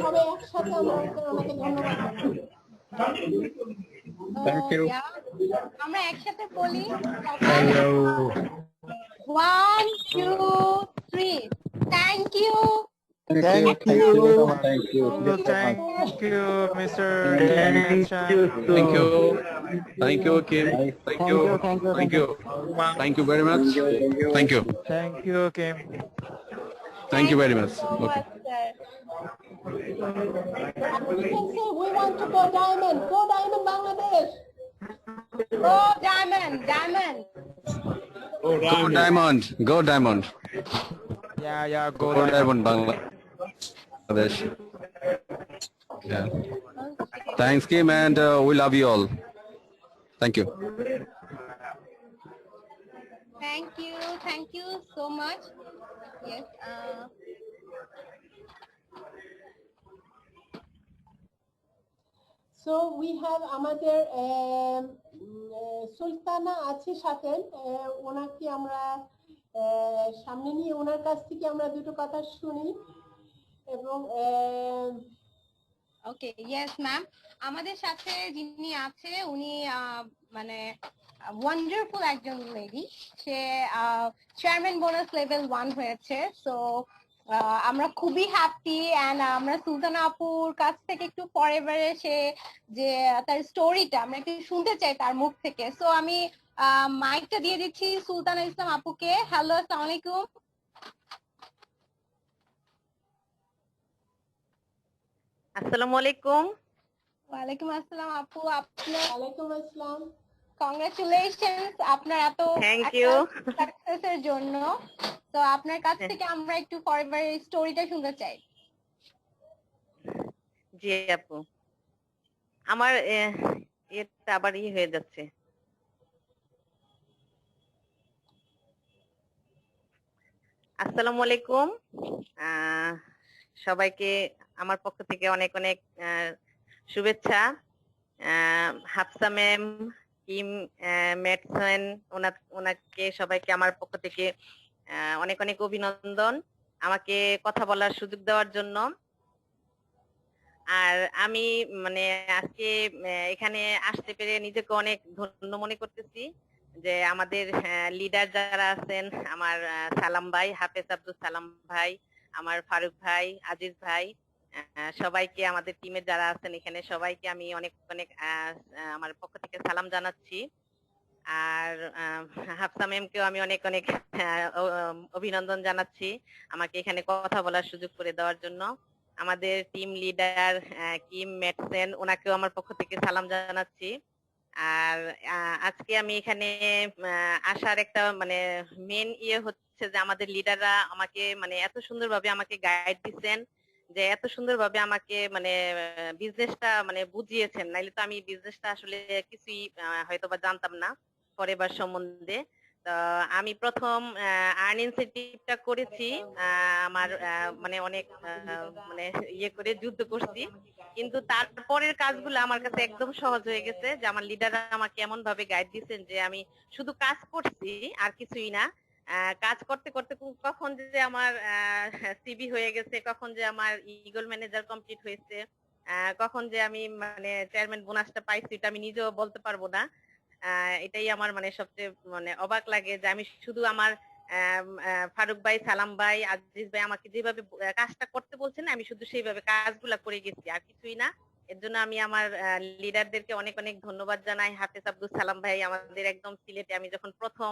সবাই একসাথে আমরা ওনাকে ধন্যবাদ করি। Thank you. আমরা একসাথে বলি Hello. 1 2 3 thank you. Thank you. Thank you. Thank you, Mr. Thank you. Thank you, Kim. Thank you. Thank you. Thank you very much. Thank you. Thank you, Kim. Thank you very much. so Okay. much, sir. We can say we want to go diamond. Go diamond, Bangladesh. Go Diamond, Diamond. Oh, Go Diamond. Go Diamond. Yeah, go Go Diamond. Diamond, Bangladesh. Yeah. Okay. Thanks, Kim, and we love you all. Thank you. Thank you so much. Yes. So we have আমাদের সুলতানা আছে সাথে, ওনাকে আমরা সামনে নিয়ে ওনার কাছ থেকে আমরা দুটো কথা শুনি এবং ওকে ইয়েস ম্যাম, আমাদের সাথে যিনি আছে উনি মানে ওয়ান্ডারফুল একজন লেডি। সে চেয়ারম্যান বোনাস লেভেল 1 হয়েছে। সো আমরা খুবই হ্যাপি এন্ড আমরা সুলতানা আপুর কাছ থেকে একটু পরেবারে সে যে তার স্টোরিটা আমরা একটু শুনতে চাই তার মুখ থেকে। সো আমি মাইকটা দিয়ে দিচ্ছি সুলতানা ইসলাম আপুকে। হ্যালো, আসসালামু আলাইকুম। আসসালামু আলাইকুম। ওয়ালাইকুম আসসালাম আপু, আপনার ওয়ালাইকুম আসসালাম। কংগ্রাচুলেশনস আপনার এত থ্যাংক ইউ। সাকসেসের জন্য। তো আপনার কাছ থেকে আমরা একটু ফরএভার স্টোরিটা শুনতে চাই। জি আপু, আমার এটা আবার হয়ে যাচ্ছে। আসসালামু আলাইকুম, সবাইকে আমার পক্ষ থেকে অনেক অনেক শুভেচ্ছা। হাফসা ম্যাম, কিম, ম্যাডসেন, ওনাকে সবাইকে আমার পক্ষ থেকে অনেক অনেক অভিনন্দন আমাকে কথা বলার সুযোগ দেওয়ার জন্য। আর আমি মানে আজকে এখানে আসতে পেরে নিজেকে অনেক ধন্য মনে করতেছি যে আমাদের লিডার যারা আছেন, আমার সালাম ভাই, হাফেজ আব্দুল সালাম ভাই, আমার ফারুক ভাই, আজিজ ভাই, সবাইকে আমাদের টিমের যারা আছেন এখানে সবাইকে আমি অনেক অনেক আমার পক্ষ থেকে সালাম জানাচ্ছি। আর হাফসা ম্যামকেও আমি অনেক অনেক অভিনন্দন জানাচ্ছি আমাকে এখানে কথা বলার সুযোগ করে দেওয়ার জন্য। আমাদের টিম লিডার কিম ম্যাডসেন, ওনাকেও আমার পক্ষ থেকে সালাম জানাচ্ছি। আর আজকে আমি এখানে আসার একটা মানে মেন হচ্ছে যে আমাদের লিডাররা আমাকে মানে এত সুন্দরভাবে আমাকে গাইড দিচ্ছেন, যে এত সুন্দরভাবে আমাকে মানে বিজনেসটা মানে বুঝিয়েছেন, নাইলে তো আমি বিজনেসটা আসলে কিছুই হয়তোবা জানতাম না ফরএভার সম্বন্ধে। তো আমি প্রথম আর্ন ইনসেন্টিভটা করেছি, আমার মানে অনেক মানে করে যুদ্ধ করছি, কিন্তু তারপরের কাজগুলো আমার কাছে একদম সহজ হয়ে গেছে। যে আমার লিডাররা আমাকে এমন ভাবে গাইড দিচ্ছেন যে আমি শুধু কাজ করছি আর কিছুই না। কাজ করতে করতে কখন যে আমার সিবি হয়ে গেছে, কখন যে আমার ইগল ম্যানেজার কমপ্লিট হয়েছে, কখন যে আমি মানে চেয়ারম্যান বোনাসটা পাইছি, এটা আমি নিজেও বলতে পারবো না। এটাই আমার মানে সবচেয়ে মানে অবাক লাগে যে আমি শুধু আমার ফারুক ভাই, সালাম ভাই, আজিজ ভাই আমাকে যেভাবে কাজটা করতে বলছেন আমি শুধু সেইভাবে কাজগুলা করে গেছি, আর কিছুই না। এর জন্য আমি আমার লিডারদেরকে অনেক অনেক ধন্যবাদ জানাই। হাফেজ আব্দুল সালাম ভাই আমাদের একদম সিলেটে আমি যখন প্রথম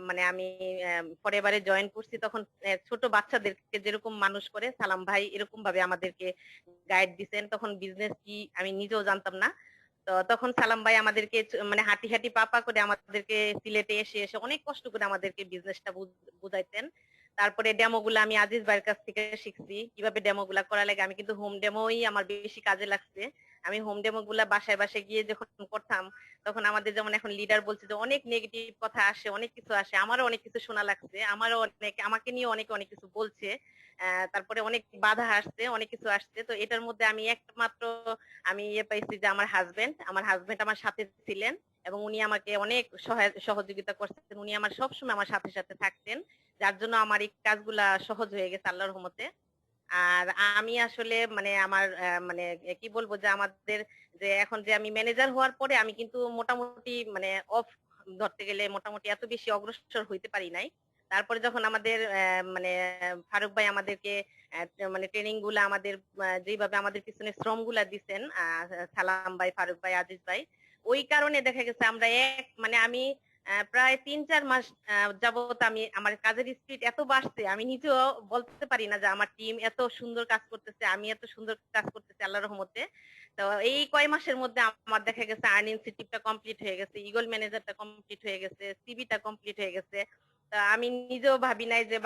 মানে আমি ফরএভারে জয়েন করছি, তখন ছোট বাচ্চাদেরকে যেরকম মানুষ করে সালাম ভাই এরকম ভাবে আমাদেরকে গাইড দিচ্ছেন। তখন বিজনেস কি আমি নিজেও জানতাম না। তো তখন সালাম ভাই আমাদেরকে মানে হাঁটি হাঁটি পাপা করে আমাদেরকে সিলেটে এসে এসে অনেক কষ্ট করে আমাদেরকে বিজনেসটা বুঝাইতেন। তারপরে ডেমো গুলা আমি আজিজ ভাইয়ের কাছ থেকে শিখছি কিভাবে ডেমো গুলা করা লাগে। আমি কিন্তু হোম ডেমোই আমার বেশি কাজে লাগছে। আমি হোম ডেমো গুলা বাসায় বাসায় গিয়ে যখন করতাম, তখন আমাদের যেমন এখন লিডার বলছে যে অনেক নেগেটিভ কথা আসে, অনেক কিছু আসে, আমারও অনেক কিছু শোনা লাগছে, আমারও অনেক আমাকে নিয়ে অনেকে অনেক কিছু বলছে, তারপরে অনেক বাধা আসছে, অনেক কিছু আসছে। তো এটার মধ্যে আমি একমাত্র আমি পাইছি যে আমার হাজবেন্ড আমার সাথে ছিলেন এবং উনি আমাকে অনেক সহযোগিতা করছেন। উনি আমার সবসময় আমার সাথে সাথে থাকতেন, যার জন্য আমার এই কাজগুলা সহজ হয়ে গেছে আল্লাহর রহমতে। আর আমি আসলে মানে আমার মানে কি বলবো যে আমাদের যে এখন যে আমি ম্যানেজার হওয়ার পরে আমি কিন্তু মোটামুটি মানে অফ ধরতে গেলে মোটামুটি এত বেশি অগ্রসর হইতে পারি নাই। তারপরে যখন আমাদের মানে ফারুক ভাই আমাদেরকে মানে ট্রেনিং গুলা আমাদের যেভাবে আমাদের পিছনে শ্রম গুলা দিচ্ছেন, সালাম ভাই, ফারুক ভাই, আজিজ ভাই, ওই কারণে দেখা গেছে আমরা মানে আমি প্রায় 3-4 মাস যাবত আমি আমার কাজের স্পিড এত বাড়ছে আমি নিজেও বলতে পারি না যে আমার টিম এত সুন্দর কাজ করতেছে, আমি এত সুন্দর কাজ করতেছি আল্লাহর রহমতে। তো এই কয় মাসের মধ্যে আমার দেখা গেছে আর্নিং ইনসেন্টিভটা কমপ্লিট হয়ে গেছে, ইগল ম্যানেজারটা কমপ্লিট হয়ে গেছে, সিবিটা কমপ্লিট হয়ে গেছে। তা আমি নিজেও ভাবি নাই যে